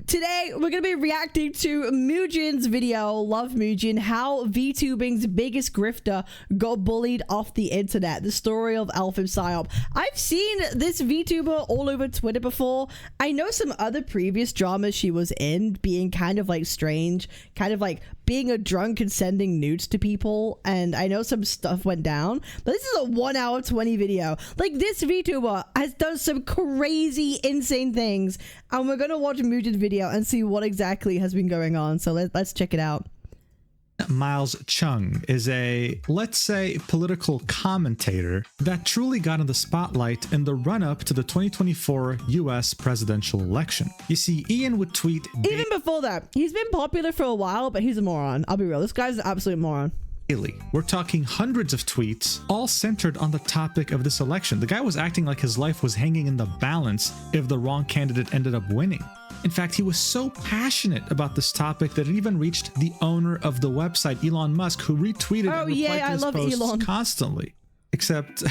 Today, we're going to be reacting to Mujin's video, Love Mujin, how VTubing's biggest grifter got bullied off the internet. The story of Elfinpsyop. I've seen this VTuber all over Twitter before. I know some other previous dramas she was in being kind of like strange, kind of like being a drunk and sending nudes to people, and I know some stuff went down, but this is a 1 hour 20 video. Like, this VTuber has done some crazy, insane things, and we're going to watch Mujin's video and see what exactly has been going on. So let's check it out. Miles Chung is a, let's say, political commentator that truly got in the spotlight in the run-up to the 2024 US presidential election. You see, Ian would tweet... Even before that, he's been popular for a while, but he's a moron. I'll be real. This guy's an absolute moron. Daily. We're talking hundreds of tweets, all centered on the topic of this election. The guy was acting like his life was hanging in the balance if the wrong candidate ended up winning. In fact, he was so passionate about this topic that it even reached the owner of the website, Elon Musk, who retweeted and replied to his posts constantly. Except,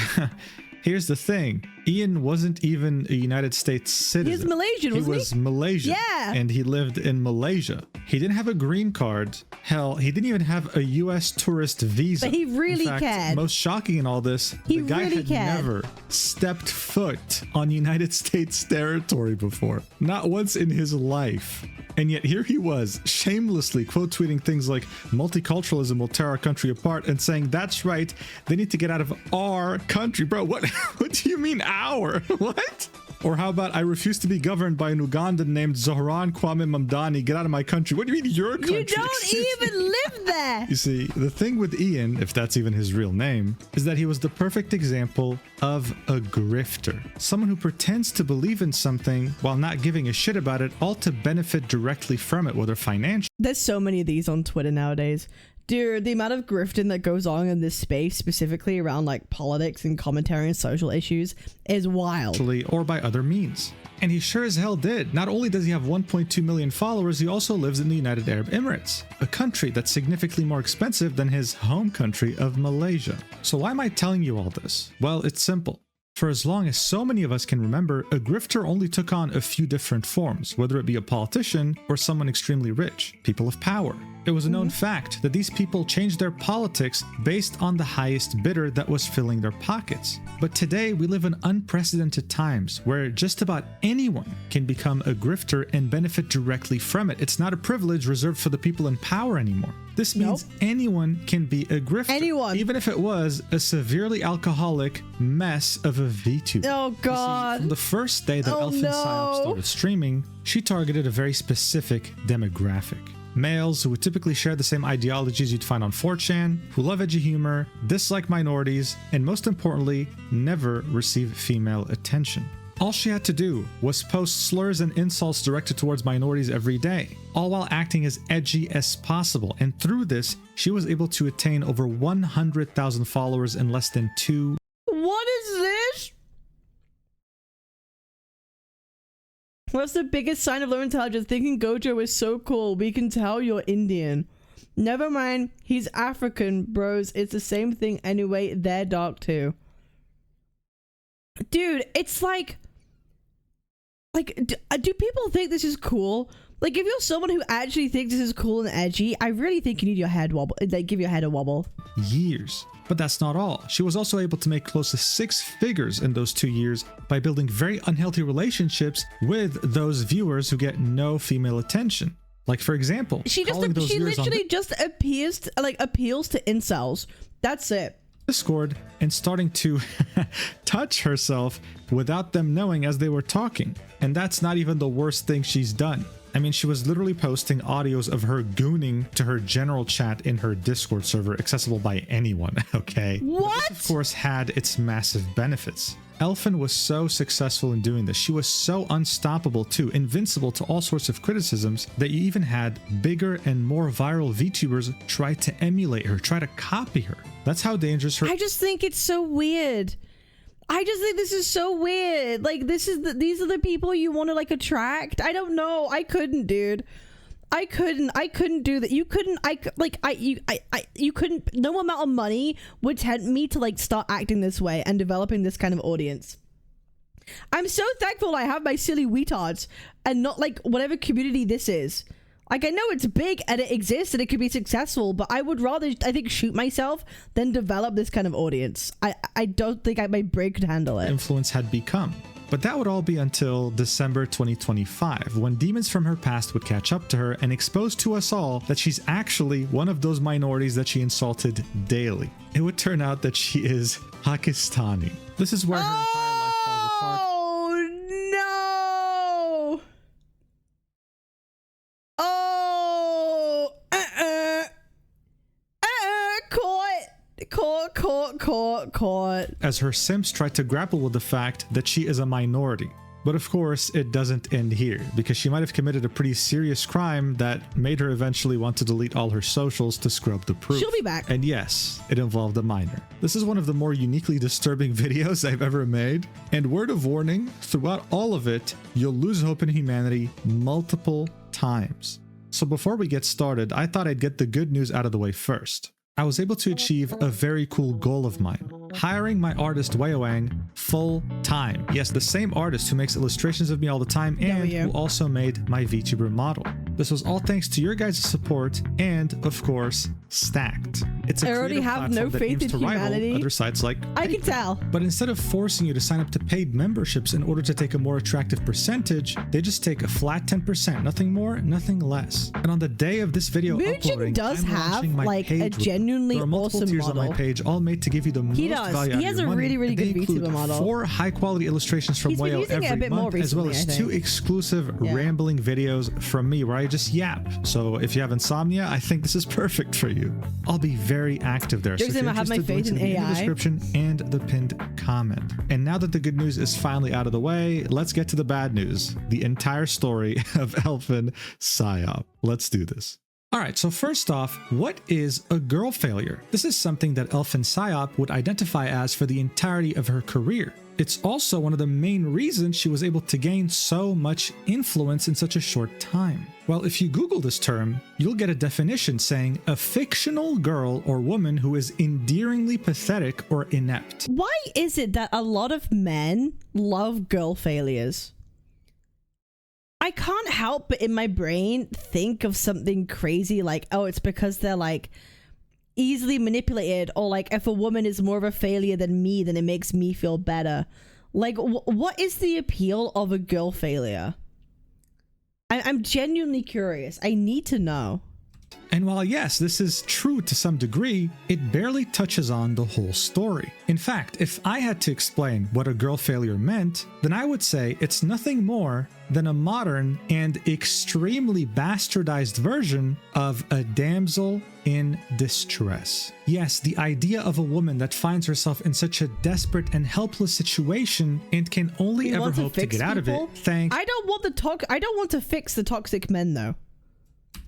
here's the thing. Ian wasn't even a United States citizen. He was Malaysian, wasn't he? He was Malaysian. Yeah. And he lived in Malaysia. He didn't have a green card. Hell, he didn't even have a US tourist visa. But he really cared. Most shocking in all this, the guy had never stepped foot on United States territory before. Not once in his life. And yet here he was, shamelessly quote tweeting things like multiculturalism will tear our country apart and saying, that's right, they need to get out of our country. Bro, what do you mean our? What? Or how about, I refuse to be governed by an Ugandan named Zohran Kwame Mamdani. Get out of my country. What do you mean your country? You don't even live there. You see, the thing with Ian, if that's even his real name, is that he was the perfect example of a grifter. Someone who pretends to believe in something while not giving a shit about it, all to benefit directly from it, whether financially. There's so many of these on Twitter nowadays. Dude, the amount of grifting that goes on in this space, specifically around like politics and commentary and social issues, is wild. Or by other means. And he sure as hell did. Not only does he have 1.2 million followers, he also lives in the United Arab Emirates, a country that's significantly more expensive than his home country of Malaysia. So why am I telling you all this? Well, it's simple. For as long as so many of us can remember, a grifter only took on a few different forms, whether it be a politician or someone extremely rich, people of power. It was a known fact that these people changed their politics based on the highest bidder that was filling their pockets. But today we live in unprecedented times where just about anyone can become a grifter and benefit directly from it. It's not a privilege reserved for the people in power anymore. This means anyone can be a grifter. Anyone. Even if it was a severely alcoholic mess of a VTuber. Oh God. See, from the first day that Elfinpsyop started streaming, she targeted a very specific demographic. Males who would typically share the same ideologies you'd find on 4chan, who love edgy humor, dislike minorities, and most importantly, never receive female attention. All she had to do was post slurs and insults directed towards minorities every day, all while acting as edgy as possible. And through this, she was able to attain over 100,000 followers in less than 2. What is this? What's the biggest sign of low intelligence? Thinking Gojo is so cool. We can tell you're Indian. Never mind. He's African, bros. It's the same thing anyway. They're dark too. Dude, it's like do people think this is cool? Like, if you're someone who actually thinks this is cool and edgy, I really think you need your head wobble. Like, give your head a wobble. Years. But that's not all. She was also able to make close to 6 figures in those 2 years by building very unhealthy relationships with those viewers who get no female attention. Like, for example, she literally just appeals to incels. That's it. Discord and starting to touch herself without them knowing as they were talking. And that's not even the worst thing she's done. I mean, she was literally posting audios of her gooning to her general chat in her Discord server, accessible by anyone, okay? What? This, of course, had its massive benefits. Elfin was so successful in doing this. She was so unstoppable too, invincible to all sorts of criticisms, that you even had bigger and more viral VTubers try to emulate her, try to copy her. That's how dangerous her— I just think it's so weird. I just think this is so weird. Like, these are the people you want to like attract. I don't know. I couldn't, dude. I couldn't do that. You couldn't, you couldn't, no amount of money would tempt me to like start acting this way and developing this kind of audience. I'm so thankful I have my silly wetards and not like whatever community this is. Like, I know it's big and it exists and it could be successful, but I would rather, I think, shoot myself than develop this kind of audience. I don't think my brain could handle it. Influence had become. But that would all be until December 2025, when demons from her past would catch up to her and expose to us all that she's actually one of those minorities that she insulted daily. It would turn out that she is Pakistani. This is where her entire life falls apart. Oh, no. Oh, caught. As her Sims tried to grapple with the fact that she is a minority. But of course, it doesn't end here, because she might have committed a pretty serious crime that made her eventually want to delete all her socials to scrub the proof. She'll be back. And yes, it involved a minor. This is one of the more uniquely disturbing videos I've ever made. And word of warning, throughout all of it, you'll lose hope in humanity multiple times. So before we get started, I thought I'd get the good news out of the way first. I was able to achieve a very cool goal of mine, hiring my artist Wang full time. Yes, the same artist who makes illustrations of me all the time and who also made my VTuber model. This was all thanks to your guys' support and, of course, Stacked. It's a I already have no faith in humanity. Other sites like I can tell. But instead of forcing you to sign up to paid memberships in order to take a more attractive percentage, they just take a flat 10%, nothing more, nothing less. And on the day of this video uploading, does I'm have launching my like page a genuinely there are multiple awesome tiers model. on my page, all made to give you the most value out of He has your a money. really They good include VTuber model. 4 high-quality illustrations from He's been Wayo using it a every bit more month, as well recently, as I 2 think. exclusive rambling videos from me where I just yap. So if you have insomnia, I think this is perfect for you. I'll be very active there. So if you're I have my interested, faith links in the AI. description and the pinned comment. And now that the good news is finally out of the way, let's get to the bad news. The entire story of Elfinpsyop. Let's do this. Alright, so first off, what is a girl failure? This is something that Elfinpsyop would identify as for the entirety of her career. It's also one of the main reasons she was able to gain so much influence in such a short time. Well, if you Google this term, you'll get a definition saying a fictional girl or woman who is endearingly pathetic or inept. Why is it that a lot of men love girl failures? I can't help but in my brain think of something crazy like, oh, it's because they're like easily manipulated, or like if a woman is more of a failure than me, then it makes me feel better. Like, what is the appeal of a girl failure? I'm genuinely curious. I need to know. And while yes, this is true to some degree, it barely touches on the whole story. In fact, if I had to explain what a girl failure meant, then I would say it's nothing more than a modern and extremely bastardized version of a damsel in distress. Yes, the idea of a woman that finds herself in such a desperate and helpless situation and can only ever hope to get out of it thanks I don't want to fix the toxic men though.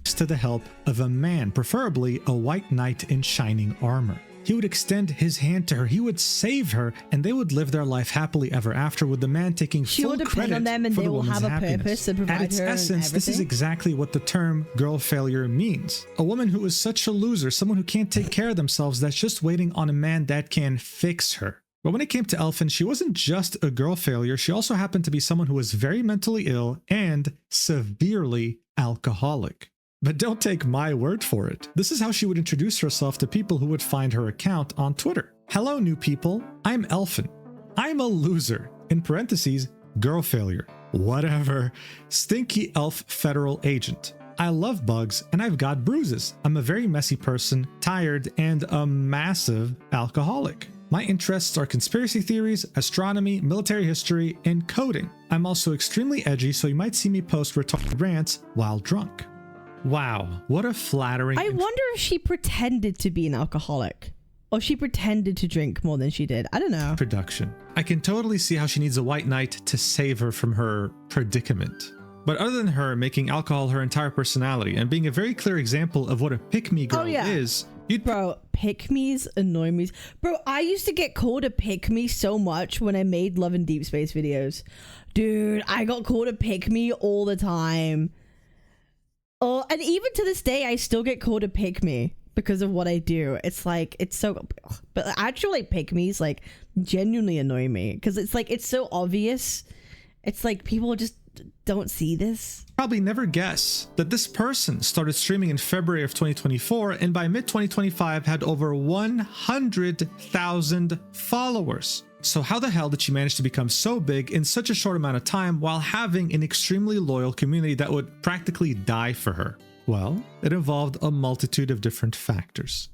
To the help of a man, preferably a white knight in shining armor. He would extend his hand to her, he would save her, and they would live their life happily ever after, with the man taking full credit on them and for they the will woman's have a happiness. purpose to provide At its her and essence, this is everything. exactly what the term girl failure means. A woman who is such a loser, someone who can't take care of themselves, that's just waiting on a man that can fix her. But when it came to Elfin, she wasn't just a girl failure, she also happened to be someone who was very mentally ill and severely alcoholic. But don't take my word for it. This is how she would introduce herself to people who would find her account on Twitter. Hello, new people. I'm Elfin. I'm a loser. In parentheses, girl failure. Whatever. Stinky elf federal agent. I love bugs and I've got bruises. I'm a very messy person, tired, and a massive alcoholic. My interests are conspiracy theories, astronomy, military history, and coding. I'm also extremely edgy, so you might see me post retarded rants while drunk. Wow, what a flattering... I wonder if she pretended to be an alcoholic. Or she pretended to drink more than she did. I don't know. Production. I can totally see how she needs a white knight to save her from her predicament. But other than her making alcohol her entire personality and being a very clear example of what a pick-me girl is... Bro, pick-me's annoy me. Bro, I used to get called a pick-me so much when I made Love and Deep Space videos. Dude, I got called a pick-me all the time. Oh, and even to this day, I still get called a pick-me. because of what I do. It's like, it's so, but actually pick me's like genuinely annoy me because it's like, it's so obvious. It's like people just don't see this. Probably never guess that this person started streaming in February of 2024 and by mid 2025 had over 100,000 followers. So how the hell did she manage to become so big in such a short amount of time while having an extremely loyal community that would practically die for her? Well, it involved a multitude of different factors.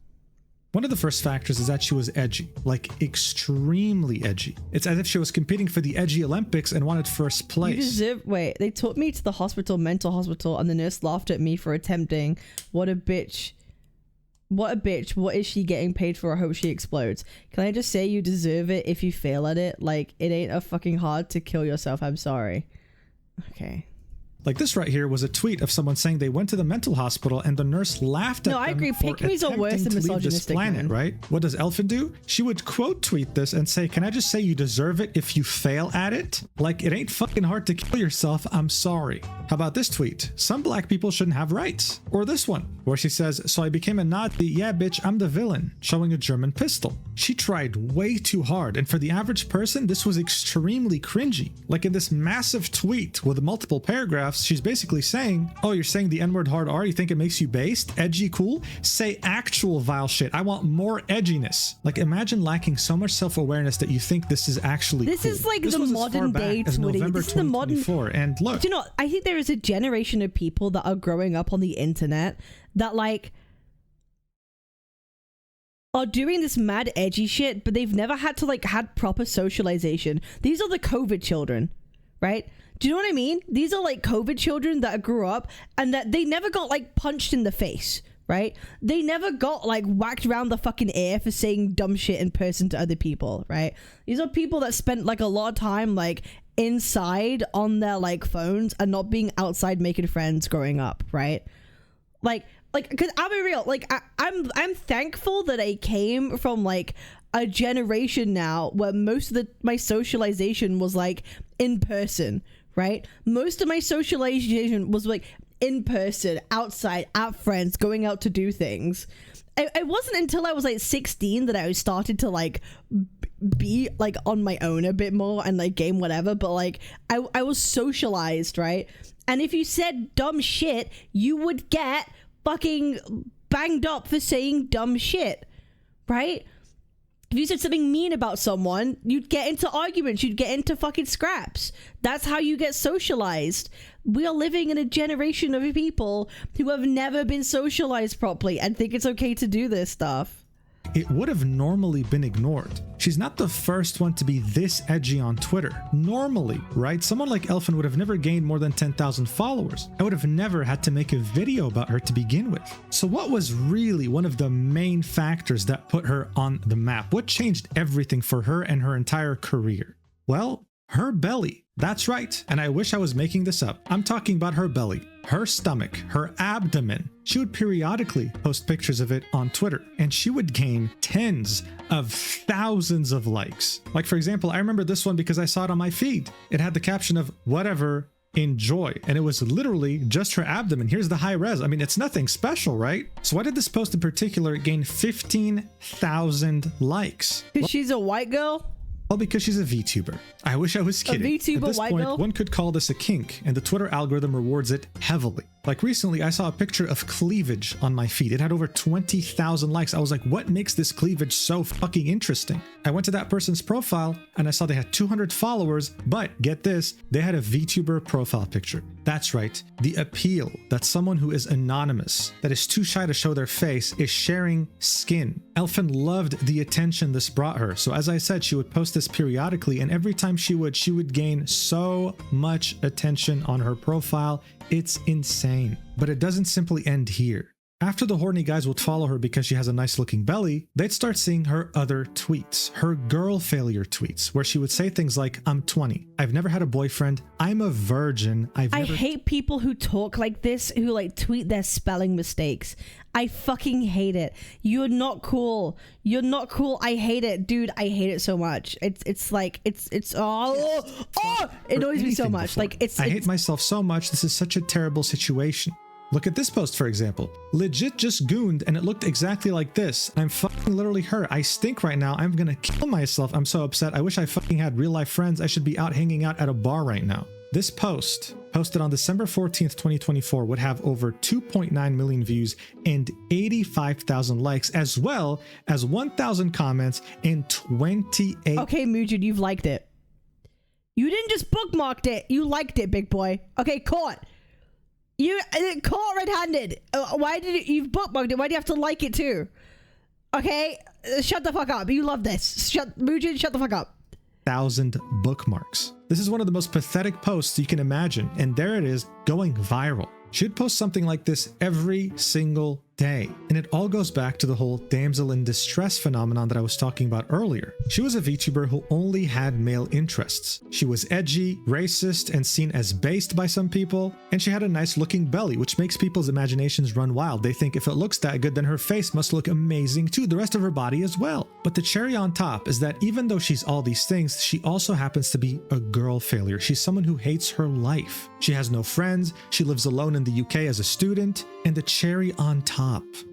One of the first factors is that she was edgy, like extremely edgy. It's as if she was competing for the edgy Olympics and wanted first place. Wait, they took me to the hospital, mental hospital, and the nurse laughed at me for attempting. What a bitch. What a bitch. What is she getting paid for? I hope she explodes. Can I just say you deserve it if you fail at it? Like, it ain't a fucking hard to kill yourself. I'm sorry. Okay. Like this right here was a tweet of someone saying they went to the mental hospital and the nurse laughed at them. No, I agree. Pick-me's are worse than misogynistic, planet, right? What does Elfin do? She would quote tweet this and say, can I just say you deserve it if you fail at it? Like, it ain't fucking hard to kill yourself. I'm sorry. How about this tweet? Some black people shouldn't have rights. Or this one, where she says, so I became a Nazi. Yeah, bitch, I'm the villain. Showing a German pistol. She tried way too hard. And for the average person, this was extremely cringy. Like in this massive tweet with multiple paragraphs, she's basically saying, oh, you're saying the N-word hard R? You think it makes you based? Edgy cool? Say actual vile shit. I want more edginess. Like, imagine lacking so much self-awareness that you think this is actually This cool. is like this the was modern day Twitter. This is the modern. And look, Do you know, I think there is a generation of people that are growing up on the internet that like are doing this mad edgy shit, but they've never had to like had proper socialization. These are the COVID children, right? Do you know what I mean? These are like COVID children that grew up and that they never got like punched in the face, right? They never got like whacked around the fucking ear for saying dumb shit in person to other people, right? These are people that spent like a lot of time like inside on their like phones and not being outside making friends growing up, right? Like because I'll be real, like I'm thankful that I came from like a generation now where most of my socialization was like in person, right? Most of my socialization was like in person, outside, at friends, going out to do things. It wasn't until I was like 16 that I started to like be like on my own a bit more and like game whatever, but like I was socialized, right? And if you said dumb shit, you would get fucking banged up for saying dumb shit, right? If you said something mean about someone, you'd get into arguments, you'd get into fucking scraps. That's how you get socialized. We are living in a generation of people who have never been socialized properly and think it's okay to do this stuff. it would have normally been ignored. She's not the first one to be this edgy on Twitter. Normally, right? Someone like Elfin would have never gained more than 10,000 followers. I would have never had to make a video about her to begin with. So what was really one of the main factors that put her on the map? What changed everything for her and her entire career? Well, her belly. That's right. And I wish I was making this up. I'm talking about her belly, her stomach, her abdomen. She would periodically post pictures of it on Twitter, and she would gain tens of thousands of likes. Like, for example, I remember this one because I saw it on my feed. It had the caption of whatever, enjoy. And it was literally just her abdomen. Here's the high res. I mean, it's nothing special, right? So why did this post in particular gain 15,000 likes? Because she's a white girl? Well, because she's a VTuber. I wish I was kidding. A VTuber At this white point, girl? one could call this a kink, and the Twitter algorithm rewards it heavily. Like recently, I saw a picture of cleavage on my feed. It had over 20,000 likes. I was like, what makes this cleavage so fucking interesting? I went to that person's profile, and I saw they had 200 followers, but get this, they had a VTuber profile picture. That's right, the appeal that someone who is anonymous, that is too shy to show their face, is sharing skin. Elfin loved the attention this brought her. So as I said, she would post this periodically, and every time she would gain so much attention on her profile. It's insane. But it doesn't simply end here. After the horny guys would follow her because she has a nice looking belly, they'd start seeing her other tweets, her girl failure tweets, where she would say things like, I'm 20, I've never had a boyfriend, I'm a virgin, I hate people who talk like this, who like tweet their spelling mistakes. I fucking hate it. You're not cool. You're not cool. I hate it. Dude, I hate it so much. It annoys me so much. Like I hate myself so much. This is such a terrible situation. Look at this post, for example. Legit just gooned and it looked exactly like this. I'm fucking literally hurt. I stink right now. I'm gonna kill myself. I'm so upset. I wish I fucking had real life friends. I should be out hanging out at a bar right now. This post, posted on December 14th, 2024, would have over 2.9 million views and 85,000 likes, as well as 1,000 comments and 28. Okay, Mujin, you've liked it. You didn't just bookmarked it. You liked it, big boy. Okay, caught. You caught red-handed. Why did you've bookmarked it? Why do you have to like it too? Okay, shut the fuck up. You love this. Mujin, shut the fuck up. 1,000 bookmarks. This is one of the most pathetic posts you can imagine, and there it is, going viral. She'd post something like this every single day, and it all goes back to the whole damsel in distress phenomenon that I was talking about earlier. She was a VTuber who only had male interests. She was edgy, racist, and seen as based by some people, and she had a nice looking belly, which makes people's imaginations run wild. They think if it looks that good, then her face must look amazing too, the rest of her body as well. But the cherry on top is that even though she's all these things, she also happens to be a girl failure. She's someone who hates her life. She has no friends, she lives alone in the UK as a student, and the cherry on top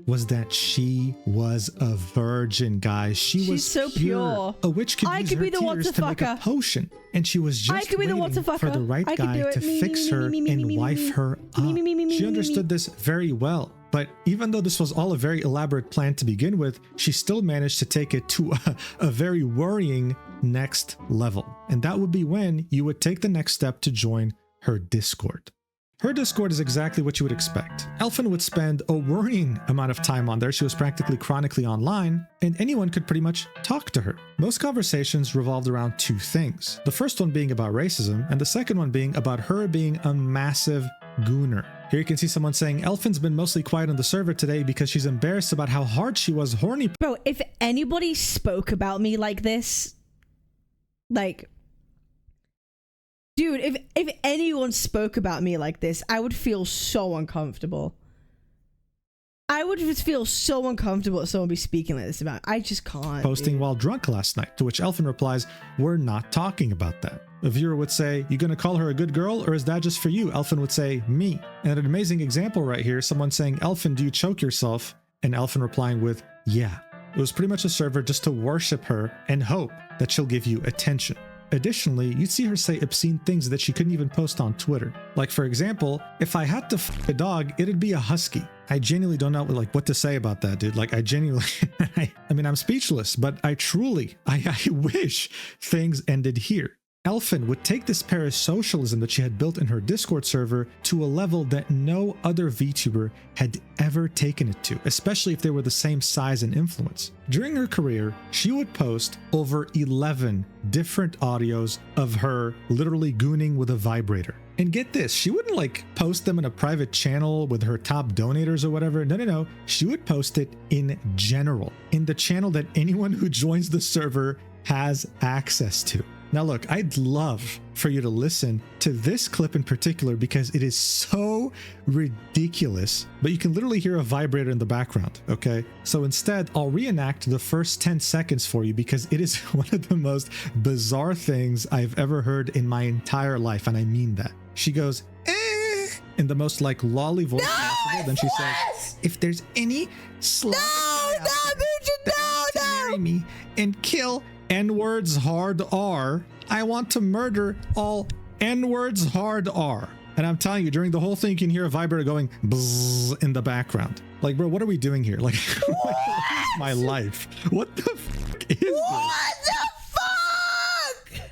was that she was a virgin, guys. She's so pure. A witch could use her tears to make a potion, and she was just waiting for the right guy to fix her and wife her up. She understood this very well. But even though this was all a very elaborate plan to begin with, she still managed to take it to a very worrying next level. And that would be when you would take the next step to join her Discord. Her Discord is exactly what you would expect. Elfin would spend a worrying amount of time on there. She was practically chronically online, and anyone could pretty much talk to her. Most conversations revolved around two things. The first one being about racism, and the second one being about her being a massive gooner. Here you can see someone saying, Elfin's been mostly quiet on the server today because she's embarrassed about how hard she was horny. Bro, if anybody spoke about me like this, like... Dude, if anyone spoke about me like this, I would feel so uncomfortable. I would just feel so uncomfortable if someone be speaking like this about me. I just can't. Posting while drunk last night, to which Elfin replies, we're not talking about that. A viewer would say, you gonna call her a good girl, or is that just for you? Elfin would say, me. And an amazing example right here, someone saying, Elfin, do you choke yourself? And Elfin replying with, yeah. It was pretty much a server just to worship her and hope that she'll give you attention. Additionally, you'd see her say obscene things that she couldn't even post on Twitter. Like, for example, if I had to fuck a dog, it'd be a husky. I genuinely don't know what to say about that, dude. Like, I genuinely, I mean, I'm speechless, but I wish things ended here. Elfin would take this parasocialism that she had built in her Discord server to a level that no other VTuber had ever taken it to, especially if they were the same size and influence. During her career, she would post over 11 different audios of her literally gooning with a vibrator. And get this, she wouldn't like post them in a private channel with her top donators or whatever. No. She would post it in general, in the channel that anyone who joins the server has access to. Now look, I'd love for you to listen to this clip in particular because it is so ridiculous, but you can literally hear a vibrator in the background, okay? So instead, I'll reenact the first 10 seconds for you because it is one of the most bizarre things I've ever heard in my entire life, and I mean that. She goes, eh, in the most like lolly voice possible, then she says, if there's any marry me and kill N-words hard R. I want to murder all N-words hard R. And I'm telling you, during the whole thing, you can hear a vibrator going bzzz in the background. Like, bro, what are we doing here? Like, what is my life? What the fuck is this? What the fuck?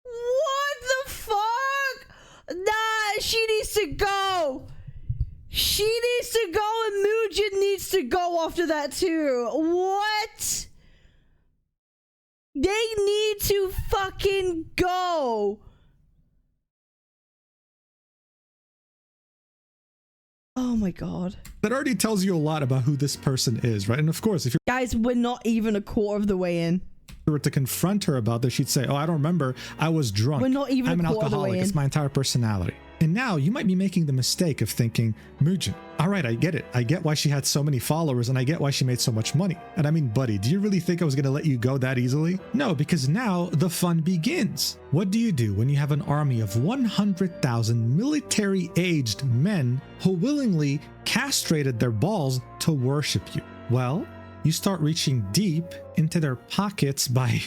What the fuck? Nah, she needs to go. She needs to go and Mujin needs to go after that too. What? They need to fucking go. Oh my god. That already tells you a lot about who this person is, right? And of course, if you guys, we're not even a quarter of the way in. were to confront her about this, she'd say, oh, I don't remember. I was drunk. We're not even I'm an a quarter of the way alcoholic. in. It's my entire personality. And now you might be making the mistake of thinking, Mujin, all right, I get it. I get why she had so many followers and I get why she made so much money. And I mean, buddy, do you really think I was going to let you go that easily? No, because now the fun begins. What do you do when you have an army of 100,000 military-aged men who willingly castrated their balls to worship you? Well, you start reaching deep into their pockets by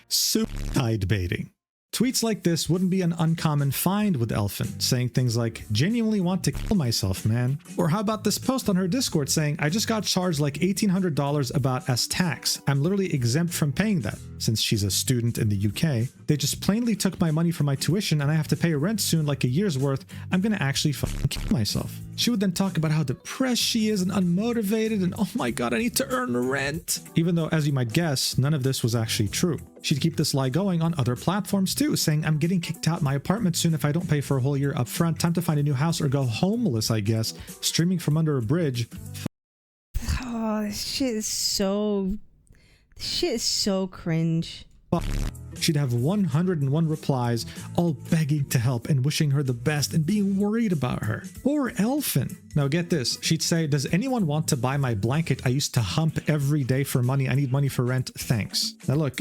suicide baiting. Tweets like this wouldn't be an uncommon find with Elfin, saying things like, genuinely want to kill myself, man. Or how about this post on her Discord saying, I just got charged like $1,800 about as tax. I'm literally exempt from paying that. Since she's a student in the UK, they just plainly took my money for my tuition and I have to pay rent soon like a year's worth. I'm gonna actually fucking kill myself. She would then talk about how depressed she is and unmotivated and oh my god, I need to earn rent. Even though, as you might guess, none of this was actually true. She'd keep this lie going on other platforms too, saying, I'm getting kicked out my apartment soon if I don't pay for a whole year up front. Time to find a new house or go homeless, I guess. Streaming from under a bridge. Oh, this shit is so cringe. She'd have 101 replies, all begging to help and wishing her the best and being worried about her. Poor Elfin. Now get this, she'd say, does anyone want to buy my blanket I used to hump every day for money? I need money for rent, thanks. Now look,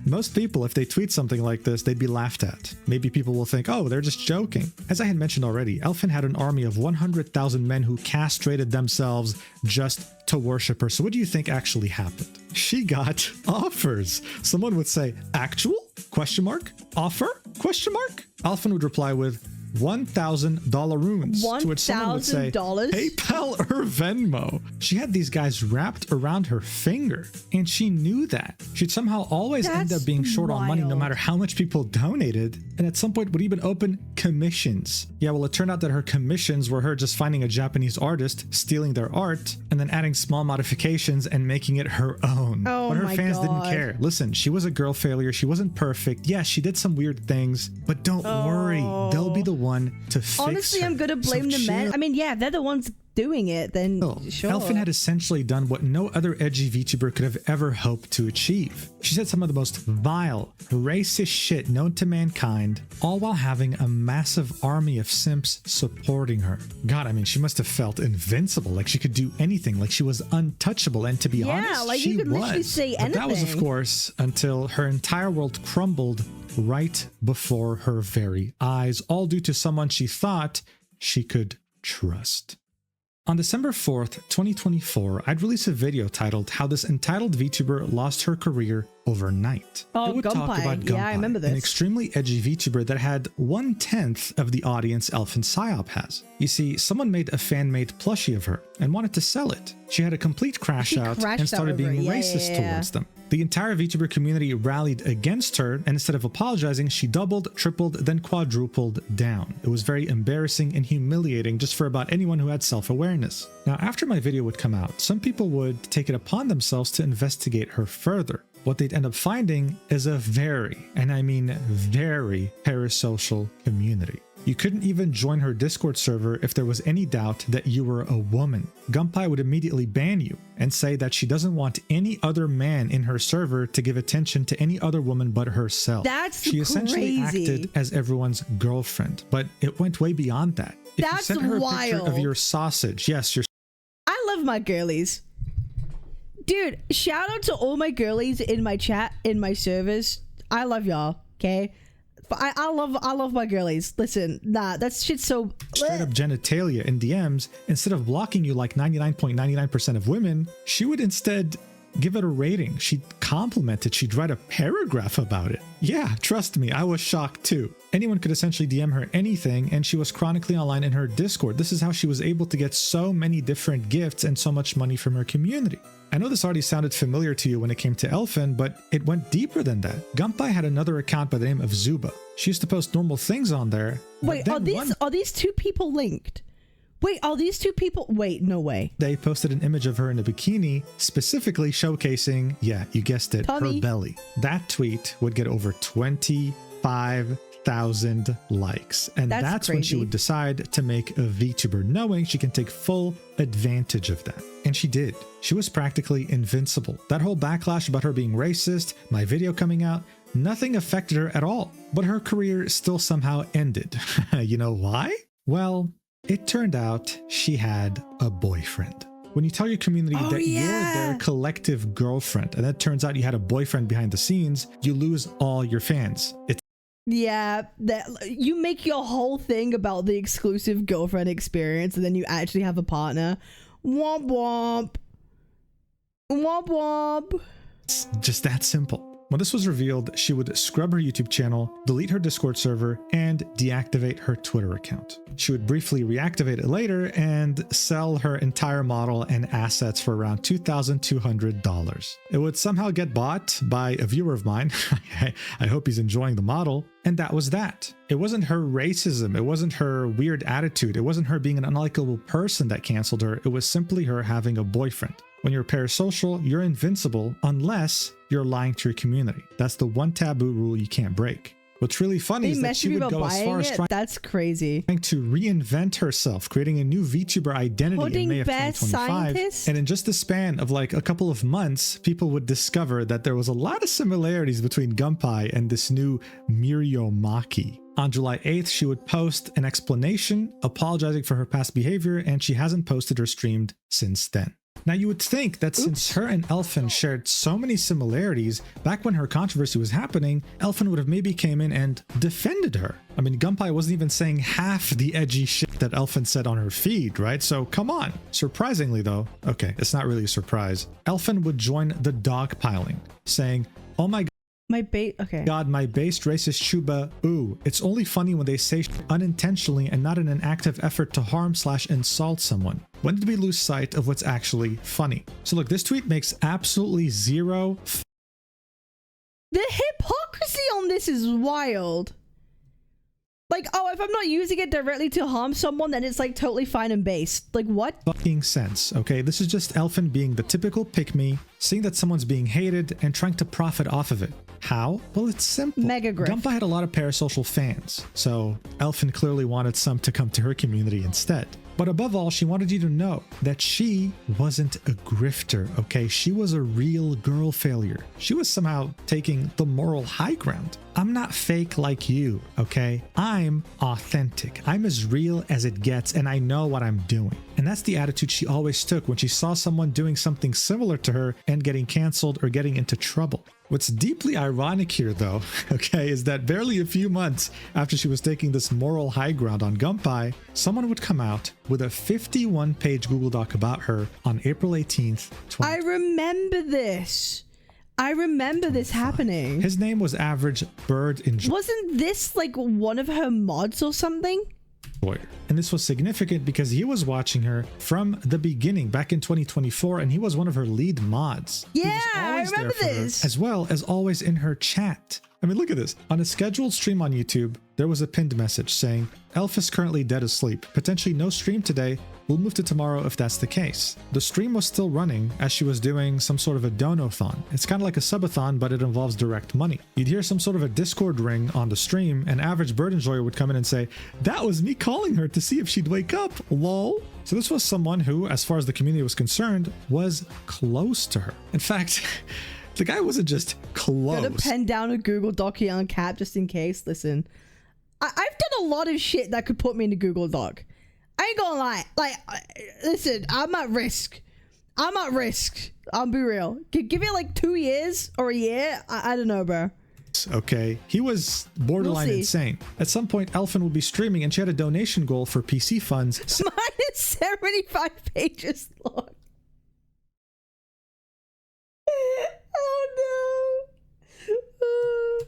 most people, if they tweet something like this, they'd be laughed at. Maybe people will think, oh, they're just joking. As I had mentioned already, Elfin had an army of 100,000 men who castrated themselves just to worship her. So what do you think actually happened? She got offers. Someone would say, actual? Question mark? Offer? Question mark? Elfin would reply with $1,000 runes. To which someone would say, PayPal or Venmo. She had these guys wrapped around her finger, and she knew that. She'd somehow always end up being short on money no matter how much people donated, and at some point would even open commissions. Yeah, well, it turned out that her commissions were her just finding a Japanese artist, stealing their art, and then adding small modifications and making it her own. Oh, but her my fans didn't God. care. Listen, she was a girl failure. She wasn't perfect. Yeah, she did some weird things, but don't worry. They'll be the one to fix Honestly, her. I'm gonna blame So the men. chill. I mean, yeah, they're the ones doing it, then sure. Elfin had essentially done what no other edgy VTuber could have ever hoped to achieve. She said some of the most vile, racist shit known to mankind, all while having a massive army of simps supporting her. God, I mean, she must have felt invincible, like she could do anything, like she was untouchable, and to be honest, like she you could literally was. say But that was, of anything. course, until her entire world crumbled right before her very eyes, all due to someone she thought she could trust. On December 4th, 2024, I'd release a video titled How This Entitled VTuber Lost Her Career Overnight. Oh, It would talk Gunpei. about Yeah, I Gunpei, remember this. an extremely edgy VTuber that had 1/10 of the audience Elfinpsyop has. You see, someone made a fan-made plushie of her and wanted to sell it. She had a complete crash out crashed and started out over being it. Yeah, racist yeah, yeah. towards them. The entire VTuber community rallied against her, and instead of apologizing, she doubled, tripled, then quadrupled down. It was very embarrassing and humiliating just for about anyone who had self-awareness. Now, after my video would come out, some people would take it upon themselves to investigate her further. What they'd end up finding is a very, and I mean very, parasocial community. You couldn't even join her Discord server if there was any doubt that you were a woman. Gunpei would immediately ban you and say that she doesn't want any other man in her server to give attention to any other woman but herself. That's She essentially crazy. acted as everyone's girlfriend, but it went way beyond that. If That's you sent her a picture of wild. your sausage, yes, your I love my girlies. Dude, shout out to all my girlies in my chat, in my servers. I love y'all, okay? I love my girlies. Listen, nah, that shit's so straight up genitalia in DMs, instead of blocking you like 99.99% of women, she would instead give it a rating. She'd compliment it. She'd write a paragraph about it. Yeah, trust me, I was shocked too. Anyone could essentially DM her anything, and she was chronically online in her Discord. This is how she was able to get so many different gifts and so much money from her community. I know this already sounded familiar to you when it came to Elfin, but it went deeper than that. Gunpei had another account by the name of Zuba. She used to post normal things on there. but Wait, then are these two people linked? Wait, are these two people? Wait, no way. They posted an image of her in a bikini, specifically showcasing, yeah, you guessed it, Tummy. her belly. That tweet would get over 25,000 likes. And that's when she crazy. would decide to make a VTuber, knowing she can take full advantage of that. And she did. She was practically invincible. That whole backlash about her being racist, my video coming out, Nothing affected her at all, but her career still somehow ended. You know why? Well, it turned out she had a boyfriend. When you tell your community that you're their collective girlfriend, and it turns out you had a boyfriend behind the scenes, you lose all your fans. Yeah, that you make your whole thing about the exclusive girlfriend experience, and then you actually have a partner. Womp womp. Womp womp. It's just that simple. When this was revealed, she would scrub her YouTube channel, delete her Discord server, and deactivate her Twitter account. She would briefly reactivate it later and sell her entire model and assets for around $2,200. It would somehow get bought by a viewer of mine. I hope he's enjoying the model. And that was that. It wasn't her racism. It wasn't her weird attitude. It wasn't her being an unlikable person that canceled her. It was simply her having a boyfriend. When you're parasocial, you're invincible unless you're lying to your community. That's the one taboo rule you can't break. What's really funny is that she would go as far as That's crazy. trying to reinvent herself, creating a new VTuber identity in May of 2025. And in just the span of like a couple of months, people would discover that there was a lot of similarities between Gunpei and this new Mirio Maki. On July 8th, she would post an explanation apologizing for her past behavior, and she hasn't posted or streamed since then. Now, you would think that since her and Elfin shared so many similarities, back when her controversy was happening, Elfin would have maybe came in and defended her. I mean, Gunpei wasn't even saying half the edgy shit that Elfin said on her feed, right? So come on. Surprisingly though, okay, it's not really a surprise, Elfin would join the dogpiling, saying, "Oh my God. God, my based racist Chuba, ooh, it's only funny when they say unintentionally and not in an active effort to harm/insult someone. When did we lose sight of what's actually funny?" So look, this tweet makes absolutely zero. The hypocrisy on this is wild. Like, oh, if I'm not using it directly to harm someone, then it's like totally fine and based. Like, what? Fucking sense, okay? This is just Elfin being the typical pick-me, seeing that someone's being hated and trying to profit off of it. How? Well, it's simple. Mega grift. Gunpei had a lot of parasocial fans, so Elfin clearly wanted some to come to her community instead. But above all, she wanted you to know that she wasn't a grifter, okay? She was a real girl failure. She was somehow taking the moral high ground. I'm not fake like you, okay? I'm authentic. I'm as real as it gets, and I know what I'm doing. And that's the attitude she always took when she saw someone doing something similar to her and getting canceled or getting into trouble. What's deeply ironic here, though, okay, is that barely a few months after she was taking this moral high ground on Gunpei, someone would come out with a 51-page Google Doc about her on April 18th, I remember this. I remember this happening. His name was Average Bird Enjoyer. Wasn't this like one of her mods or something? And this was significant because he was watching her from the beginning back in 2024, and he was one of her lead mods. Yeah, I remember this. As well as always in her chat. I mean, look at this. On a scheduled stream on YouTube, there was a pinned message saying, "Elf is currently dead asleep. Potentially no stream today. We'll move to tomorrow if that's the case." The stream was still running as she was doing some sort of a donathon. It's kind of like a subathon, but it involves direct money. You'd hear some sort of a Discord ring on the stream, and Average Bird Enjoyer would come in and say, "That was me calling her to see if she'd wake up, lol." So this was someone who, as far as the community was concerned, was close to her. In fact, the guy wasn't just close. Gotta pen down a Google Doc here on cap just in case. Listen, I've done a lot of shit that could put me in a Google Doc. I ain't gonna lie. Like, listen, I'm at risk. I'll be real. Give it like 2 years or a year. I don't know, bro. Okay, he was borderline insane. At some point, Elfin would be streaming, and she had a donation goal for PC funds. Mine is 75 pages long. Oh no.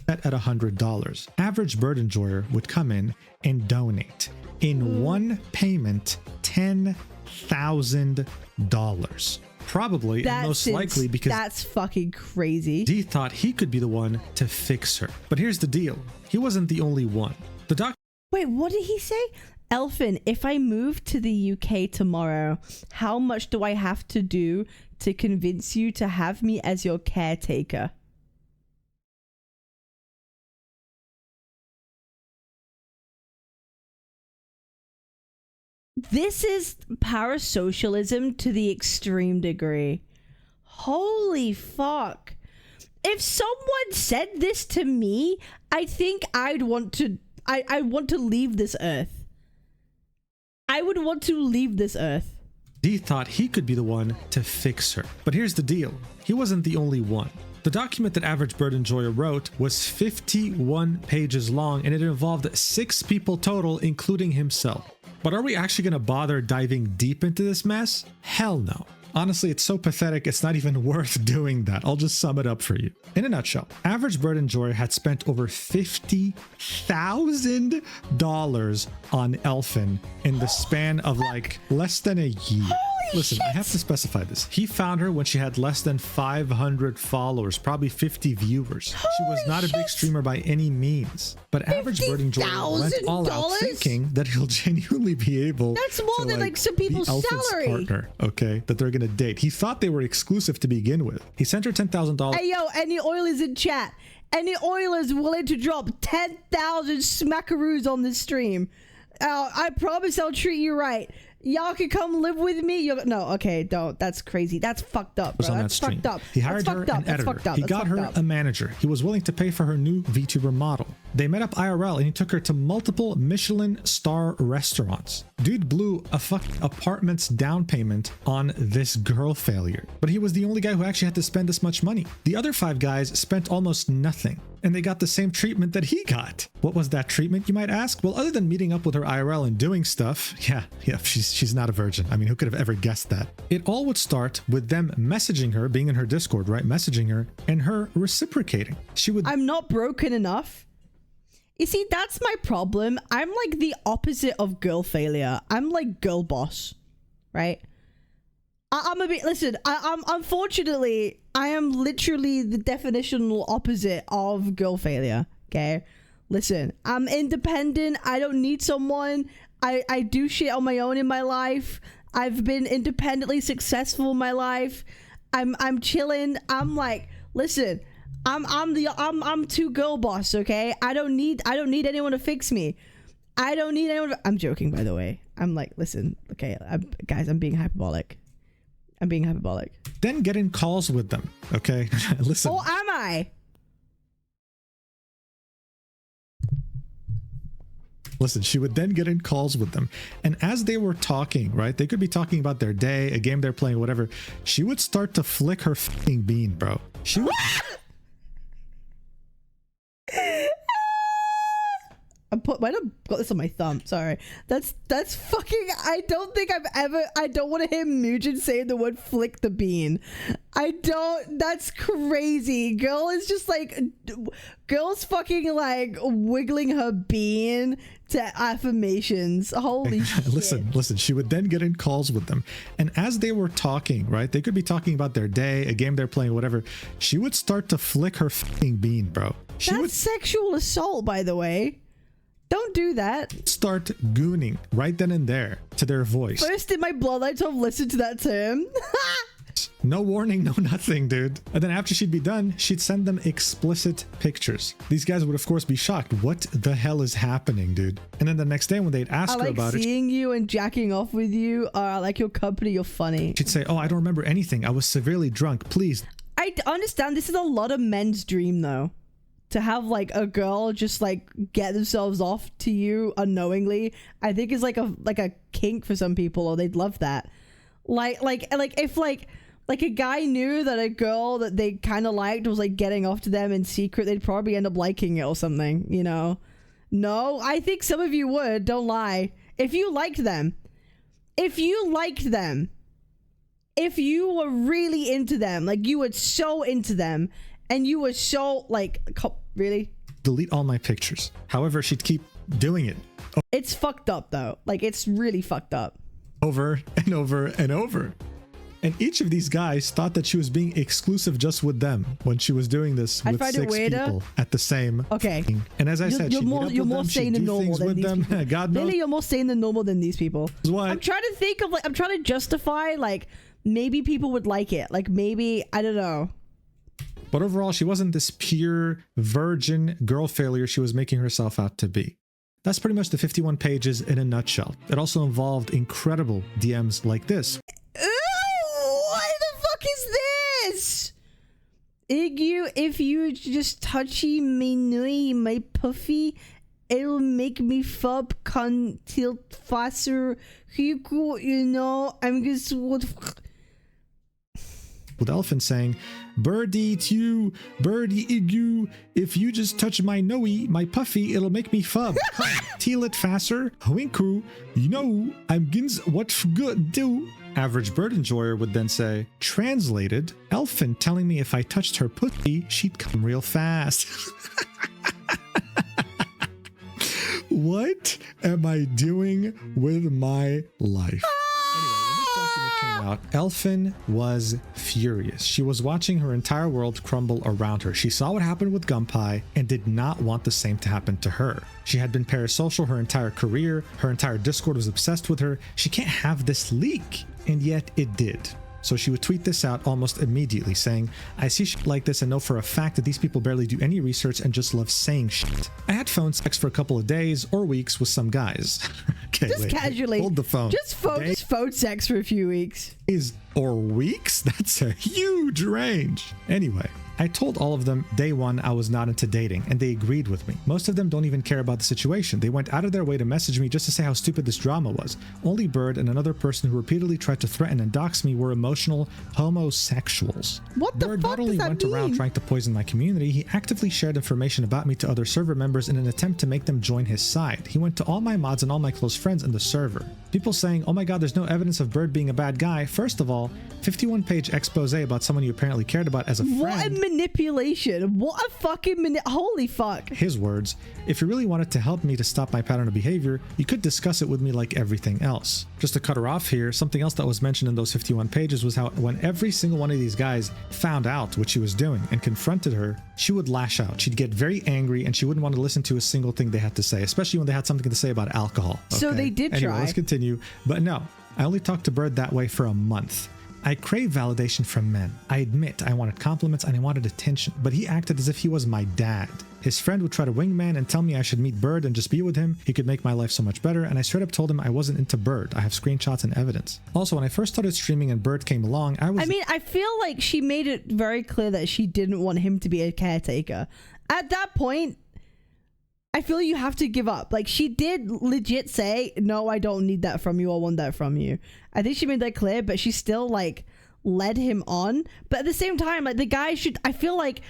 At $100. Average Bird Enjoyer would come in and donate in one payment $10,000. Probably and most likely because that's fucking crazy. He thought he could be the one to fix her. But here's the deal. He wasn't the only one. The doctor. Wait, what did he say? Elfin, if I move to the UK tomorrow, how much do I have to do to convince you to have me as your caretaker? This is parasocialism to the extreme degree. Holy fuck. if someone said this to me, I think I'd want to, I want to leave this earth. I would want to leave this earth. He thought he could be the one to fix her. But here's the deal. He wasn't the only one. The document that Average Bird Enjoyer wrote was 51 pages long, and it involved 6 people total, including himself. But are we actually going to bother diving deep into this mess? Hell no. Honestly, it's so pathetic, it's not even worth doing that. I'll just sum it up for you. In a nutshell, Average Bird Enjoyer had spent over $50,000 on Elfin in the span of like less than a year. Listen, I have to specify this. He found her when she had less than 500 followers, probably 50 viewers. She was not a big streamer by any means. But Average Bird Enjoyer went all out thinking that he'll genuinely be able That's more than like some people's salary. Partner, okay, that they're gonna date. He thought they were exclusive to begin with. He sent her $10,000. Hey yo, any Oilers in chat? Any Oilers willing to drop 10,000 smackaroos on this stream? I promise I'll treat you right. Y'all can come live with me. No, okay, don't. That's crazy. That's fucked up, bro. That's fucked up. He hired her an editor. He got her a manager. He was willing to pay for her new VTuber model. They met up IRL and he took her to multiple Michelin star restaurants. Dude blew a fucking apartment's down payment on this girl failure. But he was the only guy who actually had to spend this much money. The other 5 guys spent almost nothing, and they got the same treatment that he got. What was that treatment, you might ask? Well, other than meeting up with her IRL and doing stuff, yeah, she's not a virgin. I mean, who could have ever guessed that? It all would start with them messaging her, being in her Discord, right? Messaging her, and her reciprocating. I'm not broken enough. You see, that's my problem. I'm like the opposite of girl failure. I'm like girl boss, right? I'm a bit, listen, I'm unfortunately, I am literally the definitional opposite of girl failure, okay? Listen, I'm independent. I don't need someone. I do shit on my own in my life. I've been independently successful in my life. I'm chilling. I'm like, listen, I'm too girl boss, okay? I don't need anyone to fix me. I don't need anyone I'm joking, by the way. I'm like, listen, okay, guys, I'm being hyperbolic. Then get in calls with them, okay? Listen. Or am I? Listen, she would then get in calls with them. And as they were talking, right? They could be talking about their day, a game they're playing, whatever. She would start to flick her fucking bean, bro. She would... Why did I got this on my thumb? Sorry. That's fucking... I don't want to hear Mujin saying the word flick the bean. That's crazy. Girl's fucking like wiggling her bean to affirmations. Holy shit. Listen, she would then get in calls with them. And as they were talking, right? They could be talking about their day, a game they're playing, whatever. She would start to flick her fucking bean, bro. That's sexual assault, by the way. Don't do that. Start gooning right then and there to their voice. First in my bloodline to have listened to that term. No warning, no nothing, dude. And then after she'd be done, she'd send them explicit pictures. These guys would, of course, be shocked. What the hell is happening, dude? And then the next day when they'd ask her about it... seeing you and jacking off with you. I like your company. You're funny. She'd say, oh, I don't remember anything. I was severely drunk. Please. I understand. This is a lot of men's dream, though. To have like a girl just like get themselves off to you unknowingly, I think is like a kink for some people, or they'd love that. Like if like a guy knew that a girl that they kind of liked was like getting off to them in secret, they'd probably end up liking it or something, you know? No, I think some of you would. Don't lie. If you liked them, if you were really into them, like you were so into them. And you were so like, really? Delete all my pictures. However, she'd keep doing it. It's fucked up though. Like it's really fucked up. Over and over and over. And each of these guys thought that she was being exclusive just with them when she was doing this with 6 people at the same. Okay. And as I said, you're more sane than normal than these people. God knows. Really, you're more sane than normal than these people. What? I'm trying to think of I'm trying to justify like maybe people would like it. Like maybe, I don't know. But overall, she wasn't this pure virgin girl failure she was making herself out to be. That's pretty much the 51 pages in a nutshell. It also involved incredible DMs like this. Ooh, what the fuck is this? Igu, if you just touchy me nui, my puffy, it'll make me fub con tilt faster. You know, I'm just with Elfin saying, "Birdie to birdie igu, if you just touch my noe, my puffy, it'll make me fub. Teal it faster. Winku, you know, I'm gins what good do." Average bird enjoyer would then say, translated, Elfin telling me if I touched her pussy, she'd come real fast. What am I doing with my life? Out, Elfin was furious. She was watching her entire world crumble around her. She saw what happened with Gunpei and did not want the same to happen to her. She had been parasocial her entire career. Her entire Discord was obsessed with her. She can't have this leak. And yet it did. So she would tweet this out almost immediately saying, "I see shit like this and know for a fact that these people barely do any research and just love saying shit. I had phone sex for a couple of days or weeks with some guys." Okay, just casually. Hold the phone. Just phone sex for a few weeks. Days or weeks? That's a huge range. Anyway, I told all of them day one I was not into dating, and they agreed with me. Most of them don't even care about the situation. They went out of their way to message me just to say how stupid this drama was. Only Bird and another person who repeatedly tried to threaten and dox me were emotional homosexuals. What the Bird fuck not only does that went mean? around trying to poison my community, he actively shared information about me to other server members in an attempt to make them join his side. He went to all my mods and all my close friends in the server. People saying, "Oh my god, there's no evidence of Bird being a bad guy." First of all, 51-page expose about someone you apparently cared about as a friend. What a manipulation. What a fucking holy fuck. His words, "If you really wanted to help me to stop my pattern of behavior, you could discuss it with me like everything else." Just to cut her off here, something else that was mentioned in those 51 pages was how when every single one of these guys found out what she was doing and confronted her, she would lash out. She'd get very angry and she wouldn't want to listen to a single thing they had to say, especially when they had something to say about alcohol. So Okay? they did Anyway, try. Let's continue. But no, I only talked to Bird that way for a month. I crave validation from men. I admit I wanted compliments and I wanted attention, but he acted as if he was my dad. His friend would try to wingman and tell me I should meet Bird and just be with him. He could make my life so much better, and I straight up told him I wasn't into Bird. I have screenshots and evidence. Also, when I first started streaming and Bird came along, I feel like she made it very clear that she didn't want him to be a caretaker. At that point, I feel you have to give up. Like, she did legit say, "No, I don't need that from you. I want that from you." I think she made that clear, but she still, like, led him on. But at the same time, like, the guy should, I feel like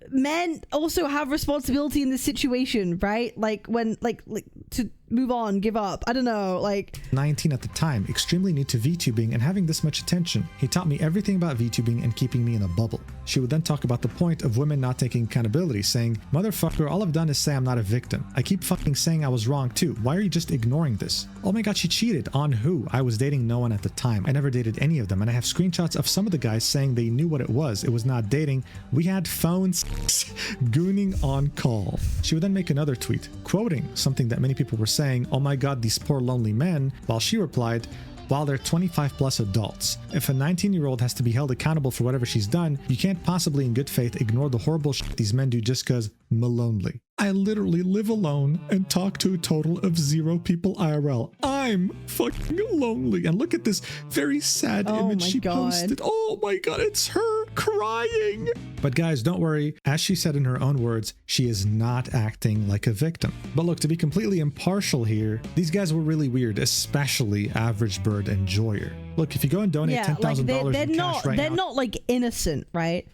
men also have responsibility in this situation, right? Like, when, like to move on, give up. I don't know, like 19 at the time, extremely new to VTubing and having this much attention. He taught me everything about VTubing and keeping me in a bubble. She would then talk about the point of women not taking accountability, saying, "Motherfucker, all I've done is say I'm not a victim. I keep fucking saying I was wrong too. Why are you just ignoring this?" Oh my god, she cheated. On who? I was dating no one at the time. I never dated any of them, and I have screenshots of some of the guys saying they knew what it was. It was not dating. We had phone sex, gooning on call. She would then make another tweet, quoting something that many people were saying, "Oh my god, these poor lonely men," while she replied, "While they're 25 plus adults. If a 19-year-old has to be held accountable for whatever she's done, you can't possibly in good faith ignore the horrible shit these men do just cause lonely. I literally live alone and talk to a total of 0 people IRL. I'm fucking lonely." And look at this very sad image she posted. Oh my god, it's her crying. But guys, don't worry. As she said in her own words, she is not acting like a victim. But look, to be completely impartial here, these guys were really weird, especially Average Bird and Joyer. Look, if you go and donate $10,000 in cash right now, they're not like innocent, right?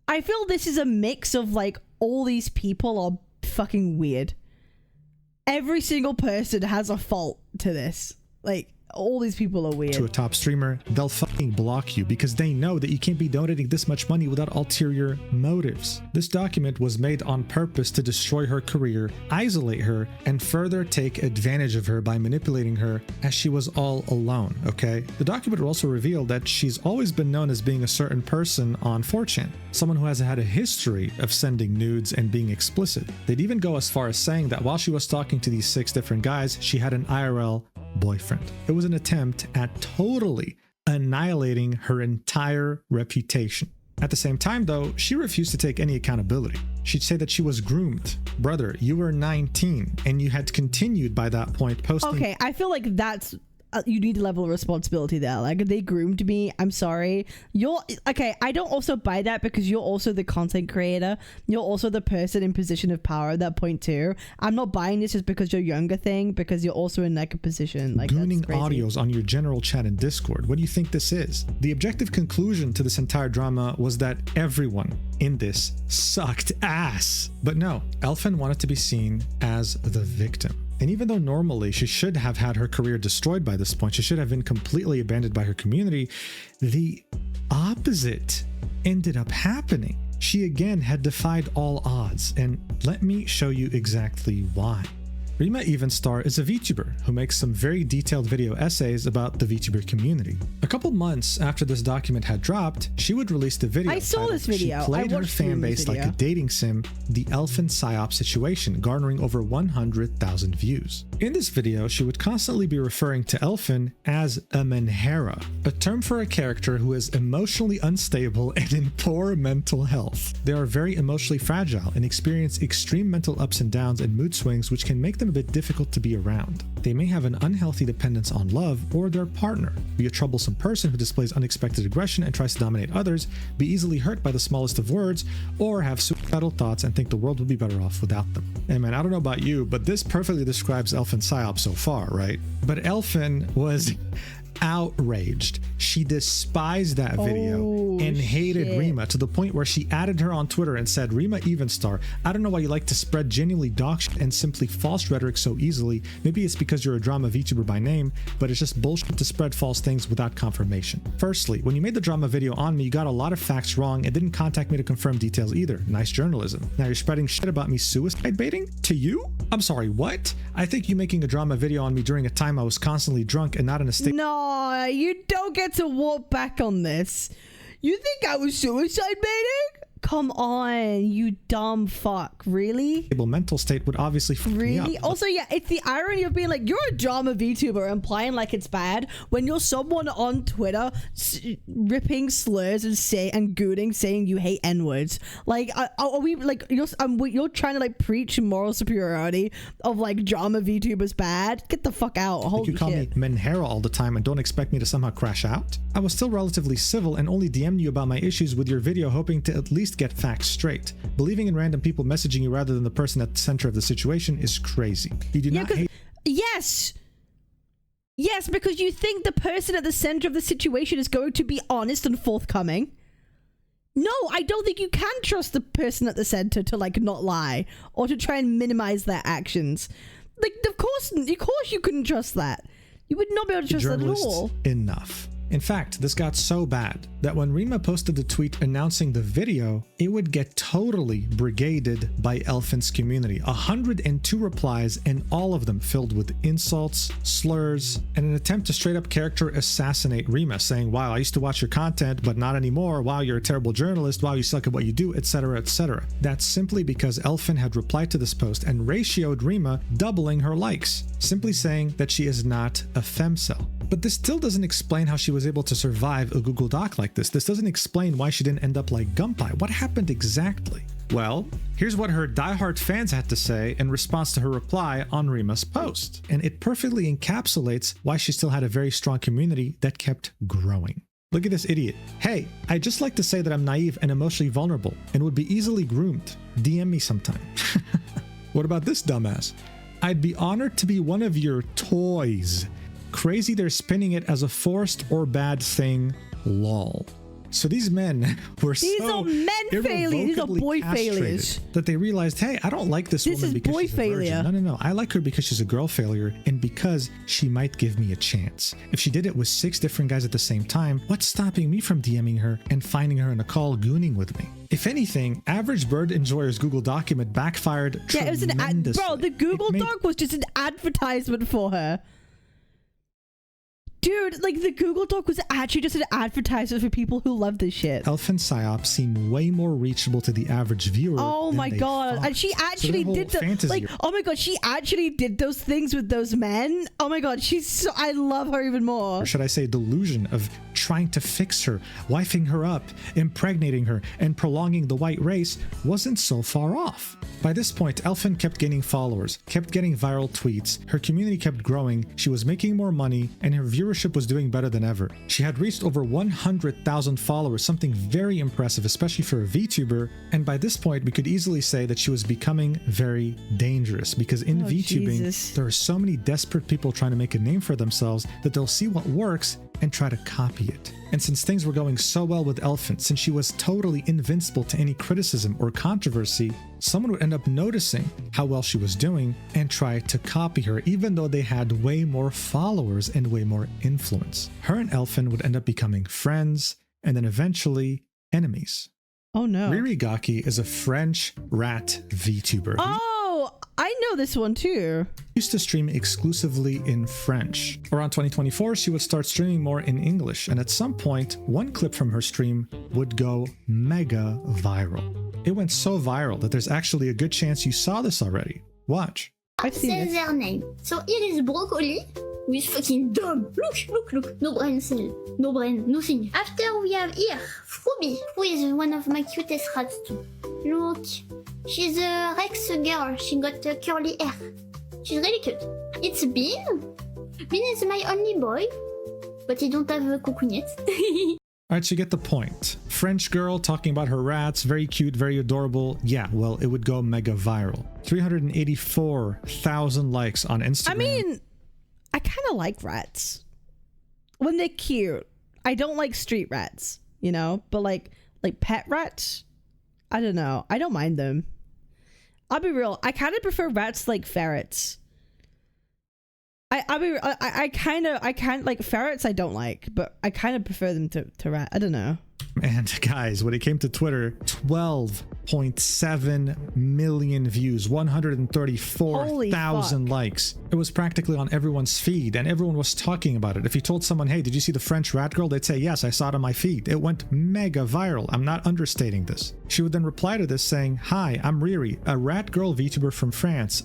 I feel this is a mix of like all these people are fucking weird. Every single person has a fault to this. Like, all these people are weird. To a top streamer, they'll fucking block you because they know that you can't be donating this much money without ulterior motives. This document was made on purpose to destroy her career, isolate her, and further take advantage of her by manipulating her as she was all alone, okay? The document will also reveal that she's always been known as being a certain person on 4chan, someone who has had a history of sending nudes and being explicit. They'd even go as far as saying that while she was talking to these 6 different guys, she had an IRL boyfriend. It was an attempt at totally annihilating her entire reputation. At the same time, though, she refused to take any accountability. She'd say that she was groomed. Brother, you were 19 and you had continued by that point posting. Okay, I feel like that's you need a level of responsibility there. Like, they groomed me. I'm sorry. Okay, I don't also buy that because you're also the content creator. You're also the person in position of power at that point too. I'm not buying this just because you're younger thing, because you're also in like a position. Like, gooning that's crazy. audios on your general chat in Discord. What do you think this is? The objective conclusion to this entire drama was that everyone in this sucked ass. But no, Elfin wanted to be seen as the victim. And even though normally she should have had her career destroyed by this point, she should have been completely abandoned by her community, the opposite ended up happening. She again had defied all odds, and let me show you exactly why. Rima Evenstar is a VTuber who makes some very detailed video essays about the VTuber community. A couple months after this document had dropped, she would release the video. I saw this video. She played her fan base like a dating sim, the Elfinpsyop situation, garnering over 100,000 views. In this video, she would constantly be referring to Elfin as a menhera, a term for a character who is emotionally unstable and in poor mental health. They are very emotionally fragile and experience extreme mental ups and downs and mood swings, which can make them a bit difficult to be around. They may have an unhealthy dependence on love or their partner, be a troublesome person who displays unexpected aggression and tries to dominate others, be easily hurt by the smallest of words, or have suicidal thoughts and think the world would be better off without them. Hey man, I don't know about you, but this perfectly describes Elfinpsyop so far, right? But Elfin was outraged. She despised that video and hated Rima to the point where she added her on Twitter and said, "Rima Evenstar, I don't know why you like to spread genuinely dog shit and simply false rhetoric so easily. Maybe it's because you're a drama VTuber by name, but it's just bullshit to spread false things without confirmation. Firstly, when you made the drama video on me, you got a lot of facts wrong and didn't contact me to confirm details either. Nice journalism. Now you're spreading shit about me suicide baiting? To you? I'm sorry, what? I think you making a drama video on me during a time I was constantly drunk and not in a state..." No, you don't get to walk back on this. You think I was suicide baiting? Come on, you dumb fuck. Really? Mental state would obviously fuck me up. Also, yeah, it's the irony of being like, you're a drama VTuber, implying like it's bad when you're someone on Twitter ripping slurs and gooning, saying you hate N-words. Like, are we like, you're trying to like preach moral superiority of like drama VTubers bad? Get the fuck out. Holy shit. You call me menhera all the time and don't expect me to somehow crash out? I was still relatively civil and only DM'd you about my issues with your video, hoping to at least get facts straight. Believing in random people messaging you rather than the person at the center of the situation is crazy. You do not hate... Yes, because you think the person at the center of the situation is going to be honest and forthcoming. No, I don't think you can trust the person at the center to like not lie or to try and minimize their actions. Like, of course you couldn't trust that. You would not be able to trust that at all. Enough. In fact, this got so bad that when Rima posted the tweet announcing the video, it would get totally brigaded by Elfin's community. 102 replies, and all of them filled with insults, slurs, and an attempt to straight up character assassinate Rima, saying, "Wow, I used to watch your content, but not anymore. Wow, you're a terrible journalist. Wow, you suck at what you do," etc., etc. That's simply because Elfin had replied to this post and ratioed Rima, doubling her likes, simply saying that she is not a femcel. But this still doesn't explain how she was able to survive a Google Doc like this. This doesn't explain why she didn't end up like Gunpie. What happened exactly? Well, here's what her diehard fans had to say in response to her reply on Rima's post. And it perfectly encapsulates why she still had a very strong community that kept growing. Look at this idiot. "Hey, I'd just like to say that I'm naive and emotionally vulnerable and would be easily groomed. DM me sometime." What about this dumbass? "I'd be honored to be one of your toys. Crazy they're spinning it as a forced or bad thing, lol." So these men were These are men failures. These are boy failures. That they realized, hey, I don't like this woman because she's a virgin. No. I like her because she's a girl failure and because she might give me a chance. If she did it with 6 different guys at the same time, what's stopping me from DMing her and finding her in a call gooning with me? If anything, Average Bird Enjoyer's Google document backfired tremendously. It was an ad. Bro, the Google Doc was just an advertisement for her. Dude, like the Google Doc was actually just an advertisement for people who love this shit. Elfinpsyop seem way more reachable to the average viewer. Oh my god. And she actually did oh my god, she actually did those things with those men. Oh my god, I love her even more. Or should I say delusion of trying to fix her, wifing her up, impregnating her, and prolonging the white race wasn't so far off. By this point, Elfin kept gaining followers, kept getting viral tweets, her community kept growing, she was making more money, and her viewership was doing better than ever. She had reached over 100,000 followers, something very impressive, especially for a VTuber, and by this point we could easily say that she was becoming very dangerous, because in VTubing, there are so many desperate people trying to make a name for themselves that they'll see what works and try to copy it. And since things were going so well with Elfin, since she was totally invincible to any criticism or controversy, someone would end up noticing how well she was doing and try to copy her, even though they had way more followers and way more influence. Her and Elfin would end up becoming friends and then eventually enemies. Oh no. Ririgaki is a French rat VTuber. Oh, I know this one too. Used to stream exclusively in French. Around 2024, she would start streaming more in English, and at some point, one clip from her stream would go mega viral. It went so viral that there's actually a good chance you saw this already. Watch. I've seen Says this. their name. So here is broccoli with fucking dumb. Look. No brain cell. No brain. Nothing. After we have here Fruby, who is one of my cutest rats too. Look. She's a Rex girl. She got curly hair. She's really cute. It's Bean. Bean is my only boy, but he don't have a cuckoo yet. Alright, so you get the point. French girl talking about her rats, very cute, very adorable. Yeah, well, it would go mega viral. 384,000 likes on Instagram. I mean, I kind of like rats when they're cute. I don't like street rats, you know, but like pet rats, I don't know. I don't mind them. I'll be real. I kind of prefer rats like ferrets. I kind of like ferrets. I don't like, but I kind of prefer them to rat. I don't know. And guys, when it came to Twitter, 12.7 million views, 134,000 likes. It was practically on everyone's feed and everyone was talking about it. If you told someone, hey, did you see the French rat girl? They'd say, yes, I saw it on my feed. It went mega viral. I'm not understating this. She would then reply to this saying, hi, I'm Riri, a rat girl VTuber from France.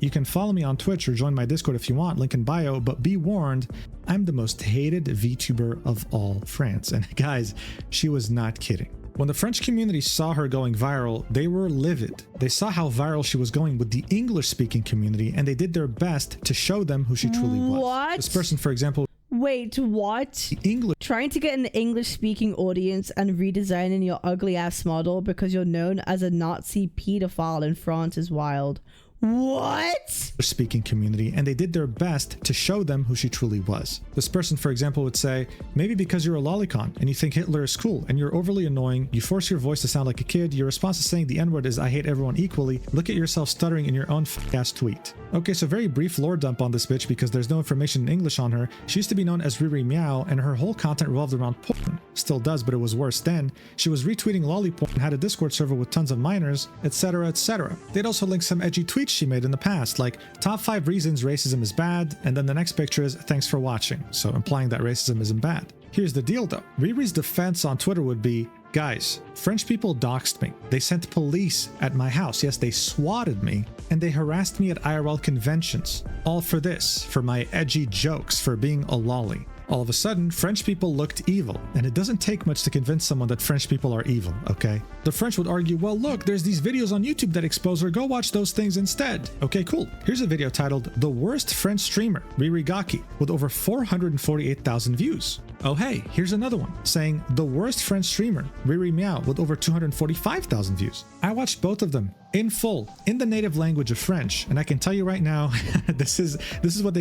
You can follow me on Twitch or join my Discord if you want, link in bio, but be warned, I'm the most hated VTuber of all France. And guys, she was not kidding. When the French community saw her going viral, they were livid. They saw how viral she was going with the English-speaking community, and they did their best to show them who she truly was. What? This person, for example, Wait, what? English. Trying to get an English-speaking audience and redesigning your ugly-ass model because you're known as a Nazi pedophile in France is wild. What? Speaking community, and they did their best to show them who she truly was. This person, for example, would say, maybe because you're a lolicon and you think Hitler is cool and you're overly annoying, you force your voice to sound like a kid, your response to saying the N-word is I hate everyone equally, look at yourself stuttering in your own f***ass tweet. Okay, so very brief lore dump on this bitch because there's no information in English on her. She used to be known as Riri Meow and her whole content revolved around porn. Still does, but it was worse then. She was retweeting lolliporn and had a Discord server with tons of minors, etc, etc. They'd also link some edgy tweets she made in the past, like top 5 reasons racism is bad, and then the next picture is thanks for watching, so implying that racism isn't bad. Here's the deal though. Riri's defense on Twitter would be, guys, French people doxed me. They sent police at my house. Yes, they swatted me, and they harassed me at IRL conventions. All for this, for my edgy jokes, for being a lolly. All of a sudden, French people looked evil, and it doesn't take much to convince someone that French people are evil, okay? The French would argue, well, look, there's these videos on YouTube that expose her, go watch those things instead. Okay, cool. Here's a video titled, The Worst French Streamer, Ririgaki, with over 448,000 views. Oh hey, here's another one, saying, The Worst French Streamer, Riri Meow, with over 245,000 views. I watched both of them, in full, in the native language of French, and I can tell you right now, this is what they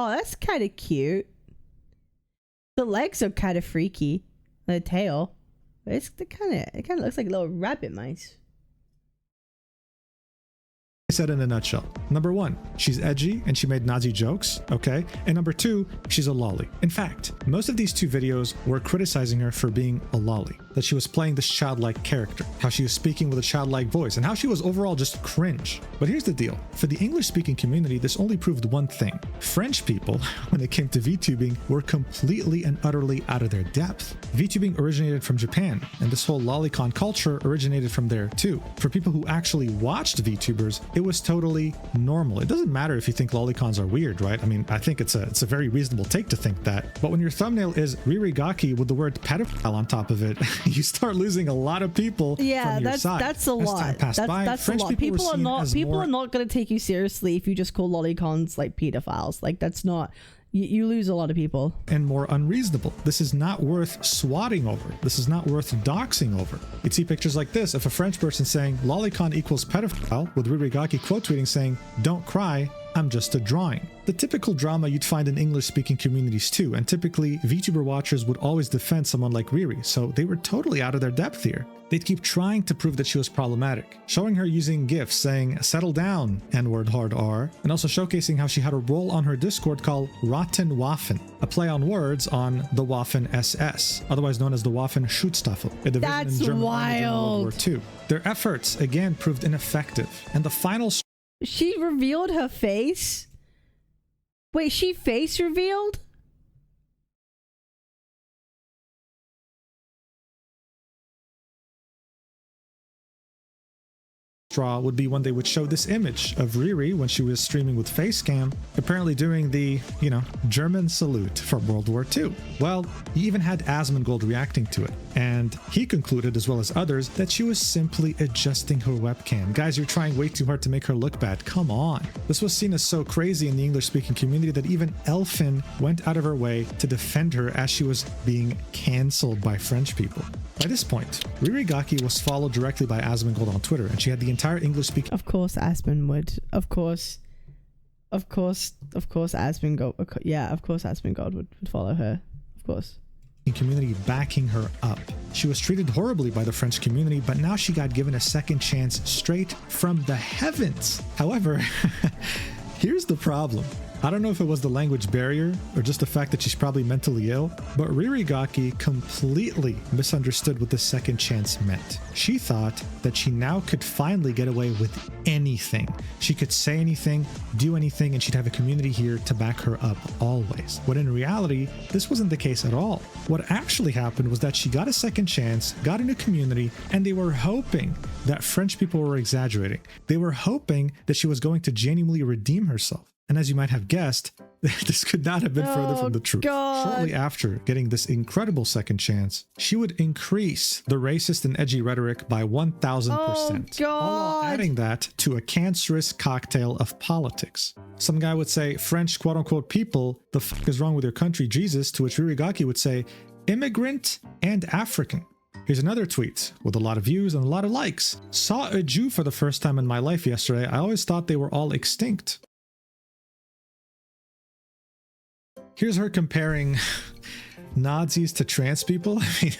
Oh, that's kind of cute. The legs are kind of freaky. The tail. It kind of looks like little rabbit mice. said in a nutshell. Number 1, she's edgy and she made Nazi jokes, okay? And number 2, she's a lolly. In fact, most of these 2 videos were criticizing her for being a lolly, that she was playing this childlike character, how she was speaking with a childlike voice, and how she was overall just cringe. But here's the deal. For the English-speaking community, this only proved one thing. French people, when it came to VTubing, were completely and utterly out of their depth. VTubing originated from Japan, and this whole lolicon culture originated from there too. For people who actually watched VTubers, it was totally normal. It doesn't matter if you think lolicons are weird, right? I mean, I think it's a very reasonable take to think that. But when your thumbnail is Ririgaki with the word pedophile on top of it, you start losing a lot of people from your side. That's a lot. Time passed by, That's French a lot. People are not going to take you seriously if you just call lolicons like pedophiles. Like, that's not, you lose a lot of people. And more unreasonable. This is not worth swatting over. This is not worth doxing over. You'd see pictures like this of a French person saying lolicon equals pedophile, with Ririgaki quote tweeting saying, "Don't cry, I'm just a drawing." The typical drama you'd find in English-speaking communities too, and typically VTuber watchers would always defend someone like Riri, so they were totally out of their depth here. They'd keep trying to prove that she was problematic, showing her using GIFs saying "settle down, N-word hard R," and also showcasing how she had a role on her Discord called Rotten Waffen, a play on words on the Waffen SS, otherwise known as the Waffen Schutzstaffel, a division in German Army during World War II. Their efforts again proved ineffective, and the final She revealed her face? Wait, she face revealed? straw would be when they would show this image of Riri when she was streaming with Facecam, apparently doing the, German salute from World War II. Well, he even had Asmongold reacting to it, and he concluded, as well as others, that she was simply adjusting her webcam. Guys, you're trying way too hard to make her look bad. Come on. This was seen as so crazy in the English-speaking community that even Elfin went out of her way to defend her as she was being cancelled by French people. By this point, Ririgaki was followed directly by Asmongold on Twitter, and she had the entire English-speaking... Of course Asmon would. Of course Asmongold... Yeah, of course Asmongold would follow her. Of course. Community backing her up. She was treated horribly by the French community, but now she got given a second chance straight from the heavens. However, here's the problem. I don't know if it was the language barrier or just the fact that she's probably mentally ill, but Ririgaki completely misunderstood what the second chance meant. She thought that she now could finally get away with anything. She could say anything, do anything, and she'd have a community here to back her up always. When in reality, this wasn't the case at all. What actually happened was that she got a second chance, got a new community, and they were hoping that French people were exaggerating. They were hoping that she was going to genuinely redeem herself. And as you might have guessed, this could not have been further from the truth. God. Shortly after getting this incredible second chance, she would increase the racist and edgy rhetoric by 1,000%. All while adding that to a cancerous cocktail of politics. Some guy would say, "French quote-unquote people, the fuck is wrong with your country, Jesus?" To which Ririgaki would say, "Immigrant and African." Here's another tweet with a lot of views and a lot of likes. "Saw a Jew for the first time in my life yesterday. I always thought they were all extinct." Here's her comparing Nazis to trans people. I mean,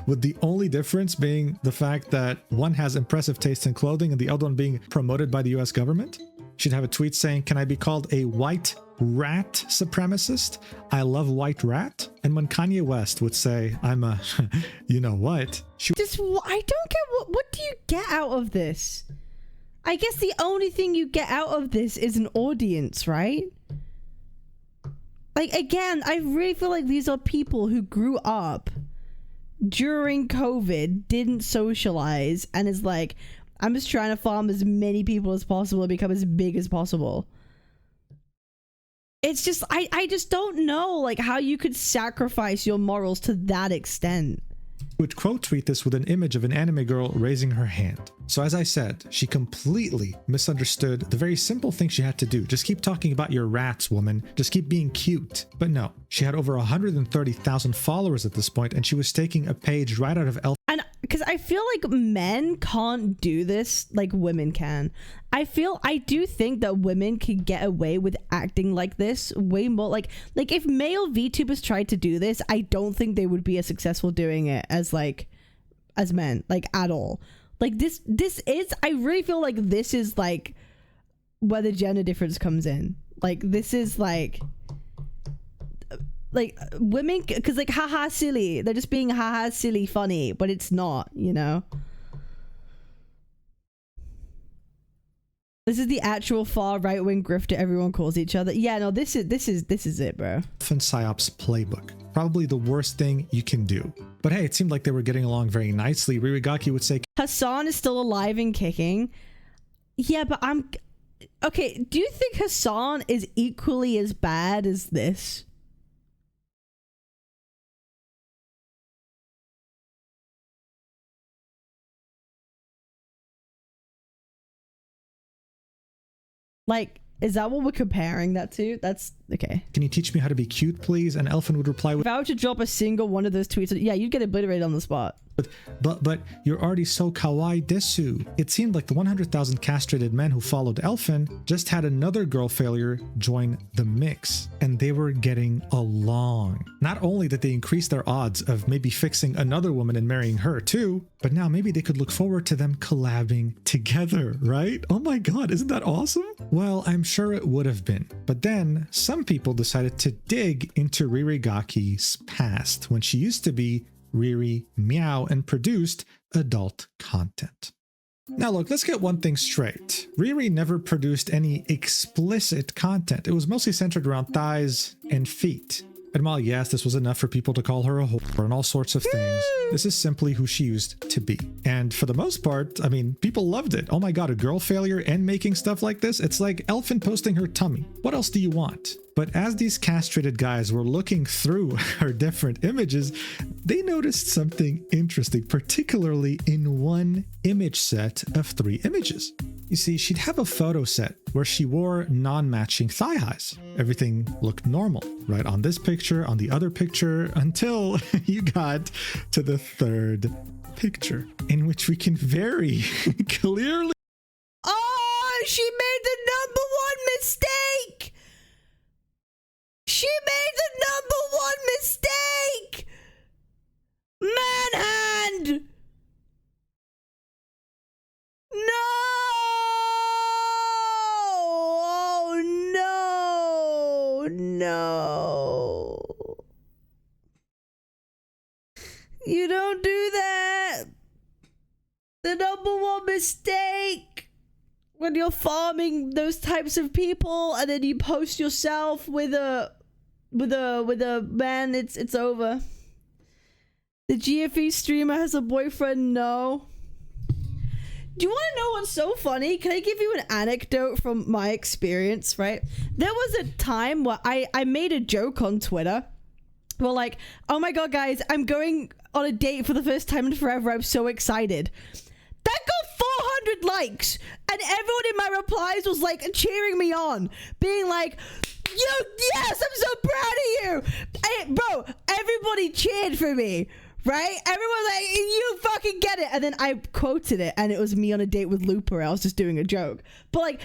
with the only difference being the fact that one has impressive taste in clothing and the other one being promoted by the US government. She'd have a tweet saying, "Can I be called a white rat supremacist? I love white rat." And when Kanye West would say, "I'm a, you know what?" I don't get what do you get out of this? I guess the only thing you get out of this is an audience, right? Like, again, I really feel like these are people who grew up during COVID, didn't socialize, and is like, I'm just trying to farm as many people as possible and become as big as possible. It's just, I just don't know, like, how you could sacrifice your morals to that extent. Would quote tweet this with an image of an anime girl raising her hand. So as I said, she completely misunderstood the very simple thing she had to do. Just keep talking about your rats, woman. Just keep being cute. But no, she had over 130,000 followers at this point, and she was taking a page right out of And because I feel like men can't do this like women can. I do think that women could get away with acting like this way more. Like if male VTubers tried to do this, I don't think they would be as successful doing it as men, like, at all. Like this is, I really feel like this is like where the gender difference comes in. Like this is like women, because like haha silly, they're just being haha silly funny, but it's not, you know. This is the actual far right-wing grifter everyone calls each other. Yeah, no, this is it, bro. Elfinpsyop's playbook. Probably the worst thing you can do. But hey, it seemed like they were getting along very nicely. Ririgaki would say, Hassan is still alive and kicking. Yeah, but okay, do you think Hassan is equally as bad as this? Like, is that what we're comparing that to? That's okay. "Can you teach me how to be cute, please?" And Elfin would reply with, If I were to drop a single one of those tweets, yeah, you'd get obliterated on the spot. But you're already so kawaii desu. It seemed like the 100,000 castrated men who followed Elfin just had another girl failure join the mix, and they were getting along. Not only did they increase their odds of maybe fixing another woman and marrying her too, but now maybe they could look forward to them collabing together, right? Oh my god, isn't that awesome? Well, I'm sure it would have been. But then some people decided to dig into Ririgaki's past when she used to be Riri Meow and produced adult content. Now look, let's get one thing straight. Riri never produced any explicit content. It was mostly centered around thighs and feet. And while yes, this was enough for people to call her a whore and all sorts of things, this is simply who she used to be. And for the most part, I mean, people loved it. Oh my god, a girl failure and making stuff like this? It's like Elfin posting her tummy. What else do you want? But as these castrated guys were looking through her different images, they noticed something interesting, particularly in one image set of 3 images. You see, she'd have a photo set where she wore non-matching thigh highs. Everything looked normal, right? On this picture, on the other picture, until you got to the 3rd picture, in which we can very clearly... Oh, she made the #1 mistake! She made the #1 mistake! Manhand! No! Oh no! No! You don't do that! The #1 mistake! When you're farming those types of people and then you post yourself with a man, it's over. The GFE streamer has a boyfriend? No. Do you want to know what's so funny? Can I give you an anecdote from my experience, right? There was a time where I made a joke on Twitter. Well, like, oh my god, guys, I'm going on a date for the first time in forever. I'm so excited. That got 400 likes. And everyone in my replies was like cheering me on. Being like, yes, I'm so proud of you. Bro, everybody cheered for me. Right? Everyone's like, you fucking get it. And then I quoted it and it was me on a date with Looper. I was just doing a joke. But like,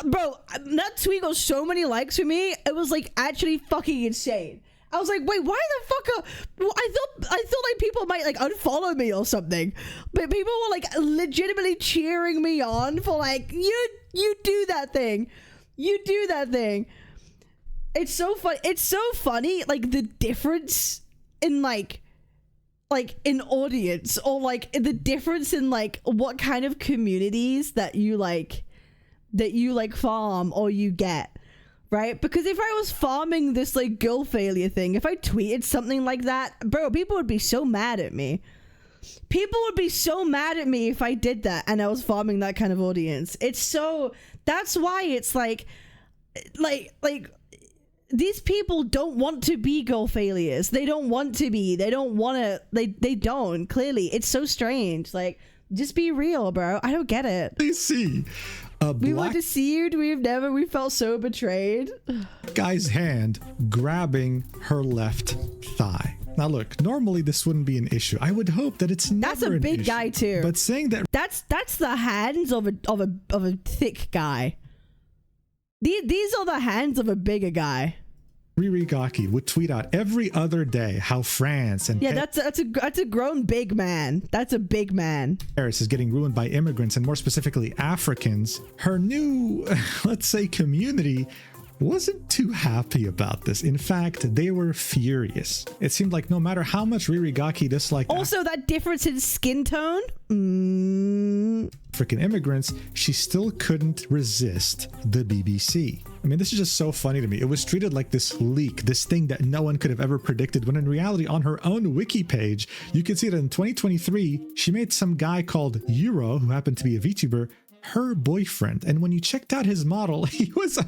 bro, that tweet got so many likes for me. It was like actually fucking insane. I was like, wait, why the fuck I thought like people might like unfollow me or something. But people were like legitimately cheering me on for like, you do that thing. You do that thing. It's so fun. It's so funny, like the difference in like in audience, or like the difference in like what kind of communities that you like farm or you get, right? Because if I was farming this like girl failure thing, if I tweeted something like that, bro, people would be so mad at me. People would be so mad at me if I did that and I was farming that kind of audience. That's why it's like these people don't want to be girl failures. They don't want to be. They don't want to. They don't. Clearly, it's so strange. Like, just be real, bro. I don't get it. They see we were deceived. We felt so betrayed. Guy's hand grabbing her left thigh. Now look, normally this wouldn't be an issue. I would hope that it's never That's a big issue. guy too. But saying that that's the hands of a thick guy. These are the hands of a bigger guy. Ririgaki would tweet out every other day how France and that's a grown big man. That's a big man. Paris is getting ruined by immigrants, and more specifically Africans. Her new, let's say, community wasn't too happy about this. In fact, they were furious. It seemed like no matter how much Ririgaki disliked... Also, that difference in skin tone? African immigrants, she still couldn't resist the BBC. I mean, this is just so funny to me. It was treated like this leak, this thing that no one could have ever predicted, when in reality, on her own wiki page, you can see that in 2023, she made some guy called Euro, who happened to be a VTuber, her boyfriend. And when you checked out his model, his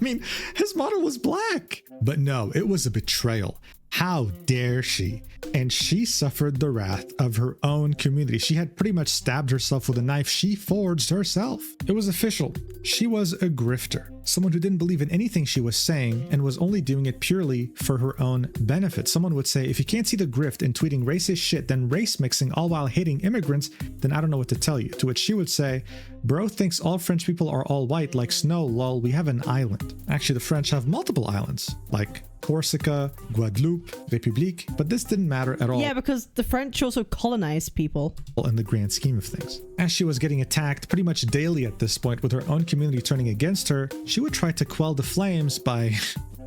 model was black. But no, it was a betrayal. How dare she? And she suffered the wrath of her own community. She had pretty much stabbed herself with a knife she forged herself. It was official. She was a grifter, someone who didn't believe in anything she was saying and was only doing it purely for her own benefit. Someone would say, if you can't see the grift in tweeting racist shit, then race mixing all while hating immigrants, then I don't know what to tell you. To which she would say, bro thinks all French people are all white like snow, lol, we have an island. Actually, the French have multiple islands, like Corsica, Guadeloupe, République, but this didn't matter at all. Yeah, because the French also colonized people. In the grand scheme of things. As she was getting attacked pretty much daily at this point, with her own community turning against her, she would try to quell the flames by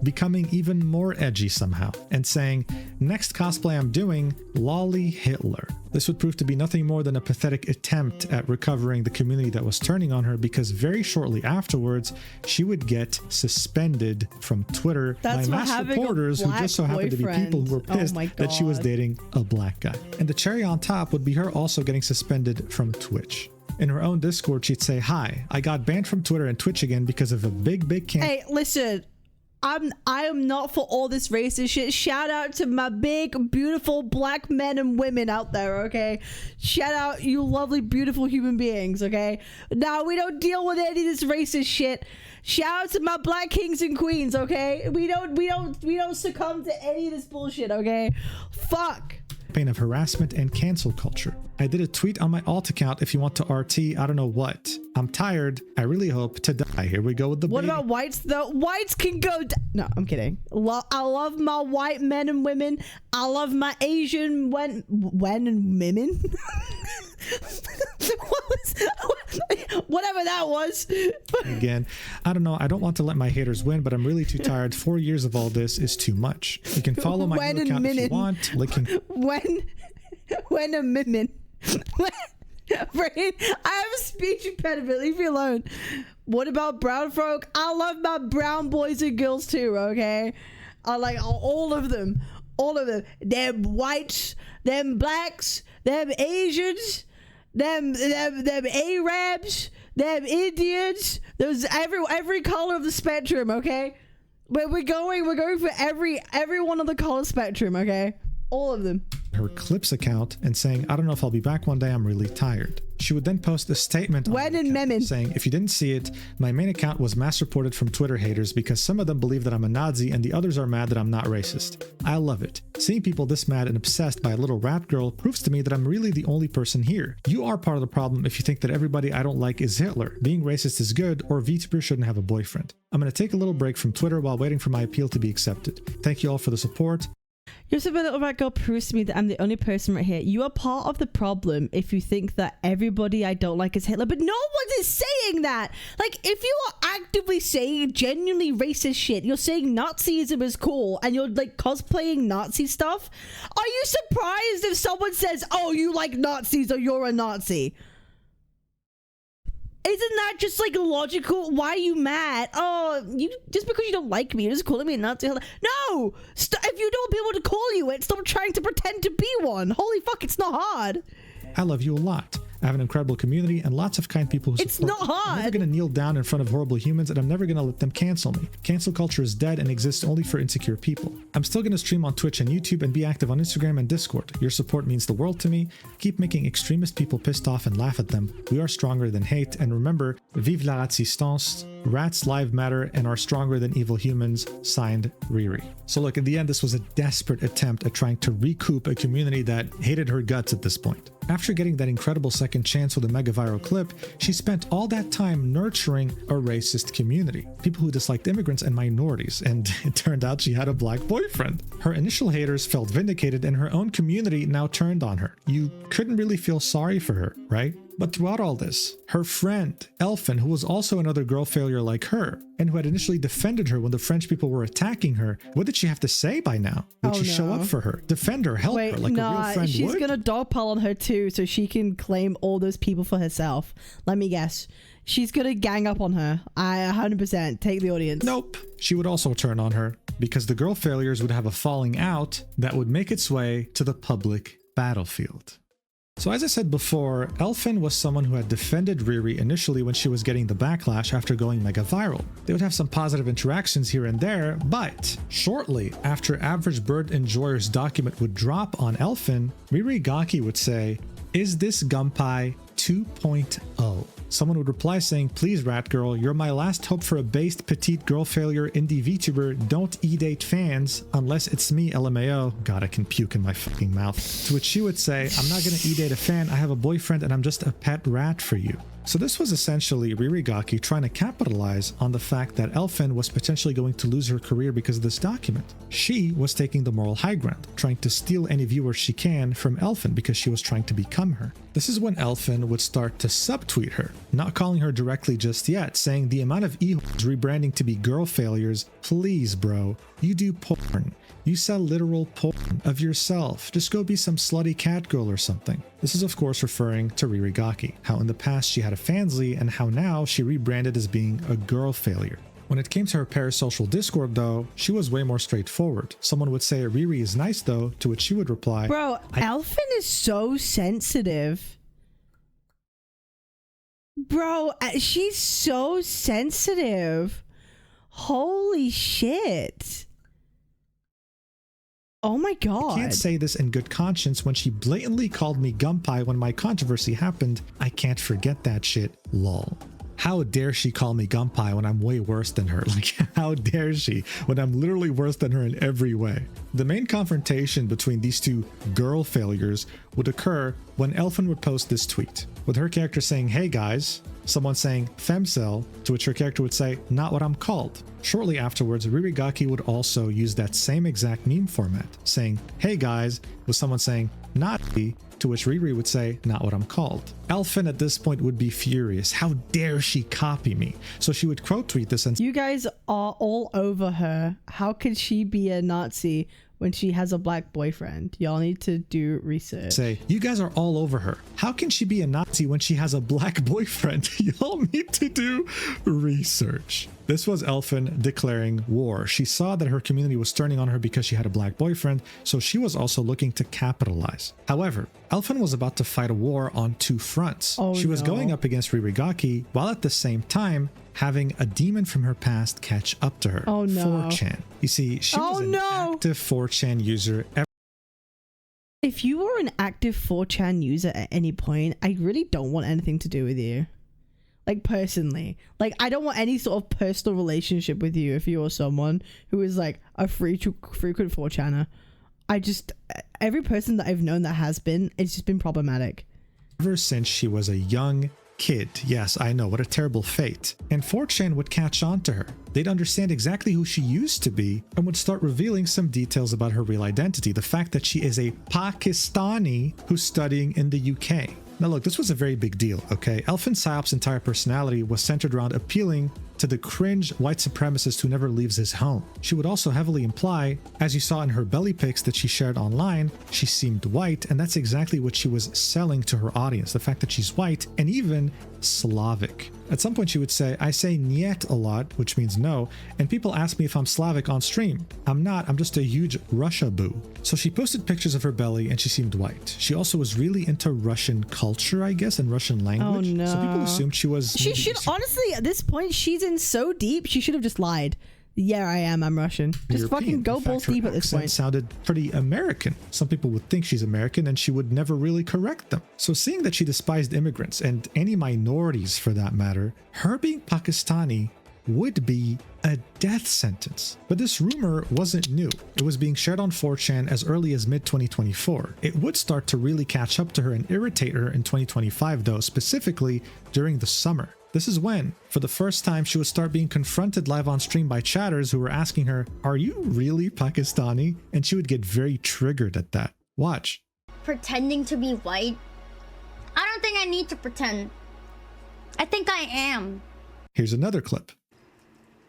becoming even more edgy somehow and saying, next cosplay I'm doing, lolly Hitler. This would prove to be nothing more than a pathetic attempt at recovering the community that was turning on her, because very shortly afterwards, she would get suspended from Twitter by mass reporters who just so happened to be people who were pissed that she was dating a black guy. And the cherry on top would be her also getting suspended from Twitch. In her own Discord, she'd say, hi, I got banned from Twitter and Twitch again because of a big campaign. Hey, listen. I am not for all this racist shit. Shout out to my big, beautiful black men and women out there, okay? Shout out, you lovely, beautiful human beings, okay? Now, we don't deal with any of this racist shit. Shout out to my black kings and queens, okay? We don't succumb to any of this bullshit, okay? Fuck. Of harassment and cancel culture. I did a tweet on my alt account, if you want to RT, I don't know what. I'm tired. I really hope to die. Here we go with the What about whites though? Whites can go no, I'm kidding. I love my white men and women. I love my Asian when and women. Whatever that was. Again, I don't know. I don't want to let my haters win, but I'm really too tired. 4 years of all this is too much. You can follow my new account if you want. When a minute. Brain, I have a speech impediment. Leave me alone. What about brown folk? I love my brown boys and girls too, okay? I like all of them. All of them. Them whites, them blacks, them Asians, them Arabs, them Indians. There's every color of the spectrum, okay? But we're going for every one of the color spectrum, okay? All of them. Her clips account and saying, I don't know if I'll be back one day, I'm really tired. She would then post a statement saying, if you didn't see it, my main account was mass reported from Twitter haters because some of them believe that I'm a Nazi and the others are mad that I'm not racist. I love it. Seeing people this mad and obsessed by a little rat girl proves to me that I'm really the only person here. You are part of the problem if you think that everybody I don't like is Hitler. Being racist is good, or VTuber shouldn't have a boyfriend. I'm going to take a little break from Twitter while waiting for my appeal to be accepted. Thank you all for the support. Your super little rat girl proves to me that I'm the only person right here. You are part of the problem if you think that everybody I don't like is Hitler, but no one is saying that. Like, if you are actively saying genuinely racist shit, you're saying Nazism is cool, and you're like cosplaying Nazi stuff, are you surprised if someone says, oh, you like Nazis or you're a Nazi? Isn't that just like logical? Why are you mad? Oh, you just because you don't like me, you're just calling me a Nazi. No! If you don't want people to call you it, stop trying to pretend to be one. Holy fuck, it's not hard. I love you a lot. I have an incredible community and lots of kind people who support. It's not hard. I'm never going to kneel down in front of horrible humans, and I'm never going to let them cancel me. Cancel culture is dead and exists only for insecure people. I'm still going to stream on Twitch and YouTube and be active on Instagram and Discord. Your support means the world to me. Keep making extremist people pissed off and laugh at them. We are stronger than hate. And remember, vive la racisstance. Rats live matter and are stronger than evil humans. Signed, Riri. So look, in the end, this was a desperate attempt at trying to recoup a community that hated her guts at this point. After getting that incredible second chance with a mega viral clip, she spent all that time nurturing a racist community, people who disliked immigrants and minorities, and it turned out she had a black boyfriend. Her initial haters felt vindicated and her own community now turned on her. You couldn't really feel sorry for her, right? But throughout all this, her friend, Elfin, who was also another girl failure like her, and who had initially defended her when the French people were attacking her, what did she have to say by now? Would she show up for her, defend her, help her like a real friend she's would? gonna dogpile on her too, so she can claim all those people for herself. Let me guess. She's gonna gang up on her. I 100% take the audience. Nope. She would also turn on her, because the girl failures would have a falling out that would make its way to the public battlefield. So as I said before, Elfin was someone who had defended Riri initially when she was getting the backlash after going mega viral. They would have some positive interactions here and there, but shortly after Average Bird Enjoyer's document would drop on Elfin, Riri Gaki would say, "Is this Gunpei 2.0? Someone would reply saying, "Please, Rat Girl, you're my last hope for a based petite girl failure indie VTuber. Don't e-date fans unless it's me, LMAO." God, I can puke in my fucking mouth. To which she would say, "I'm not gonna e-date a fan. I have a boyfriend and I'm just a pet rat for you." So this was essentially Riri Gaki trying to capitalize on the fact that Elfin was potentially going to lose her career because of this document. She was taking the moral high ground, trying to steal any viewers she can from Elfin because she was trying to become her. This is when Elfin would start to subtweet her, not calling her directly just yet, saying the amount of e-holes rebranding to be girl failures, please bro, you do porn. You sell literal porn of yourself. Just go be some slutty cat girl or something. This is of course referring to Riri Gaki, how in the past she had a fansly and how now she rebranded as being a girl failure. When it came to her parasocial Discord though, she was way more straightforward. Someone would say Riri is nice though, to which she would reply, "Bro, Elfin is so sensitive. Bro, she's so sensitive. Holy shit. Oh my god. I can't say this in good conscience when she blatantly called me Gunpei when my controversy happened. I can't forget that shit, lol. How dare she call me Gunpei when I'm way worse than her? Like, how dare she when I'm literally worse than her in every way? The main confrontation between these two girl failures would occur when Elfin would post this tweet, with her character saying, "Hey guys," someone saying "Femcel," to which her character would say, "Not what I'm called." Shortly afterwards, Riri Gaki would also use that same exact meme format, saying "Hey guys," with someone saying "Not me," to which Riri would say, "Not what I'm called." Elfin at this point would be furious. How dare she copy me? So she would quote tweet this and, "You guys are all over her. How could she be a Nazi when she has a black boyfriend? Y'all need to do research." Say, "You guys are all over her. How can she be a Nazi when she has a black boyfriend? Y'all need to do research." This was Elfin declaring war. She saw that her community was turning on her because she had a black boyfriend, so she was also looking to capitalize. However, Elfin was about to fight a war on two fronts. She was going up against Riri Gaki, while at the same time having a demon from her past catch up to her. 4chan. You see, she was an active 4chan user. If you were an active 4chan user at any point, I really don't want anything to do with you. Like, personally. Like, I don't want any sort of personal relationship with you if you're someone who is, like, a frequent 4chaner. Every person that I've known that has been, it's just been problematic. Ever since she was a young kid. Yes, I know, what a terrible fate. And 4chan would catch on to her. They'd understand exactly who she used to be and would start revealing some details about her real identity. The fact that she is a Pakistani who's studying in the UK. Now look, this was a very big deal, okay? Elfinpsyop's entire personality was centered around appealing to the cringe white supremacist who never leaves his home. She would also heavily imply, as you saw in her belly pics that she shared online, she seemed white, and that's exactly what she was selling to her audience, the fact that she's white and even Slavic. At some point she would say, "I say niet a lot," which means no, and people ask me if I'm Slavic on stream. I'm not, I'm just a huge Russia boo. So she posted pictures of her belly and she seemed white. She also was really into Russian culture, I guess, and Russian language. Oh, no. So people assumed she was... She should, honestly, at this point, she's in so deep, she should have just lied. "Yeah, I'm Russian." Just European. fucking go In fact, balls her deep at this accent point. sounded pretty American. Some people would think she's American and she would never really correct them. So seeing that she despised immigrants and any minorities for that matter, her being Pakistani would be a death sentence. But this rumor wasn't new. It was being shared on 4chan as early as mid-2024. It would start to really catch up to her and irritate her in 2025 though, specifically during the summer. This is when, for the first time, she would start being confronted live on stream by chatters who were asking her, "Are you really Pakistani?" And she would get very triggered at that. Watch. Pretending to be white. I don't think I need to pretend. I think I am. Here's another clip.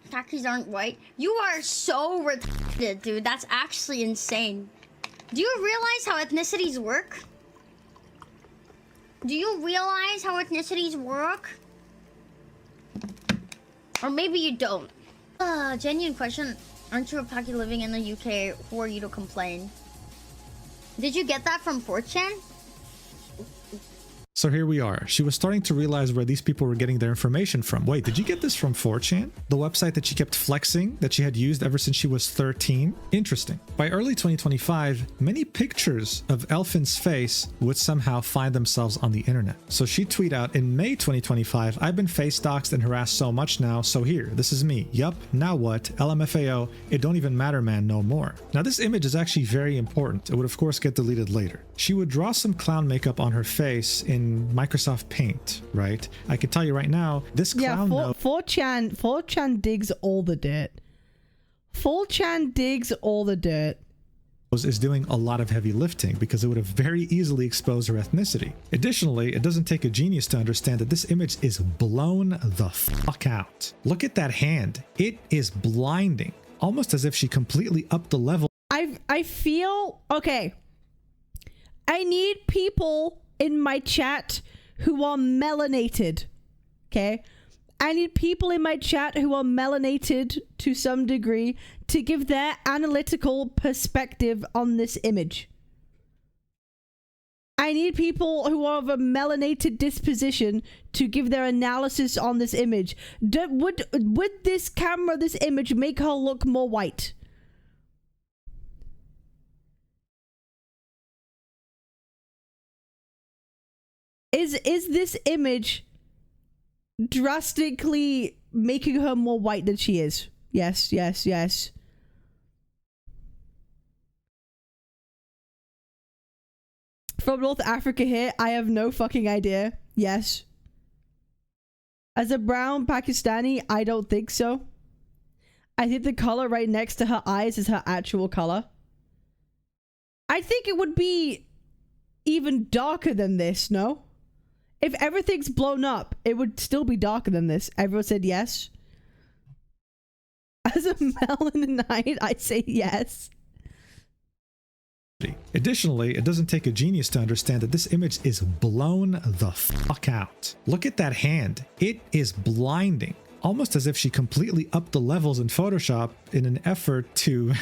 Khakis aren't white. You are so retarded, dude. That's actually insane. Do you realize how ethnicities work? Do you realize how ethnicities work? Or maybe you don't. Genuine question. Aren't you a Paki living in the UK? Who are you to complain? Did you get that from 4chan? So here we are. She was starting to realize where these people were getting their information from. Wait, did you get this from 4chan? The website that she kept flexing that she had used ever since she was 13? Interesting. By early 2025, many pictures of Elfin's face would somehow find themselves on the internet. So she tweeted out in May 2025, I've been face doxed and harassed so much now, so here, this is me. Yup, now what? LMFAO, it don't even matter, man, no more. Now this image is actually very important. It would of course get deleted later. She would draw some clown makeup on her face in Microsoft Paint, right? I can tell you right now, this clown 4chan digs all the dirt. 4chan digs all the dirt. Is doing a lot of heavy lifting because it would have very easily exposed her ethnicity. Additionally, it doesn't take a genius to understand that this image is blown the fuck out. Look at that hand. It is blinding, almost as if she completely upped the level. I feel okay. I need people in my chat who are melanated. Okay? I need people in my chat who are melanated to some degree to give their analytical perspective on this image. I need people who are of a melanated disposition to give their analysis on this image. Would this camera, this image, make her look more white? Is this image drastically making her more white than she is? Yes, yes, yes. From North Africa here, I have no fucking idea. Yes. As a brown Pakistani, I don't think so. I think the color right next to her eyes is her actual color. I think it would be even darker than this, no? If everything's blown up, it would still be darker than this. Everyone said yes. As a melanite, I say yes. Additionally, it doesn't take a genius to understand that this image is blown the fuck out. Look at that hand. It is blinding, almost as if she completely upped the levels in Photoshop in an effort to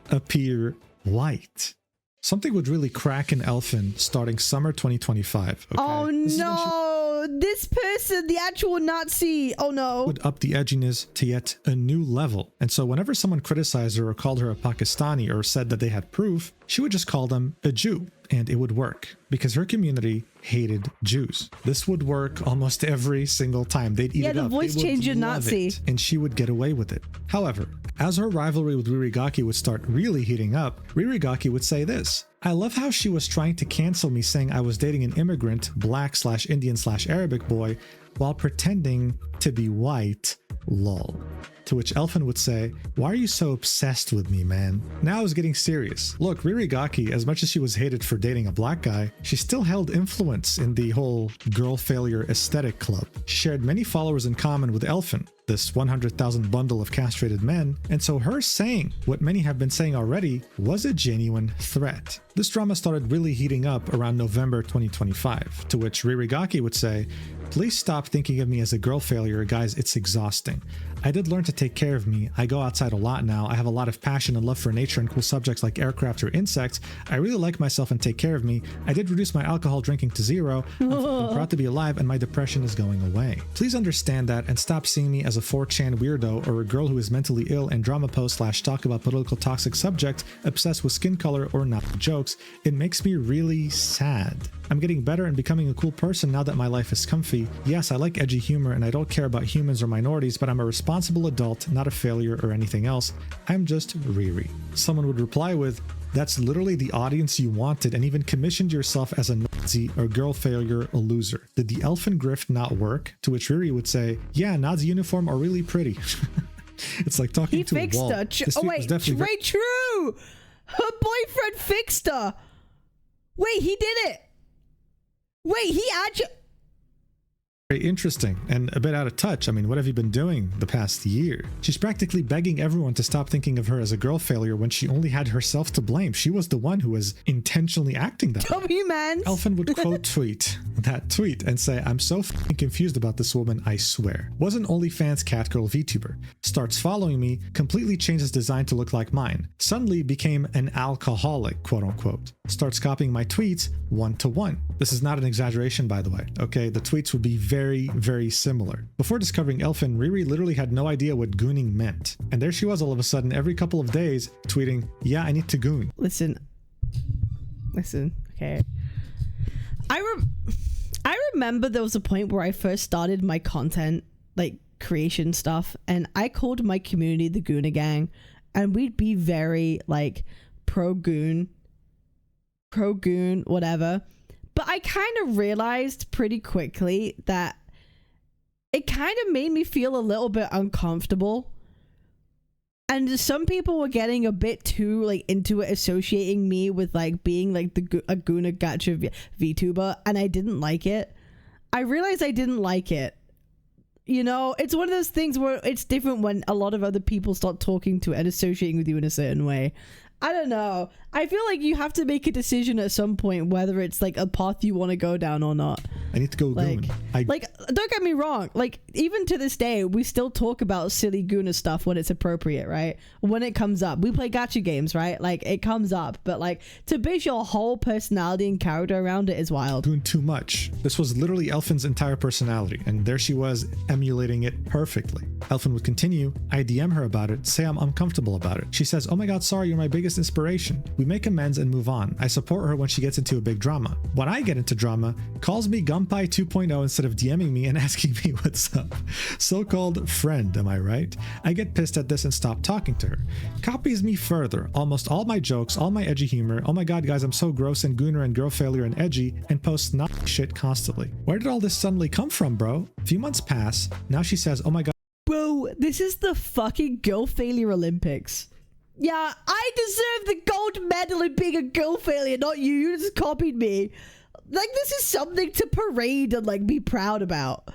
appear white. Something would really crack in Elfin starting summer 2025. Okay? Oh no! This person, the actual Nazi! Oh no! Would up the edginess to yet a new level. And so whenever someone criticized her or called her a Pakistani or said that they had proof, she would just call them a Jew. And it would work because her community hated Jews. This would work almost every single time. They'd eat it up. Yeah, the voice changer Nazi. And she would get away with it. However, as her rivalry with Ririgaki would start really heating up, Ririgaki would say this: I love how she was trying to cancel me saying I was dating an immigrant, black/Indian/Arabic boy, while pretending to be white, lol. To which Elfin would say, why are you so obsessed with me, man? Now I was getting serious. Look, Ririgaki, as much as she was hated for dating a black guy, she still held influence in the whole girl failure aesthetic club. She shared many followers in common with Elfin, this 100,000 bundle of castrated men, and so her saying what many have been saying already was a genuine threat. This drama started really heating up around November 2025, to which Ririgaki would say, please stop thinking of me as a girl failure, guys, it's exhausting. I did learn to take care of me. I go outside a lot now. I have a lot of passion and love for nature and cool subjects like aircraft or insects. I really like myself and take care of me. I did reduce my alcohol drinking to 0. I'm proud to be alive and my depression is going away. Please understand that and stop seeing me as a 4chan weirdo or a girl who is mentally ill and drama post / talk about political toxic subject, obsessed with skin color or not jokes. It makes me really sad. I'm getting better and becoming a cool person now that my life is comfy. Yes, I like edgy humor and I don't care about humans or minorities, but I'm a responsible adult, not a failure or anything else. I'm just Riri. Someone would reply with, that's literally the audience you wanted and even commissioned yourself as a Nazi or girl failure, a loser. Did the Elfin grift not work? To which Riri would say, yeah, Nazi uniform are really pretty. It's like talking to a wall. He fixed her. Oh wait, wait, true! Her boyfriend fixed her! Wait, he did it! Wait, he actually... Very interesting and a bit out of touch. I mean, what have you been doing the past year? She's practically begging everyone to stop thinking of her as a girl failure when she only had herself to blame. She was the one who was intentionally acting that way. W man. Elfin would quote tweet that tweet and say, "I'm so f***ing confused about this woman, I swear. Wasn't OnlyFans catgirl VTuber. Starts following me, completely changes design to look like mine. Suddenly became an alcoholic, quote unquote. Starts copying my tweets 1-to-1. This is not an exaggeration, by the way, okay? The tweets would be very, very similar. Before discovering Elfin, Riri literally had no idea what gooning meant. And there she was all of a sudden every couple of days tweeting, yeah, I need to goon. Listen, okay. I remember there was a point where I first started my content, like creation stuff, and I called my community the Gooner Gang, and we'd be very like pro-goon, whatever. But I kind of realized pretty quickly that it kind of made me feel a little bit uncomfortable. And some people were getting a bit too like into it, associating me with like being like a Gooner Gacha VTuber, and I didn't like it. I realized I didn't like it. You know, it's one of those things where it's different when a lot of other people start talking to it and associating with you in a certain way. I don't know. I feel like you have to make a decision at some point whether it's like a path you want to go down or not. I need to go like, goon. Like, don't get me wrong. Like, even to this day, we still talk about silly Gooner stuff when it's appropriate, right? When it comes up. We play gacha games, right? Like, it comes up. But, like, to base your whole personality and character around it is wild. Goon too much. This was literally Elfin's entire personality, and there she was emulating it perfectly. Elfin would continue. I DM her about it, say I'm uncomfortable about it. She says, oh my god, sorry, you're my biggest inspiration. We make amends and move on. I support her when she gets into a big drama. When I get into drama, calls me Gunpei 2.0 instead of DMing me and asking me what's up. So-called friend, am I right? I get pissed at this and stop talking to her. Copies me further. Almost all my jokes, all my edgy humor. Oh my god, guys, I'm so gross and gooner and girl failure and edgy, and posts not shit constantly. Where did all this suddenly come from, bro? A few months pass. Now she says, oh my god. Bro, this is the fucking girl failure Olympics. Yeah, I deserve the gold medal in being a girl failure, not you. You just copied me. Like, this is something to parade and, like, be proud about.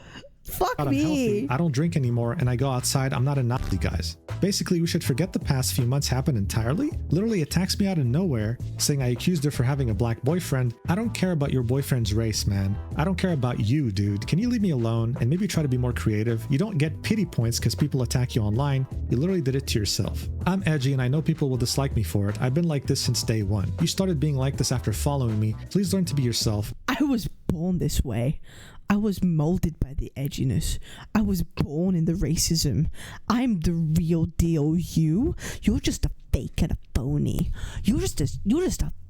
Fuck God, me. I'm healthy. I don't drink anymore and I go outside. I'm not a Nazi, guys. Basically, we should forget the past few months happened entirely. Literally attacks me out of nowhere, saying I accused her for having a black boyfriend. I don't care about your boyfriend's race, man. I don't care about you, dude. Can you leave me alone and maybe try to be more creative? You don't get pity points because people attack you online. You literally did it to yourself. I'm edgy and I know people will dislike me for it. I've been like this since day one. You started being like this after following me. Please learn to be yourself. I was born this way. I was molded by the edginess. I was born in the racism. I'm the real deal. You're just a fake and a phony. You're just a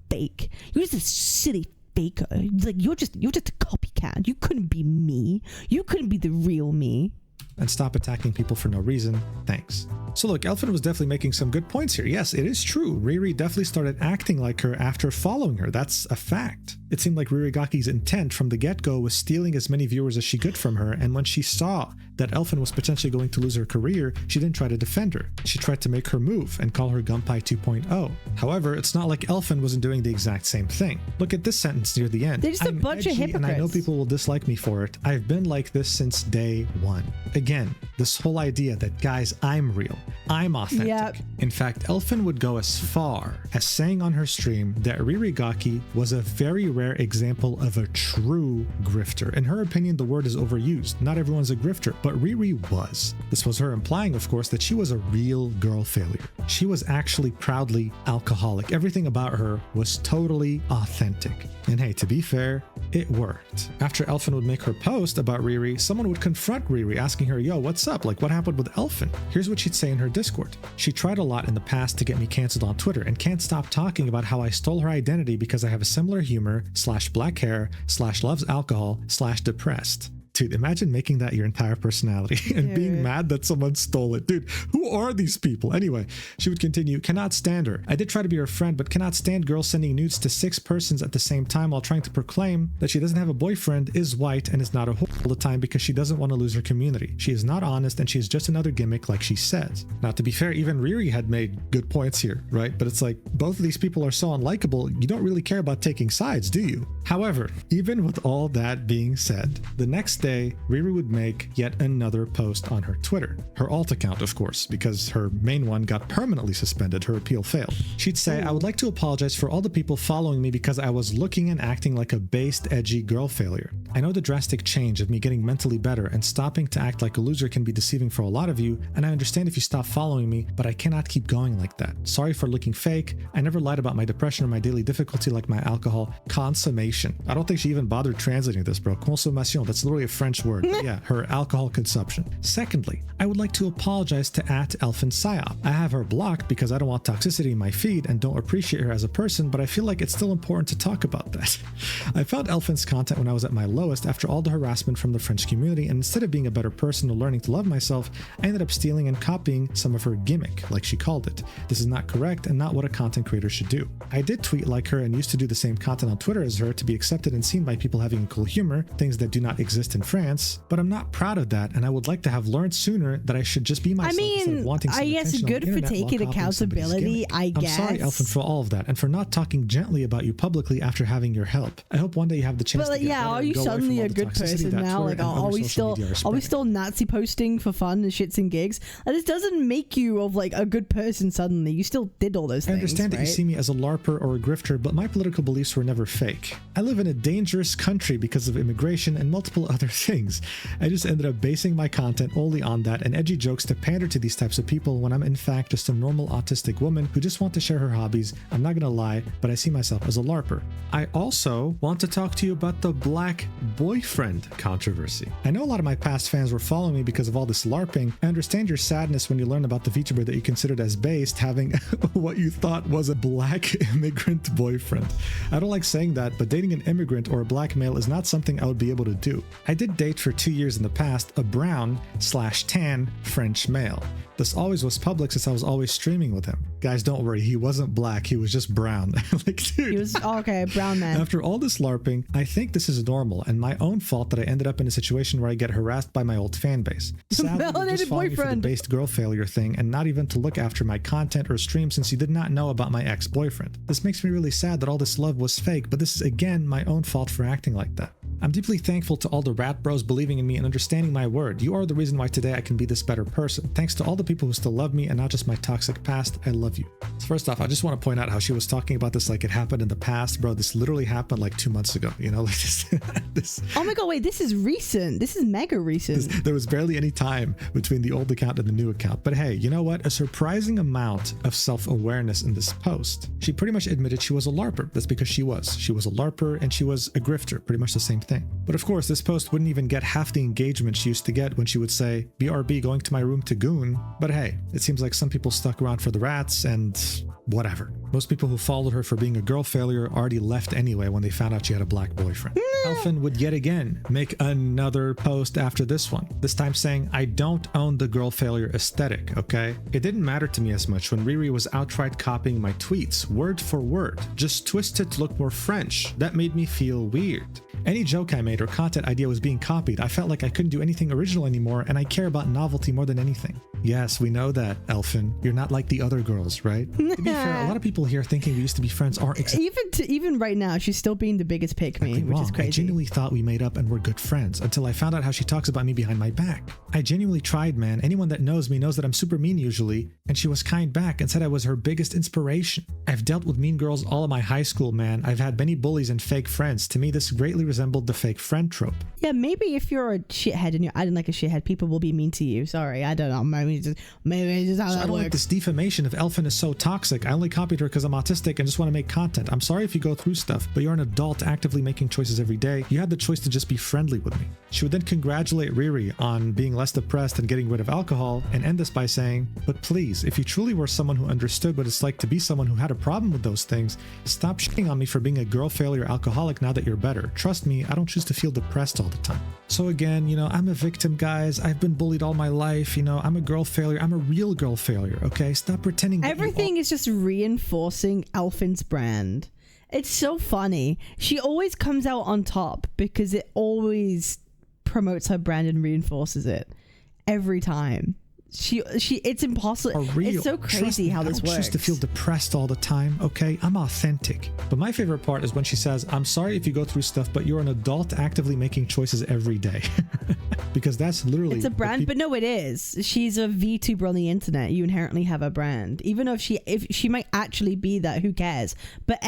fake. You're just a silly faker. Like you're just a copycat. You couldn't be me. You couldn't be the real me. And stop attacking people for no reason. Thanks. So look, Elfin was definitely making some good points here. Yes, it is true. Riri definitely started acting like her after following her. That's a fact. It seemed like Ririgaki's intent from the get-go was stealing as many viewers as she could from her, and when she saw that Elfin was potentially going to lose her career, she didn't try to defend her. She tried to make her move and call her Gunpei 2.0. However, it's not like Elfin wasn't doing the exact same thing. Look at this sentence near the end. They're just a bunch of hypocrites. And I know people will dislike me for it. I've been like this since day one. Again, this whole idea that, guys, I'm real. I'm authentic. Yep. In fact, Elfin would go as far as saying on her stream that Ririgaki was a very rare example of a true grifter. In her opinion, the word is overused. Not everyone's a grifter, but Riri was. This was her implying, of course, that she was a real girl failure. She was actually proudly alcoholic. Everything about her was totally authentic. And hey, to be fair, it worked. After Elfin would make her post about Riri, someone would confront Riri asking her, yo, what's up? Like, what happened with Elfin? Here's what she'd say in her Discord. She tried a lot in the past to get me canceled on Twitter and can't stop talking about how I stole her identity because I have a similar humor / black hair / loves alcohol / depressed. Dude, imagine making that your entire personality and being mad that someone stole it. Dude, who are these people? Anyway, she would continue, cannot stand her. I did try to be her friend, but cannot stand girls sending nudes to 6 persons at the same time while trying to proclaim that she doesn't have a boyfriend, is white, and is not a whore all the time because she doesn't want to lose her community. She is not honest, and she is just another gimmick like she says. Now, to be fair, even Riri had made good points here, right? But it's like, both of these people are so unlikable, you don't really care about taking sides, do you? However, even with all that being said, the next day, Riri would make yet another post on her Twitter. Her alt account, of course, because her main one got permanently suspended. Her appeal failed. She'd say, I would like to apologize for all the people following me because I was looking and acting like a based, edgy girl failure. I know the drastic change of me getting mentally better and stopping to act like a loser can be deceiving for a lot of you, and I understand if you stop following me, but I cannot keep going like that. Sorry for looking fake. I never lied about my depression or my daily difficulty like my alcohol consummation. I don't think she even bothered translating this, bro. Consommation, that's literally a French word. But yeah, her alcohol consumption. Secondly, I would like to apologize to @Elfinpsyop. I have her blocked because I don't want toxicity in my feed and don't appreciate her as a person, but I feel like it's still important to talk about that. I found Elfin's content when I was at my lowest after all the harassment from the French community, and instead of being a better person or learning to love myself, I ended up stealing and copying some of her gimmick, like she called it. This is not correct and not what a content creator should do. I did tweet like her and used to do the same content on Twitter as her to be accepted and seen by people having cool humor, things that do not exist in France, but I'm not proud of that, and I would like to have learned sooner that I should just be myself instead of wanting some I guess attention on good the for internet while taking copying somebody's accountability, gimmick. I guess. I'm sorry, Elfin, for all of that, and for not talking gently about you publicly after having your help. I hope one day you have the chance But to get yeah, better are and you go away suddenly from all a the good toxicity person that now? Twitter Like, and are other we social media still spreading. Nazi posting for fun and shits and gigs? Like, this doesn't make you of like a good person suddenly. You still did all those I things. understand that you see me as a LARPer or a grifter, but my political beliefs were never fake. I live in a dangerous country because of immigration and multiple other things. I just ended up basing my content only on that and edgy jokes to pander to these types of people when I'm in fact just a normal autistic woman who just want to share her hobbies. I'm not gonna lie, but I see myself as a LARPer. I also want to talk to you about the black boyfriend controversy. I know a lot of my past fans were following me because of all this LARPing. I understand your sadness when you learn about the VTuber that you considered as based having what you thought was a black immigrant boyfriend. I don't like saying that, but dating an immigrant or a black male is not something I would be able to do. I did date for 2 years in the past a brown/tan French male. This always was public since I was always streaming with him. Guys, don't worry, he wasn't black, he was just brown. Like, dude. He was okay, brown man. After all this LARPing, I think this is normal and my own fault that I ended up in a situation where I get harassed by my old fan base. Sadly, you just followed me for the based girl failure thing and not even to look after my content or stream since you did not know about my ex-boyfriend. This makes me really sad that all this love was fake, but this is again my own fault for acting like that. I'm deeply thankful to all the rat bros believing in me and understanding my word. You are the reason why today I can be this better person. Thanks to all the people who still love me and not just my toxic past. I love you. So first off, I just want to point out how she was talking about this like it happened in the past. Bro, this literally happened like 2 months ago. You know, like this. Oh my god, wait, this is recent. This is mega recent. There was barely any time between the old account and the new account. But hey, you know what? A surprising amount of self-awareness in this post. She pretty much admitted she was a LARPer. That's because she was. She was a LARPer and she was a grifter. Pretty much the same thing. But of course, this post wouldn't even get half the engagement she used to get when she would say, BRB going to my room to goon. But hey, it seems like some people stuck around for the rats and whatever. Most people who followed her for being a girl failure already left anyway when they found out she had a black boyfriend. Elfin would yet again make another post after this one, this time saying, I don't own the girl failure aesthetic, okay? It didn't matter to me as much when Riri was outright copying my tweets, word for word, just twisted to look more French. That made me feel weird. Any joke I made or content idea was being copied. I felt like I couldn't do anything original anymore, and I care about novelty more than anything. Yes, we know that, Elfin. You're not like the other girls, right? To be fair, a lot of people here thinking we used to be friends are even right now, she's still being the biggest pick me, which is crazy. I genuinely thought we made up and were good friends until I found out how she talks about me behind my back. I genuinely tried, man. Anyone that knows me knows that I'm super mean usually, and she was kind back and said I was her biggest inspiration. I've dealt with mean girls all of my high school, man. I've had many bullies and fake friends. To me, this greatly resembled the fake friend trope. Yeah, maybe if you're a shithead and you're acting like a shithead, people will be mean to you. Sorry, I don't know. Maybe it's just how that I don't like this defamation of Elfin is so toxic. I only copied her because I'm autistic and just want to make content. I'm sorry if you go through stuff, but you're an adult actively making choices every day. You had the choice to just be friendly with me. She would then congratulate Riri on being less depressed and getting rid of alcohol and end this by saying, but please, if you truly were someone who understood what it's like to be someone who had a problem with those things, stop shitting on me for being a girl failure alcoholic now that you're better. Trust trust me, I don't choose to feel depressed all the time. So again, you know, I'm a victim, guys. I've been bullied all my life. You know, I'm a girl failure. I'm a real girl failure, okay? Stop pretending that everything is just reinforcing Elfin's brand. It's so funny. She always comes out on top because it always promotes her brand and reinforces it every time. It's impossible. It's so crazy how this works. I don't choose to feel depressed all the time, okay? I'm authentic. But my favorite part is when she says, I'm sorry if you go through stuff, but you're an adult actively making choices every day. Because that's literally... It's a brand, but no, it is. She's a VTuber on the internet. You inherently have a brand. Even though if she might actually be that, who cares? But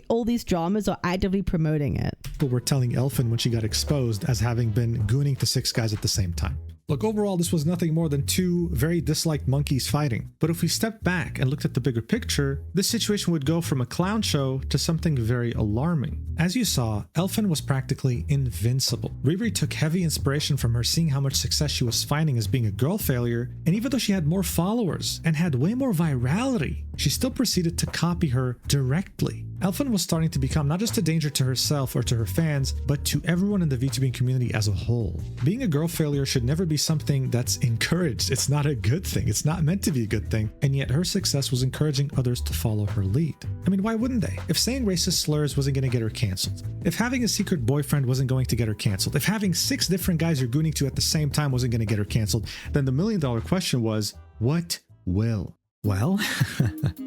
all these dramas are actively promoting it. People were telling Elfin when she got exposed as having been gooning to 6 guys at the same time. Look, overall, this was nothing more than 2 very disliked monkeys fighting. But if we step back and looked at the bigger picture, this situation would go from a clown show to something very alarming. As you saw, Elfin was practically invincible. Riri took heavy inspiration from her seeing how much success she was finding as being a girl failure, and even though she had more followers and had way more virality, she still proceeded to copy her directly. Elfin was starting to become not just a danger to herself or to her fans, but to everyone in the VTubing community as a whole. Being a girl failure should never be something that's encouraged. It's not a good thing. It's not meant to be a good thing. And yet her success was encouraging others to follow her lead. I mean, why wouldn't they? If saying racist slurs wasn't going to get her canceled, if having a secret boyfriend wasn't going to get her canceled, if having 6 different guys you're gooning to at the same time wasn't going to get her canceled, then the $1 million question was, what will? Well,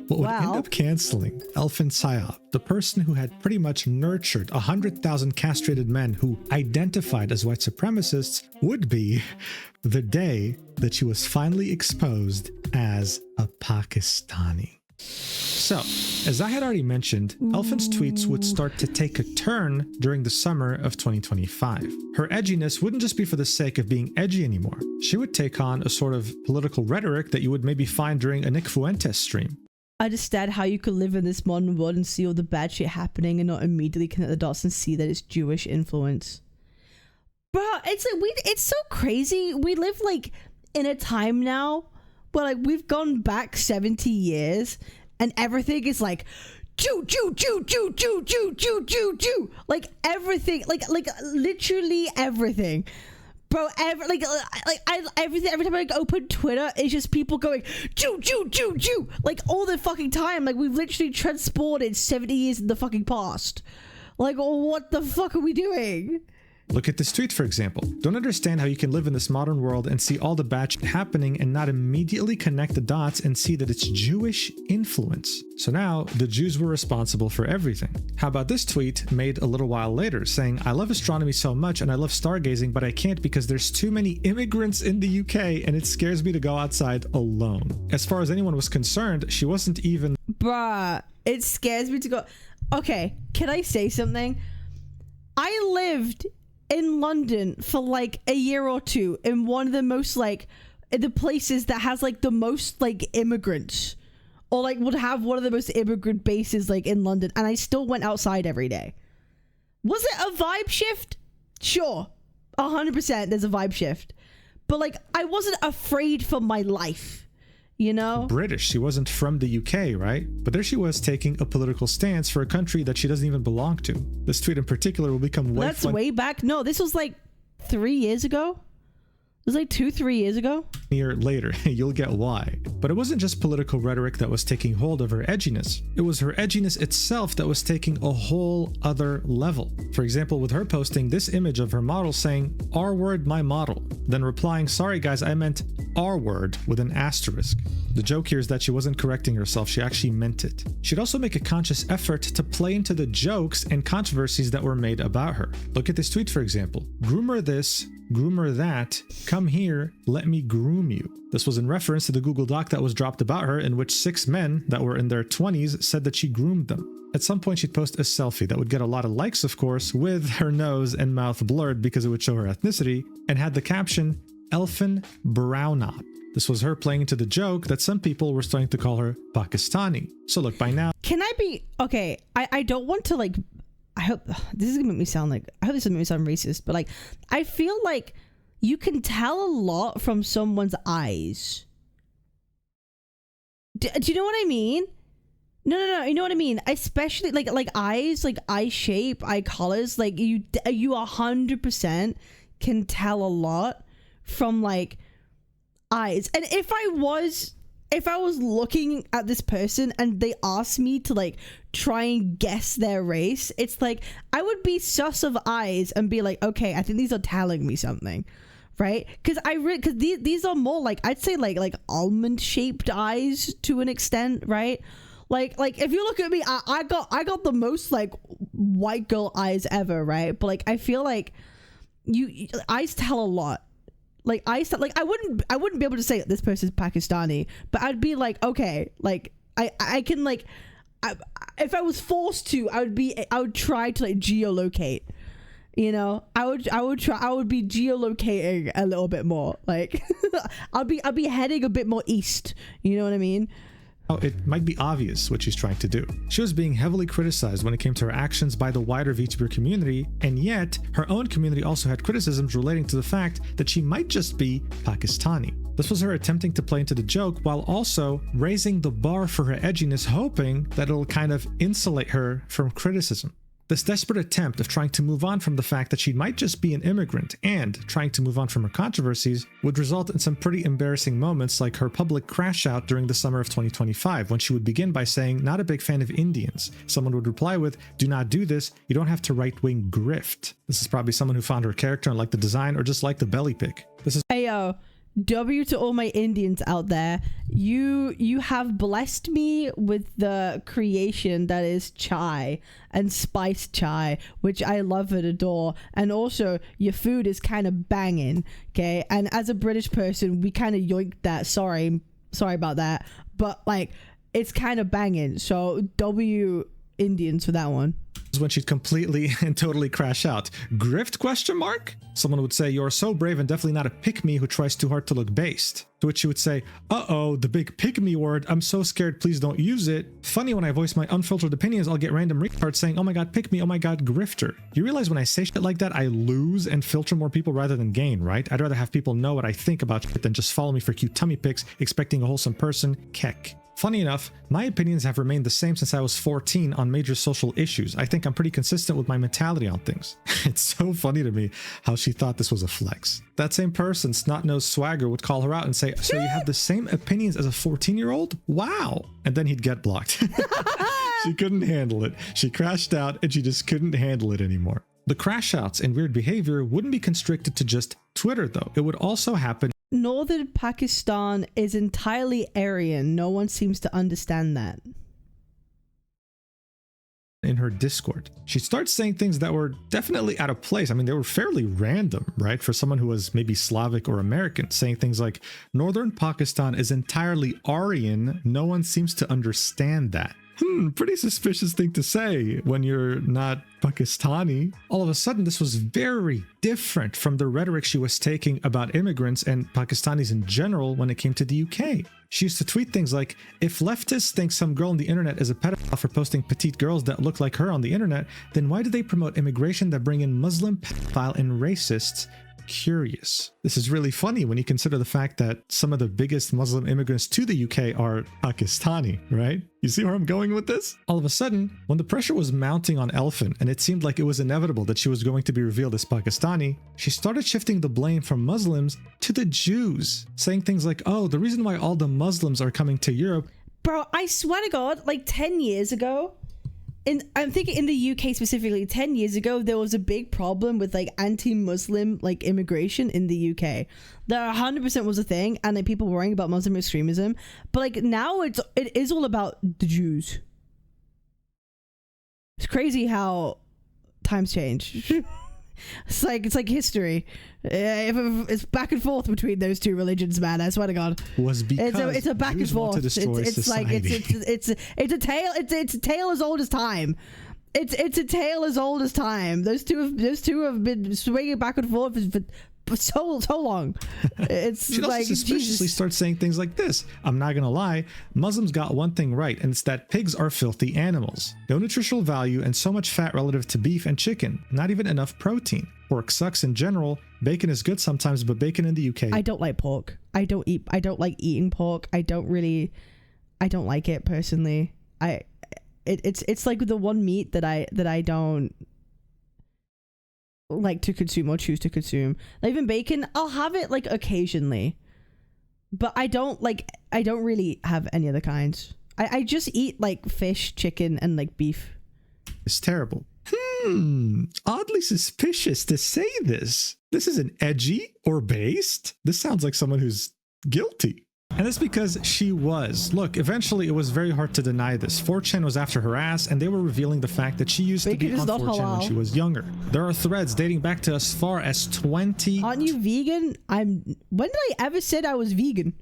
what would end up canceling Elfinpsyop, the person who had pretty much nurtured 100,000 castrated men who identified as white supremacists, would be the day that she was finally exposed as a Pakistani. So, as I had already mentioned, Elfin's tweets would start to take a turn during the summer of 2025. Her edginess wouldn't just be for the sake of being edgy anymore. She would take on a sort of political rhetoric that you would maybe find during a Nick Fuentes stream. I understand how you could live in this modern world and see all the bad shit happening and not immediately connect the dots and see that it's Jewish influence. Bro, it's so crazy. We live like in a time now where like we've gone back 70 years and everything is like Jew, like everything, like literally everything, bro. Every time I open Twitter, it's just people going Jew, like all the fucking time. Like we've literally transported 70 years in the fucking past. Like what the fuck are we doing? Look at this tweet, for example. Don't understand how you can live in this modern world and see all the bad shit happening and not immediately connect the dots and see that it's Jewish influence. So now the Jews were responsible for everything. How about this tweet made a little while later saying, I love astronomy so much and I love stargazing, but I can't because there's too many immigrants in the UK and it scares me to go outside alone. As far as anyone was concerned, she wasn't even... Bruh, it scares me to go... Okay, can I say something? I lived in London for like a year or two in one of the most like the places that has like the most like immigrants, or like would have one of the most immigrant bases like in London, and I still went outside every day. Was it a vibe shift? Sure, 100% there's a vibe shift, but like I wasn't afraid for my life. You know, British. She wasn't from the UK, right? But there she was taking a political stance for a country that she doesn't even belong to. This tweet in particular will become way back. No, this was like 3 years ago. It was like 2-3 years ago. Year later, you'll get why. But it wasn't just political rhetoric that was taking hold of her edginess. It was her edginess itself that was taking a whole other level. For example, with her posting this image of her model saying, R word my model, then replying, sorry guys, I meant R word with an asterisk. The joke here is that she wasn't correcting herself, she actually meant it. She'd also make a conscious effort to play into the jokes and controversies that were made about her. Look at this tweet, for example. Groomer this, groomer that, come here, let me groom you. This was in reference to the Google Doc that was dropped about her, in which 6 men that were in their 20s said that she groomed them. At some point she'd post a selfie that would get a lot of likes, of course, with her nose and mouth blurred because it would show her ethnicity, and had the caption, Elfin Brownop. This was her playing into the joke that some people were starting to call her Pakistani. So look, by now... Can I be... Okay, I don't want to like... I hope... This is gonna make me sound like... I hope this doesn't make me sound racist, but like... I feel like you can tell a lot from someone's eyes. Do you know what I mean? No. You know what I mean? Especially like eyes, like eye shape, eye colors. Like you 100% can tell a lot from like eyes. And if I was looking at this person and they asked me to like try and guess their race, it's like I would be sus of eyes and be like, okay, I think these are telling me something, right? Because these are more like, I'd say like almond shaped eyes to an extent, right? Like if you look at me, I got the most like white girl eyes ever, right? But like I feel like eyes tell a lot. Like I wouldn't be able to say this person's Pakistani, but I'd be like, okay, like I can like, if I was forced to, I would try to like geolocate, you know. I would be geolocating a little bit more. Like I'll be heading a bit more east, you know what I mean? It might be obvious what she's trying to do. She was being heavily criticized when it came to her actions by the wider VTuber community, and yet her own community also had criticisms relating to the fact that she might just be Pakistani. This was her attempting to play into the joke while also raising the bar for her edginess, hoping that it'll kind of insulate her from criticism. This desperate attempt of trying to move on from the fact that she might just be an immigrant and trying to move on from her controversies would result in some pretty embarrassing moments, like her public crash out during the summer of 2025, when she would begin by saying, "Not a big fan of Indians." Someone would reply with, "Do not do this, you don't have to right-wing grift." This is probably someone who found her character and liked the design or just liked the belly pic. This is Ayo. W to all my Indians out there. You have blessed me with the creation that is chai and spiced chai, which I love and adore. And also your food is kind of banging, okay? And as a British person, we kind of yoinked that. Sorry about that. But like it's kind of banging. So W Indians for that one. When she'd completely and totally crash out. Grift question mark? Someone would say, "You're so brave and definitely not a pick-me who tries too hard to look based." To which she would say, "Uh-oh, the big pick-me word. I'm so scared, please don't use it. Funny, when I voice my unfiltered opinions, I'll get random retards saying, 'Oh my god, pick me, oh my god, grifter.' You realize when I say shit like that, I lose and filter more people rather than gain, right? I'd rather have people know what I think about shit than just follow me for cute tummy pics, expecting a wholesome person. Keck." Funny enough, my opinions have remained the same since I was 14 on major social issues. I think I'm pretty consistent with my mentality on things. It's so funny to me how she thought this was a flex. That same person, snot-nosed swagger, would call her out and say, "So you have the same opinions as a 14-year-old? Wow!" And then he'd get blocked. She couldn't handle it. She crashed out and she just couldn't handle it anymore. The crash outs and weird behavior wouldn't be constricted to just Twitter though. It would also happen. Northern Pakistan is entirely Aryan. No one seems to understand that. In her Discord, she starts saying things that were definitely out of place. I mean, they were fairly random, right? For someone who was maybe Slavic or American, saying things like, "Northern Pakistan is entirely Aryan. No one seems to understand that." Pretty suspicious thing to say when you're not Pakistani. All of a sudden, this was very different from the rhetoric she was taking about immigrants and Pakistanis in general when it came to the UK. She used to tweet things like, "If leftists think some girl on the internet is a pedophile for posting petite girls that look like her on the internet, then why do they promote immigration that bring in Muslim pedophile and racists? Curious." This is really funny when you consider the fact that some of the biggest Muslim immigrants to the UK are Pakistani, right? You see where I'm going with this? All of a sudden, when the pressure was mounting on Elfin and it seemed like it was inevitable that she was going to be revealed as Pakistani, she started shifting the blame from Muslims to the Jews, saying things like, "Oh, the reason why all the Muslims are coming to Europe." Bro, I swear to God, like 10 years ago, I'm thinking in the UK specifically, 10 years ago, there was a big problem with like anti-Muslim like immigration in the UK. There 100% was a thing, and like people worrying about Muslim extremism. But like now it is all about the Jews. It's crazy how times change. It's like history. It's back and forth between those two religions, man. I swear to God. Was because it's a back Jews and want forth. to destroy It's like society. it's a tale. It's a tale as old as time. It's a tale as old as time. Those two have been swinging back and forth for so long. It's She'd like also suspiciously start saying things like this. "I'm not gonna lie, Muslims got one thing right, and it's that pigs are filthy animals. No nutritional value and so much fat relative to beef and chicken. Not even enough protein. Pork sucks in general. Bacon is good sometimes, but bacon in the UK." I don't like pork. I don't like eating pork. I don't like it personally. it's like the one meat that I don't like to consume or choose to consume. Like even bacon, I'll have it like occasionally, but I don't really have any other kinds. I just eat like fish, chicken, and like beef. It's terrible. Oddly suspicious to say this. This isn't edgy or based. This sounds like someone who's guilty. And that's because she was. Look, eventually it was very hard to deny this. 4chan was after her ass, and they were revealing the fact that she used to be on 4chan when she was younger. There are threads dating back to as far as 20... Aren't you vegan? When did I ever said I was vegan?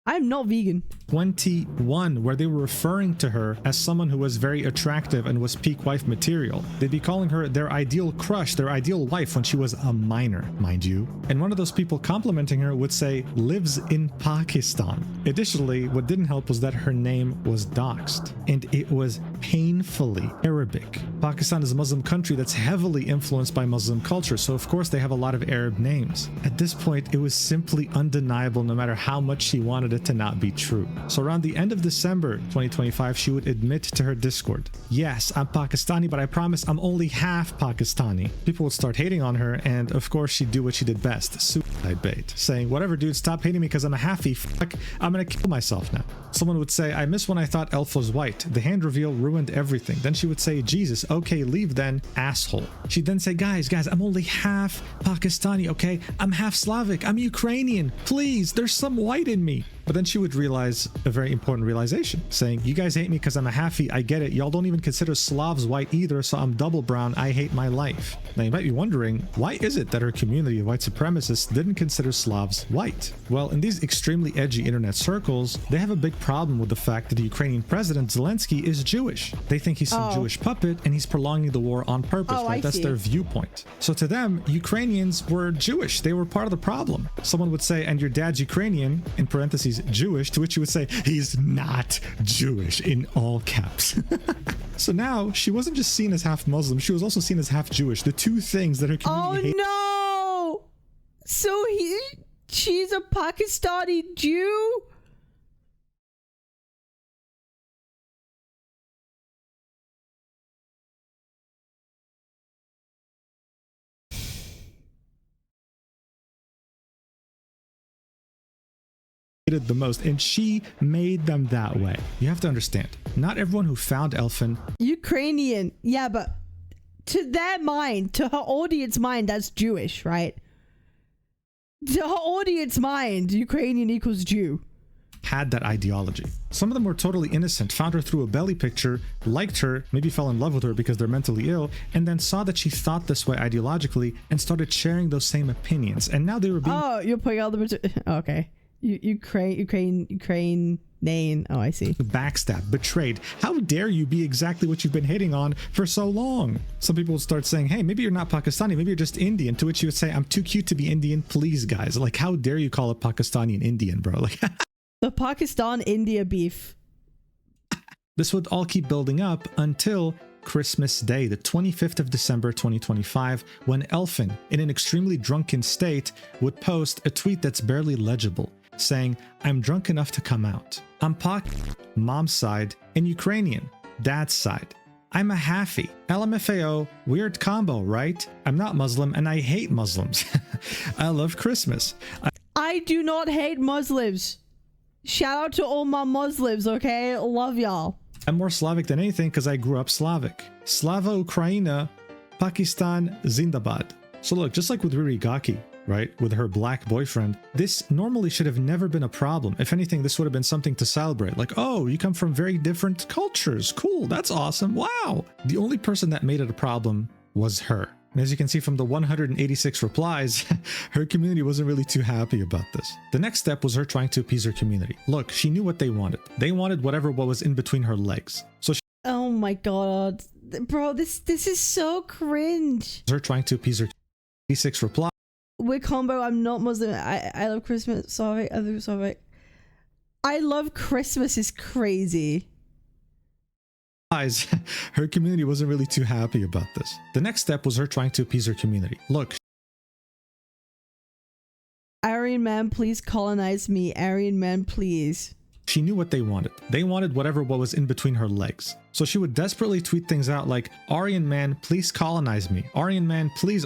I'm not vegan. 21, where they were referring to her as someone who was very attractive and was peak wife material. They'd be calling her their ideal crush, their ideal wife when she was a minor, mind you. And one of those people complimenting her would say, lives in Pakistan. Additionally, what didn't help was that her name was doxed, and it was painfully Arabic. Pakistan is a Muslim country that's heavily influenced by Muslim culture, so of course they have a lot of Arab names. At this point, it was simply undeniable no matter how much she wanted it to not be true. So around the end of December 2025, she would admit to her Discord, yes, I'm Pakistani, but I promise I'm only half Pakistani. People would start hating on her, and of course she'd do what she did best, suicide bait, saying, whatever dude, stop hating me because I'm a halfie, fuck, I'm gonna kill myself now. Someone would say, I miss when I thought Elf was white. The hand reveal ruined everything. Then she would say, Jesus, okay, leave then, asshole. She'd then say, guys, I'm only half Pakistani, okay? I'm half Slavic, I'm Ukrainian, please, there's some white in me. But then she would realize a very important realization, saying, you guys hate me because I'm a halfie, I get it, y'all don't even consider Slavs white either, so I'm double brown, I hate my life. Now you might be wondering, why is it that her community of white supremacists didn't consider Slavs white? Well, in these extremely edgy internet circles, they have a big problem with the fact that the Ukrainian president Zelensky is Jewish. They think he's some Jewish puppet and he's prolonging the war on purpose, right? That's their viewpoint. So to them, Ukrainians were Jewish, they were part of the problem. Someone would say, and your dad's Ukrainian, in parentheses, Jewish, to which you would say, he's not Jewish, in all caps. So now, she wasn't just seen as half Muslim, she was also seen as half Jewish, the two things that her community hated. Oh no! So she's a Pakistani Jew? The most, and she made them that way. You have to understand, not everyone who found Elfin Ukrainian, yeah, but to their mind, to her audience mind, that's Jewish, right? To her audience mind, Ukrainian equals Jew. Had that ideology. Some of them were totally innocent, found her through a belly picture, liked her, maybe fell in love with her because they're mentally ill, and then saw that she thought this way ideologically and started sharing those same opinions. And now they were being— oh, you're putting all the— okay. Ukraine. Oh, I see. Backstabbed, betrayed. How dare you be exactly what you've been hitting on for so long? Some people would start saying, hey, maybe you're not Pakistani, maybe you're just Indian, to which you would say, I'm too cute to be Indian, please guys. Like, how dare you call a Pakistani an Indian, bro? Like, the Pakistan-India beef. This would all keep building up until Christmas Day, the 25th of December 2025, when Elfin, in an extremely drunken state, would post a tweet that's barely legible, saying, I'm drunk enough to come out. I'm Pak, mom's side, and Ukrainian, dad's side. I'm a halfie. LMFAO, weird combo, right? I'm not Muslim and I hate Muslims. I love Christmas. I do not hate Muslims. Shout out to all my Muslims, okay? Love y'all. I'm more Slavic than anything because I grew up Slavic. Slava Ukraina, Pakistan Zindabad. So look, just like with Riri Gaki, right, with her black boyfriend, this normally should have never been a problem. If anything, this would have been something to celebrate. Like, oh, you come from very different cultures. Cool, that's awesome. Wow. The only person that made it a problem was her. And as you can see from the 186 replies, her community wasn't really too happy about this. The next step was her trying to appease her community. Look, she knew what they wanted. They wanted whatever what was in between her legs. So she— oh my god. Bro, this is so cringe. her trying to appease her 86 replies. With combo, I'm not Muslim. I love Christmas. Sorry, I love Christmas is crazy. Her community wasn't really too happy about this. The next step was her trying to appease her community. Look, Aryan man, please colonize me. Aryan man, please. She knew what they wanted. They wanted whatever what was in between her legs. So she would desperately tweet things out like, Aryan man, please colonize me. Aryan man, please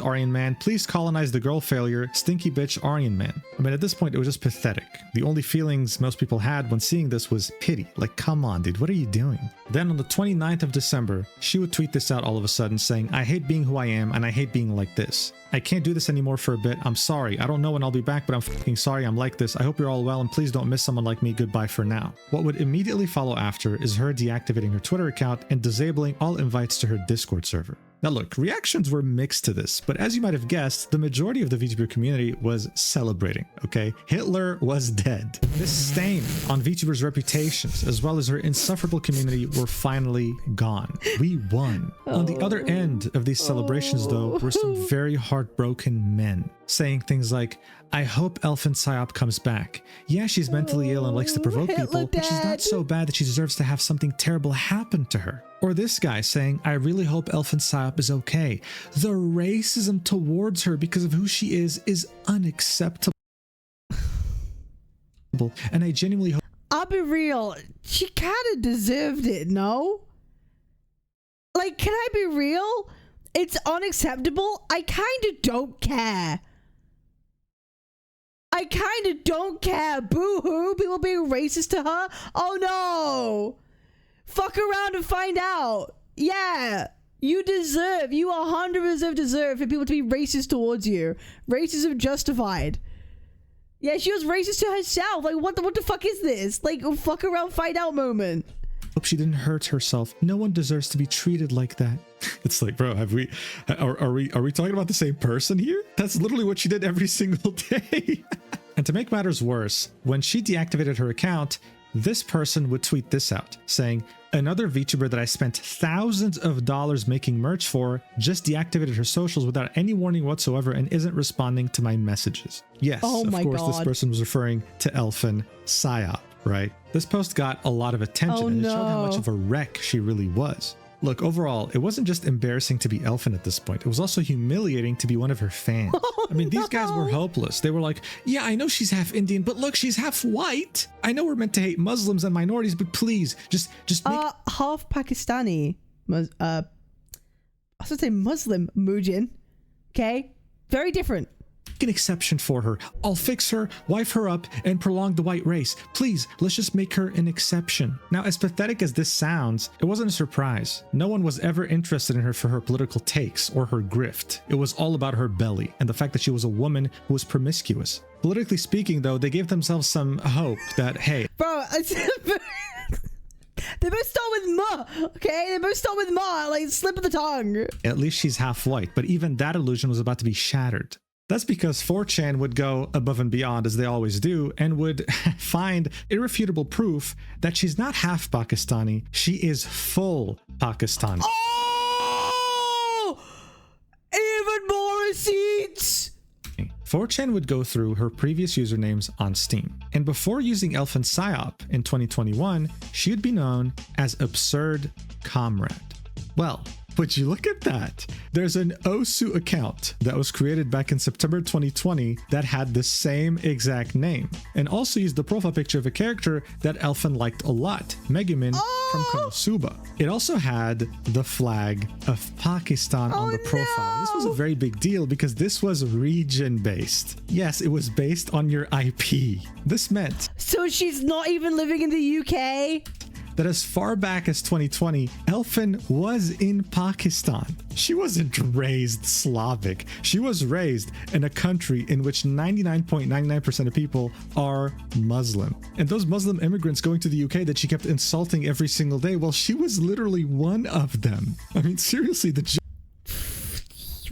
colonize the girl failure. Stinky bitch, Aryan man. I mean, at this point, it was just pathetic. The only feelings most people had when seeing this was pity. Like, come on, dude, what are you doing? Then on the 29th of December, she would tweet this out all of a sudden saying, I hate being who I am and I hate being like this. I can't do this anymore for a bit. I'm sorry. I don't know when I'll be back, but I'm fucking sorry I'm like this. I hope you're all well and please don't miss someone like me. Goodbye for now. What would immediately follow after is her deactivating her Twitter account and disabling all invites to her Discord server. Now look, reactions were mixed to this, but as you might have guessed, the majority of the VTuber community was celebrating, okay? Hitler was dead. This stain on VTubers' reputations, as well as her insufferable community, were finally gone. We won. On the other end of these celebrations, though, were some very heartbroken men, saying things like, I hope Elfinpsyop comes back. Yeah, she's mentally ill and likes to provoke people, but she's not so bad that she deserves to have something terrible happen to her. Or this guy saying, I really hope Elfinpsyop is okay. The racism towards her because of who she is unacceptable. And I genuinely hope— I'll be real, she kind of deserved it, no? Like, can I be real? It's unacceptable. I kind of don't care. I kind of don't care. Boo-hoo, people being racist to her. Oh no. Fuck around and find out. Yeah, you 100% deserve for people to be racist towards you. Racism justified. Yeah, she was racist to herself. Like, what the fuck is this? Like, fuck around, find out moment. Hope she didn't hurt herself. No one deserves to be treated like that. It's like, bro, are we talking about the same person here? That's literally what she did every single day. And to make matters worse, when she deactivated her account, this person would tweet this out saying, another VTuber that I spent thousands of dollars making merch for just deactivated her socials without any warning whatsoever and isn't responding to my messages. Yes, oh of my course, God. This person was referring to Elfinpsyop, right? This post got a lot of attention and it showed how much of a wreck she really was. Look, overall, it wasn't just embarrassing to be Elfin at this point. It was also humiliating to be one of her fans. I mean, these guys were hopeless. They were like, yeah, I know she's half Indian, but look, she's half white. I know we're meant to hate Muslims and minorities, but please, just make— half Pakistani. I should say Muslim, Mujin. Okay? Very different. an exception for her. I'll fix her, wife her up, and prolong the white race. Please, let's just make her an exception. Now, as pathetic as this sounds, it wasn't a surprise. No one was ever interested in her for her political takes or her grift. It was all about her belly and the fact that she was a woman who was promiscuous. Politically speaking, though, they gave themselves some hope that, hey, bro, they both start with ma, okay? They both start with ma, like slip of the tongue. At least she's half white, but even that illusion was about to be shattered. That's because 4chan would go above and beyond, as they always do, and would find irrefutable proof that she's not half Pakistani, she is full Pakistani. Oh! Even more receipts! 4chan would go through her previous usernames on Steam. And before using Elfinpsyop in 2021, she would be known as Absurd Comrade. Well, would you look at that? There's an Osu account that was created back in September 2020 that had the same exact name, and also used the profile picture of a character that Elfin liked a lot, Megumin from Konosuba. It also had the flag of Pakistan on the profile. No! This was a very big deal because this was region-based. Yes, it was based on your IP. This meant so she's not even living in the UK? that as far back as 2020, Elfin was in Pakistan. She wasn't raised Slavic. She was raised in a country in which 99.99% of people are Muslim. And those Muslim immigrants going to the UK that she kept insulting every single day, well, she was literally one of them. I mean, seriously, the jokes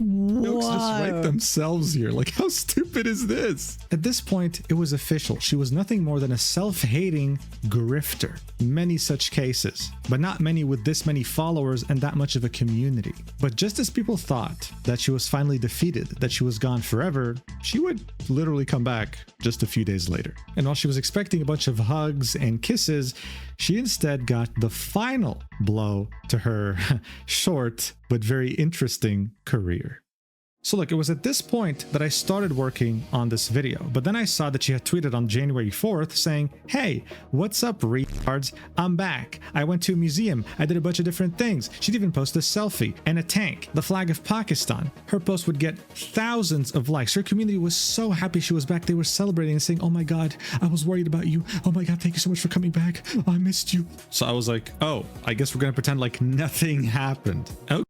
just write themselves here. Like, how stupid is this? At this point, it was official. She was nothing more than a self-hating grifter. Many such cases, but not many with this many followers and that much of a community. But just as people thought that she was finally defeated, that she was gone forever, she would literally come back just a few days later. And while she was expecting a bunch of hugs and kisses, she instead got the final blow to her short but very interesting career. So look, it was at this point that I started working on this video, but then I saw that she had tweeted on January 4th saying, "Hey, what's up, retards? I'm back. I went to a museum. I did a bunch of different things." She'd even post a selfie and a tank, the flag of Pakistan. Her post would get thousands of likes. Her community was so happy she was back. They were celebrating and saying, "Oh my God, I was worried about you. Oh my God, thank you so much for coming back. I missed you." So I was like, oh, I guess we're gonna pretend like nothing happened. Oh.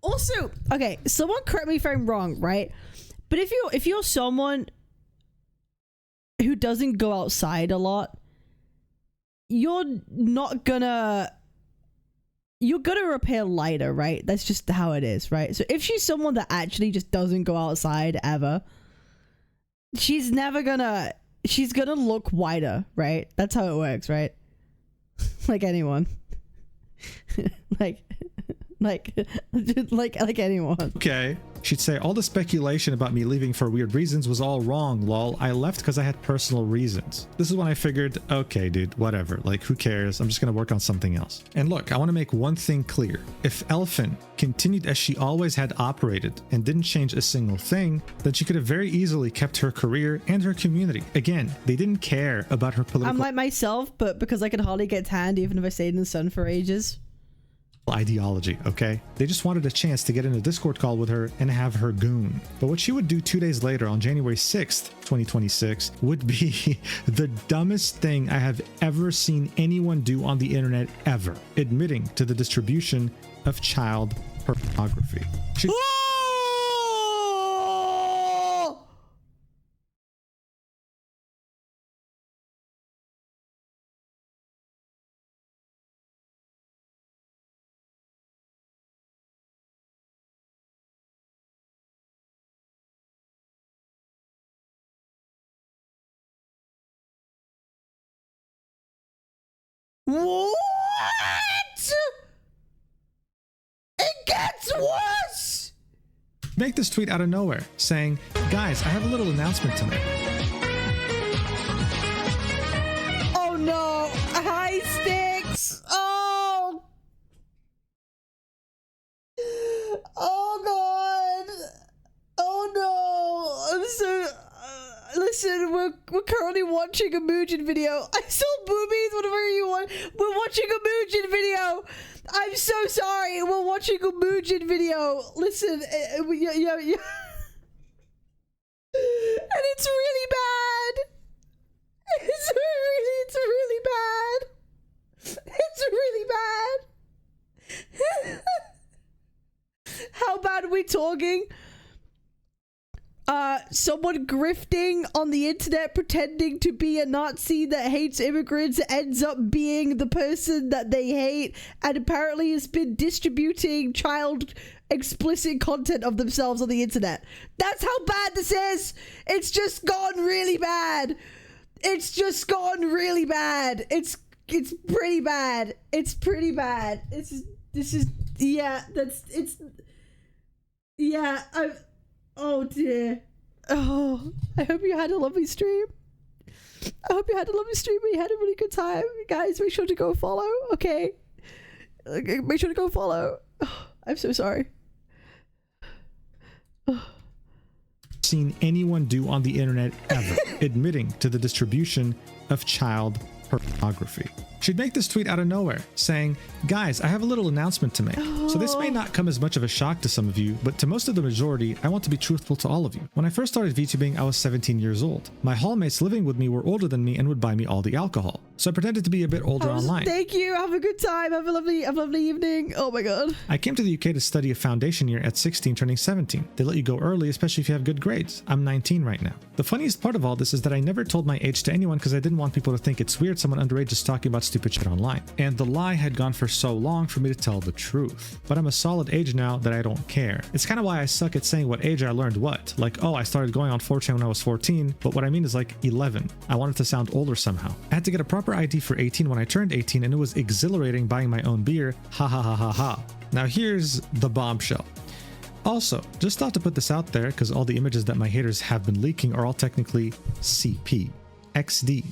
Also, okay, someone correct me if I'm wrong, right? But if you're someone who doesn't go outside a lot, you're gonna repair lighter, right? That's just how it is, right? So if she's someone that actually just doesn't go outside ever, she's gonna look whiter, right? That's how it works, right? Like anyone. like anyone. Okay. She'd say, "All the speculation about me leaving for weird reasons was all wrong, lol. I left because I had personal reasons." This is when I figured, okay, dude, whatever. Like, who cares? I'm just going to work on something else. And look, I want to make one thing clear. If Elfin continued as she always had operated and didn't change a single thing, then she could have very easily kept her career and her community. Again, they didn't care about her political I'm like myself, but because I can hardly get tanned even if I stayed in the sun for ages. Ideology, okay? They just wanted a chance to get in a Discord call with her and have her goon. But what she would do 2 days later on January 6th, 2026 would be the dumbest thing I have ever seen anyone do on the internet ever, admitting to the distribution of child pornography. What? It gets worse! Make this tweet out of nowhere saying, "Guys, I have a little announcement to make." Oh no! High stakes! Oh! Oh god! Oh no! I'm so... listen, we're currently watching a Mujin video. I saw boobies, whatever you want. We're watching a Mujin video. I'm so sorry. We're watching a Mujin video. Listen, yeah. And it's really bad. It's really bad. It's really bad. How bad are we talking? Someone grifting on the internet pretending to be a Nazi that hates immigrants ends up being the person that they hate and apparently has been distributing child explicit content of themselves on the internet. That's how bad this is. It's just gone really bad. It's just gone really bad. It's pretty bad. It's pretty bad. Oh dear. Oh, I hope you had a lovely stream. I hope you had a lovely stream and you had a really good time. Guys, make sure to go follow, okay? Make sure to go follow. Oh, I'm so sorry. Seen anyone do on the internet ever, admitting to the distribution of child pornography. She'd make this tweet out of nowhere saying, "Guys, I have a little announcement to make." So this may not come as much of a shock to some of you, but to most of the majority, I want to be truthful to all of you. When I first started VTubing, I was 17 years old. My hallmates living with me were older than me and would buy me all the alcohol. So I pretended to be a bit older online. Thank you. Have a good time. Have a lovely evening. Oh my god. I came to the UK to study a foundation year at 16, turning 17. They let you go early, especially if you have good grades. I'm 19 right now. The funniest part of all this is that I never told my age to anyone because I didn't want people to think it's weird someone underage is talking about stupid shit online. And the lie had gone for so long for me to tell the truth. But I'm a solid age now that I don't care. It's kind of why I suck at saying what age I learned what. Like, oh, I started going on 4chan when I was 14, but what I mean is like 11. I wanted to sound older somehow. I had to get a proper ID for 18 when I turned 18, and it was exhilarating buying my own beer. Ha ha ha ha ha. Now here's the bombshell. Also, just thought to put this out there because all the images that my haters have been leaking are all technically CP. XD.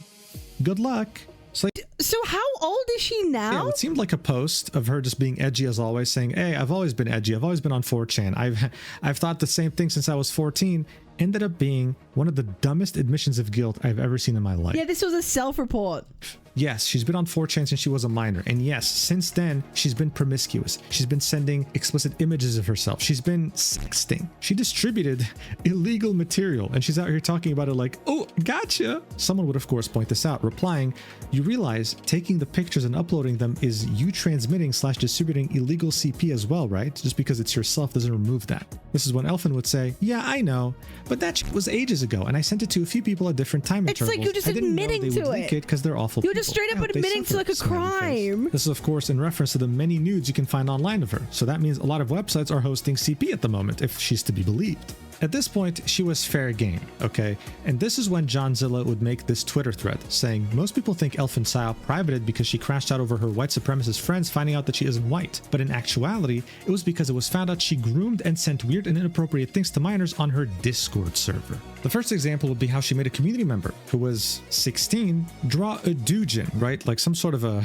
Good luck. So So how old is she yeah, now? it seemed like a post of her just being edgy as always, saying, "Hey, I've always been edgy. I've always been on 4chan. I've thought the same thing since I was 14." Ended up being one of the dumbest admissions of guilt I've ever seen in my life. Yeah, this was a self-report. Yes, she's been on 4chan since she was a minor. And yes, since then, she's been promiscuous. She's been sending explicit images of herself. She's been sexting. She distributed illegal material. And she's out here talking about it like, oh, gotcha. Someone would, of course, point this out, replying, you realize taking the pictures and uploading them is you transmitting / distributing illegal CP as well, right? Just because it's yourself doesn't remove that. This is when Elfin would say, yeah, I know, but that shit was ages ago. And I sent it to a few people at different time intervals. It's like you're just I didn't know admitting they would to leak it. because they're awful You're people. just straight up Yeah, they admitting to suffer, like a smiley face. crime. This is, of course, in reference to the many nudes you can find online of her. So that means a lot of websites are hosting CP at the moment, if she's to be believed. At this point, she was fair game, okay? And this is when Johnzilla would make this Twitter thread saying, most people think Elfinpsyop privated because she crashed out over her white supremacist friends finding out that she isn't white. But in actuality, it was because it was found out she groomed and sent weird and inappropriate things to minors on her Discord server. The first example would be how she made a community member who was 16 draw a doujin, right? Like some sort of a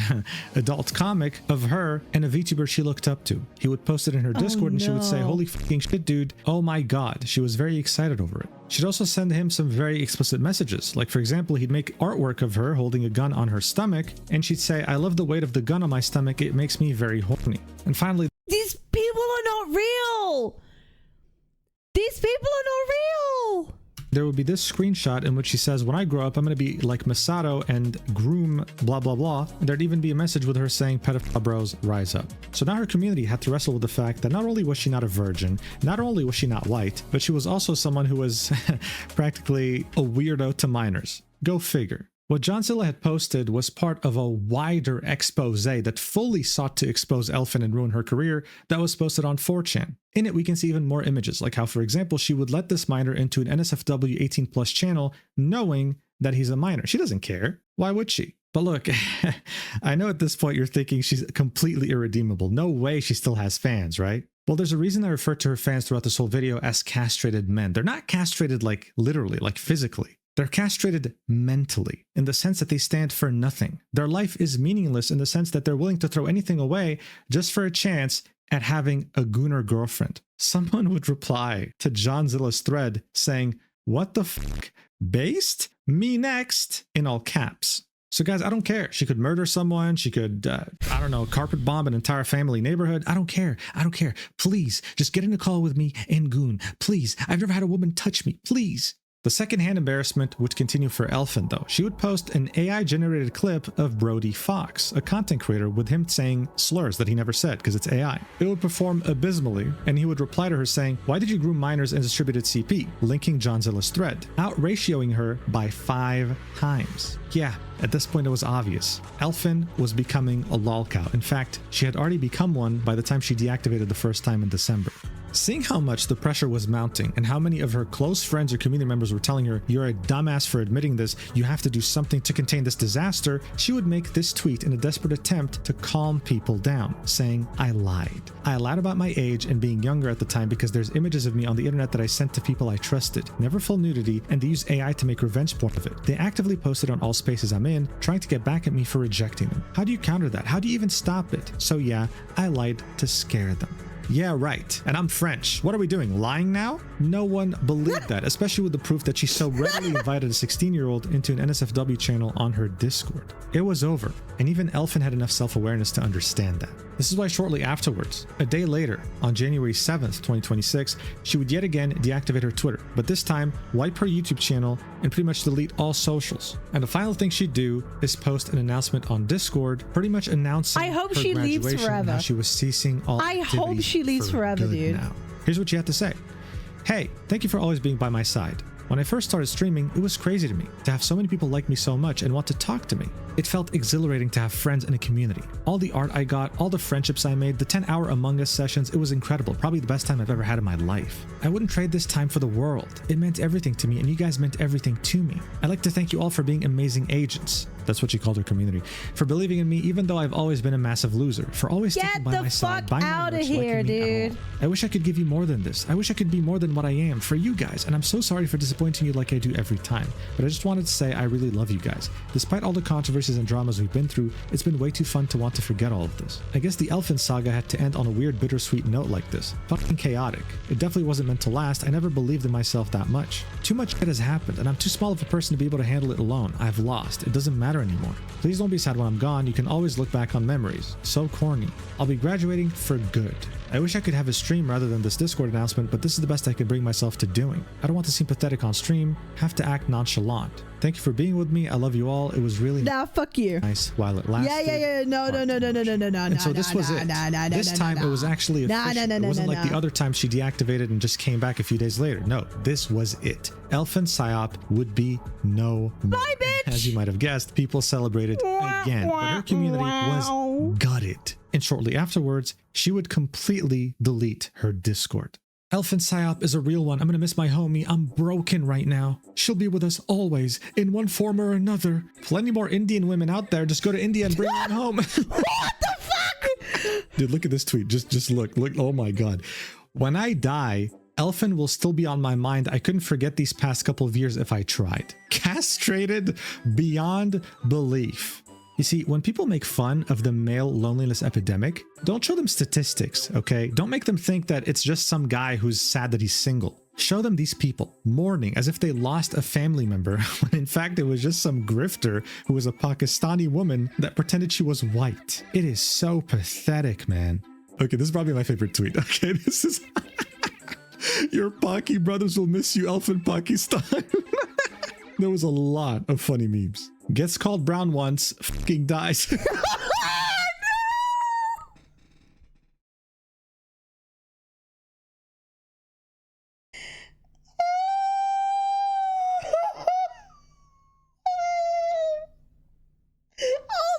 adult comic of her and a VTuber she looked up to. He would post it in her Discord and she would say, holy fucking shit, dude. Oh my God. She was very excited over it. She'd also send him some very explicit messages. Like, for example, he'd make artwork of her holding a gun on her stomach, and she'd say, I love the weight of the gun on my stomach. It makes me very horny. And finally, These people are not real. These people are not real. there would be this screenshot in which she says, when I grow up, I'm going to be like Masato and groom blah, blah, blah. And there'd even be a message with her saying, pedophile bros, rise up. So now her community had to wrestle with the fact that not only was she not a virgin, not only was she not white, but she was also someone who was practically a weirdo to minors. Go figure. What Johnzilla had posted was part of a wider expose that fully sought to expose Elfin and ruin her career that was posted on 4chan. In it, we can see even more images, like how, for example, she would let this minor into an NSFW 18+ channel knowing that he's a minor. She doesn't care. Why would she? But look, I know at this point you're thinking she's completely irredeemable. No way she still has fans, right? Well, there's a reason I refer to her fans throughout this whole video as castrated men. They're not castrated like literally, like physically. They're castrated mentally, in the sense that they stand for nothing. Their life is meaningless in the sense that they're willing to throw anything away just for a chance at having a gooner girlfriend. Someone would reply to Johnzilla's thread saying, what the fuck? Based? Me next? In all caps. So guys, I don't care. She could murder someone. She could, I don't know, carpet bomb an entire family neighborhood. I don't care. I don't care. Please, just get in a call with me and goon. Please. I've never had a woman touch me. Please. The secondhand embarrassment would continue for Elfin, though. She would post an AI-generated clip of Brody Fox, a content creator, with him saying slurs that he never said because it's AI. It would perform abysmally, and he would reply to her saying, why did you groom minors and distributed CP? Linking Johnzilla's thread, out-ratioing her by 5 times. Yeah, at this point it was obvious. Elfin was becoming a lolcow. In fact, she had already become one by the time she deactivated the first time in December. Seeing how much the pressure was mounting and how many of her close friends or community members were telling her, you're a dumbass for admitting this, you have to do something to contain this disaster, she would make this tweet in a desperate attempt to calm people down, saying, I lied. I lied about my age and being younger at the time because there's images of me on the internet that I sent to people I trusted. Never full nudity, and they use AI to make revenge porn of it. They actively post it on all spaces I'm in, trying to get back at me for rejecting them. How do you counter that? How do you even stop it? So yeah, I lied to scare them. Yeah, right. And I'm French. What are we doing? Lying now? No one believed that, especially with the proof that she so readily invited a 16-year-old into an NSFW channel on her Discord. It was over, and even Elfin had enough self-awareness to understand that. This is why shortly afterwards, a day later, on January 7th, 2026, she would yet again deactivate her Twitter, but this time wipe her YouTube channel and pretty much delete all socials. And the final thing she'd do is post an announcement on Discord, pretty much announcing I hope her she leaves graduation and forever. how she was ceasing all I hope activity she leaves for forever, good dude. now. Here's what she had to say. Hey, thank you for always being by my side. When I first started streaming, it was crazy to me to have so many people like me so much and want to talk to me. It felt exhilarating to have friends and a community. All the art I got, all the friendships I made, the 10-hour Among Us sessions, it was incredible. Probably the best time I've ever had in my life. I wouldn't trade this time for the world. It meant everything to me, and you guys meant everything to me. I'd like to thank you all for being amazing agents. That's what she called her community. For believing in me, even though I've always been a massive loser. For always sticking by my side. Get the fuck out of here, dude. I wish I could give you more than this. I wish I could be more than what I am for you guys. And I'm so sorry for disappointing you like I do every time. But I just wanted to say I really love you guys. Despite all the controversies and dramas we've been through, it's been way too fun to want to forget all of this. I guess the Elfin saga had to end on a weird bittersweet note like this. Fucking chaotic. It definitely wasn't meant to last. I never believed in myself that much. Too much shit has happened, and I'm too small of a person to be able to handle it alone. I've lost. It doesn't matter anymore. Please don't be sad when I'm gone. You can always look back on memories. So corny. I'll be graduating for good. I wish I could have a stream rather than this Discord announcement, but this is the best I could bring myself to doing. I don't want to seem pathetic on stream, have to act nonchalant. Thank you for being with me. I love you all. It was really fuck you. nice while it lasted. Yeah. No. And so this was it. This time it was actually official. It wasn't like the other time she deactivated and just came back a few days later. No, this was it. Elfinpsyop would be no more. Bye, bitch! As you might have guessed, people celebrated again, but her community was gutted. And shortly afterwards, she would completely delete her Discord. Elfinpsyop is a real one. I'm gonna miss my homie. I'm broken right now. She'll be with us always, in one form or another. Plenty more Indian women out there. Just go to India and bring one home. What the fuck? Dude, look at this tweet. Just look. Oh my god. When I die, Elfin will still be on my mind. I couldn't forget these past couple of years if I tried. Castrated beyond belief. You see, when people make fun of the male loneliness epidemic, don't show them statistics, okay? Don't make them think that it's just some guy who's sad that he's single. Show them these people mourning as if they lost a family member, when in fact it was just some grifter who was a Pakistani woman that pretended she was white. It is so pathetic, man. Okay, this is probably my favorite tweet. Okay, this is... Your Paki brothers will miss you, Elfin Pakistan. There was a lot of funny memes. Gets called brown once, fucking dies. Oh,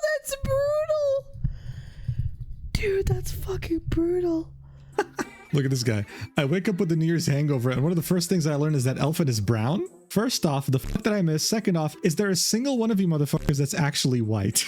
that's brutal. Dude, that's fucking brutal. Look at this guy. I wake up with the New Year's hangover, and one of the first things I learn is that Elfin is brown. First off, the fuck that I missed. Second off, is there a single one of you motherfuckers that's actually white?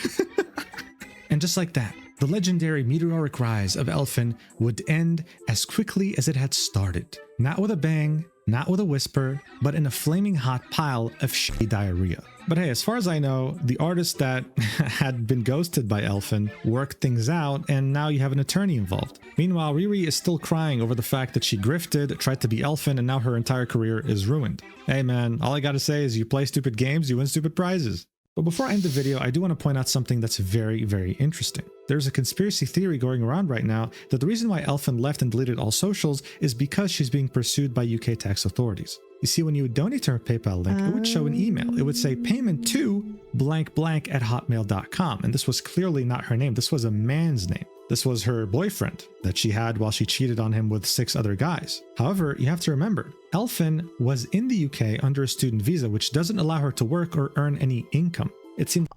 And just like that, the legendary meteoric rise of Elfin would end as quickly as it had started. Not with a bang, not with a whisper, but in a flaming hot pile of shitty diarrhea. But hey, as far as I know, the artist that had been ghosted by Elfin worked things out, and now you have an attorney involved. Meanwhile, Riri is still crying over the fact that she grifted, tried to be Elfin, and now her entire career is ruined. Hey man, all I gotta say is you play stupid games, you win stupid prizes. But before I end the video, I do want to point out something that's very, very interesting. There's a conspiracy theory going around right now that the reason why Elfin left and deleted all socials is because she's being pursued by UK tax authorities. You see, when you would donate to her PayPal link, it would show an email. It would say payment to blank blank at hotmail.com. And this was clearly not her name. This was a man's name. This was her boyfriend that she had while she cheated on him with 6 other guys. However, you have to remember, Elfin was in the UK under a student visa, which doesn't allow her to work or earn any income. It seemed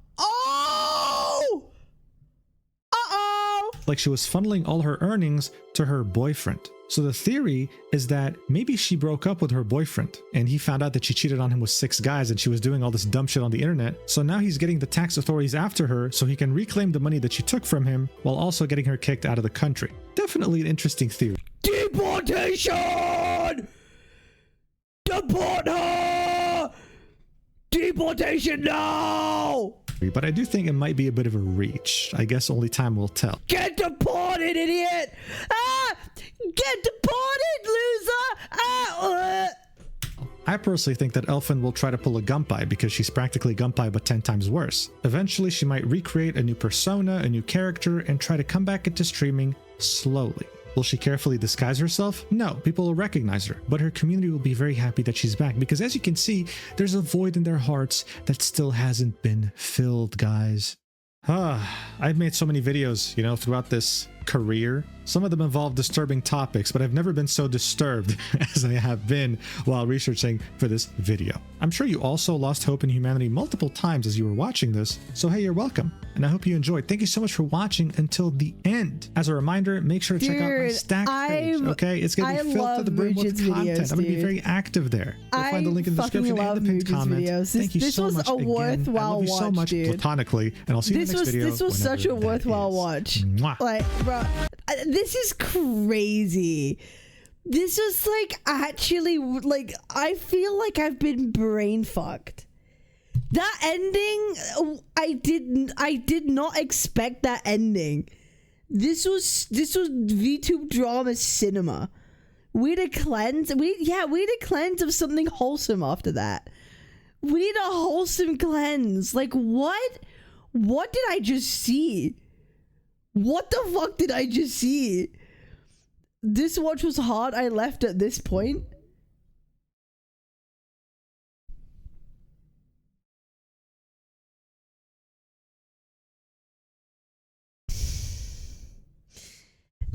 like she was funneling all her earnings to her boyfriend. So the theory is that maybe she broke up with her boyfriend and he found out that she cheated on him with 6 guys and she was doing all this dumb shit on the internet. So now he's getting the tax authorities after her so he can reclaim the money that she took from him while also getting her kicked out of the country. Definitely an interesting theory. Deportation! Deport her! Deportation now! But I do think it might be a bit of a reach. I guess only time will tell. Get deported, idiot! Ah! Get deported, loser! Ah! I personally think that Elfin will try to pull a Gunpei because she's practically Gunpei but 10 times worse. Eventually, she might recreate a new persona, a new character, and try to come back into streaming slowly. Will she carefully disguise herself? No, people will recognize her, but her community will be very happy that she's back because as you can see, there's a void in their hearts that still hasn't been filled, guys. I've made so many videos, throughout this career. Some of them involve disturbing topics, but I've never been so disturbed as I have been while researching for this video. I'm sure you also lost hope in humanity multiple times as you were watching this, so hey, you're welcome, and I hope you enjoyed. Thank you so much for watching until the end. As a reminder, make sure to check out my stack page, okay? It's going to be filled to the brim with content. I'm going to be very active there. You'll find the link in the description and the pinned comment. Thank you so much again. I love you so much platonically, and I'll see you in the next video. This was such a worthwhile watch. Mwah. Like, bro, this is crazy. This was like actually like I feel like I've been brain fucked. That ending, I did not expect that ending. This was VTube drama cinema. We need a cleanse. We need a cleanse of something wholesome after that. We need a wholesome cleanse. Like what did I just see? What the fuck did I just see? This watch was hard. I left at this point.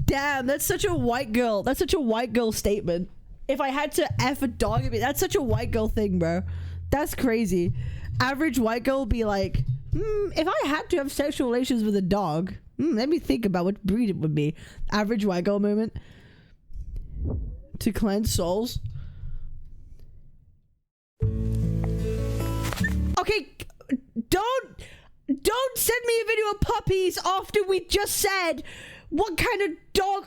Damn, that's such a white girl. That's such a white girl statement. If I had to F a dog, that's such a white girl thing, bro. That's crazy. Average white girl would be like, if I had to have sexual relations with a dog, let me think about what breed it would be. Average white girl moment. To cleanse souls. Okay, don't send me a video of puppies after we just said what kind of dog.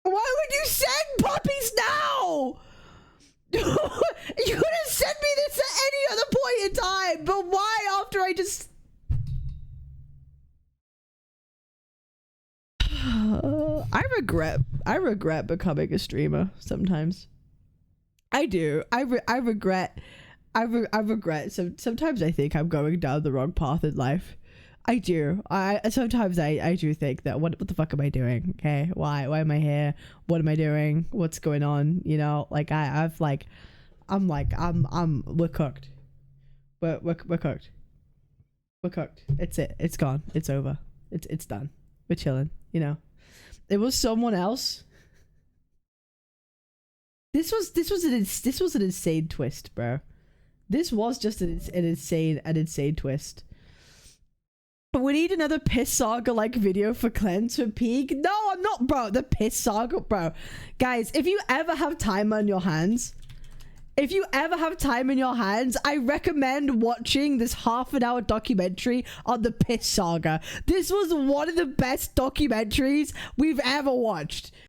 Why would you send puppies now? You could have sent me this at any other point in time, but why after I just... I regret becoming a streamer sometimes. I do. I regret. Sometimes I think I'm going down the wrong path in life. I do. Sometimes I do think that what the fuck am I doing? Okay, why am I here? What am I doing? What's going on? You know, like we're cooked. We're cooked. We're cooked. It's it. It's gone. It's over. It's done. We're chilling. You know, it was someone else. This was an insane twist, bro. This was just an insane twist. But we need another piss saga like video for cleanse for peak. No, I'm not, bro. The piss saga, bro. Guys, if you ever have time on your hands, I recommend watching this half-an-hour documentary on the piss saga. This was one of the best documentaries we've ever watched.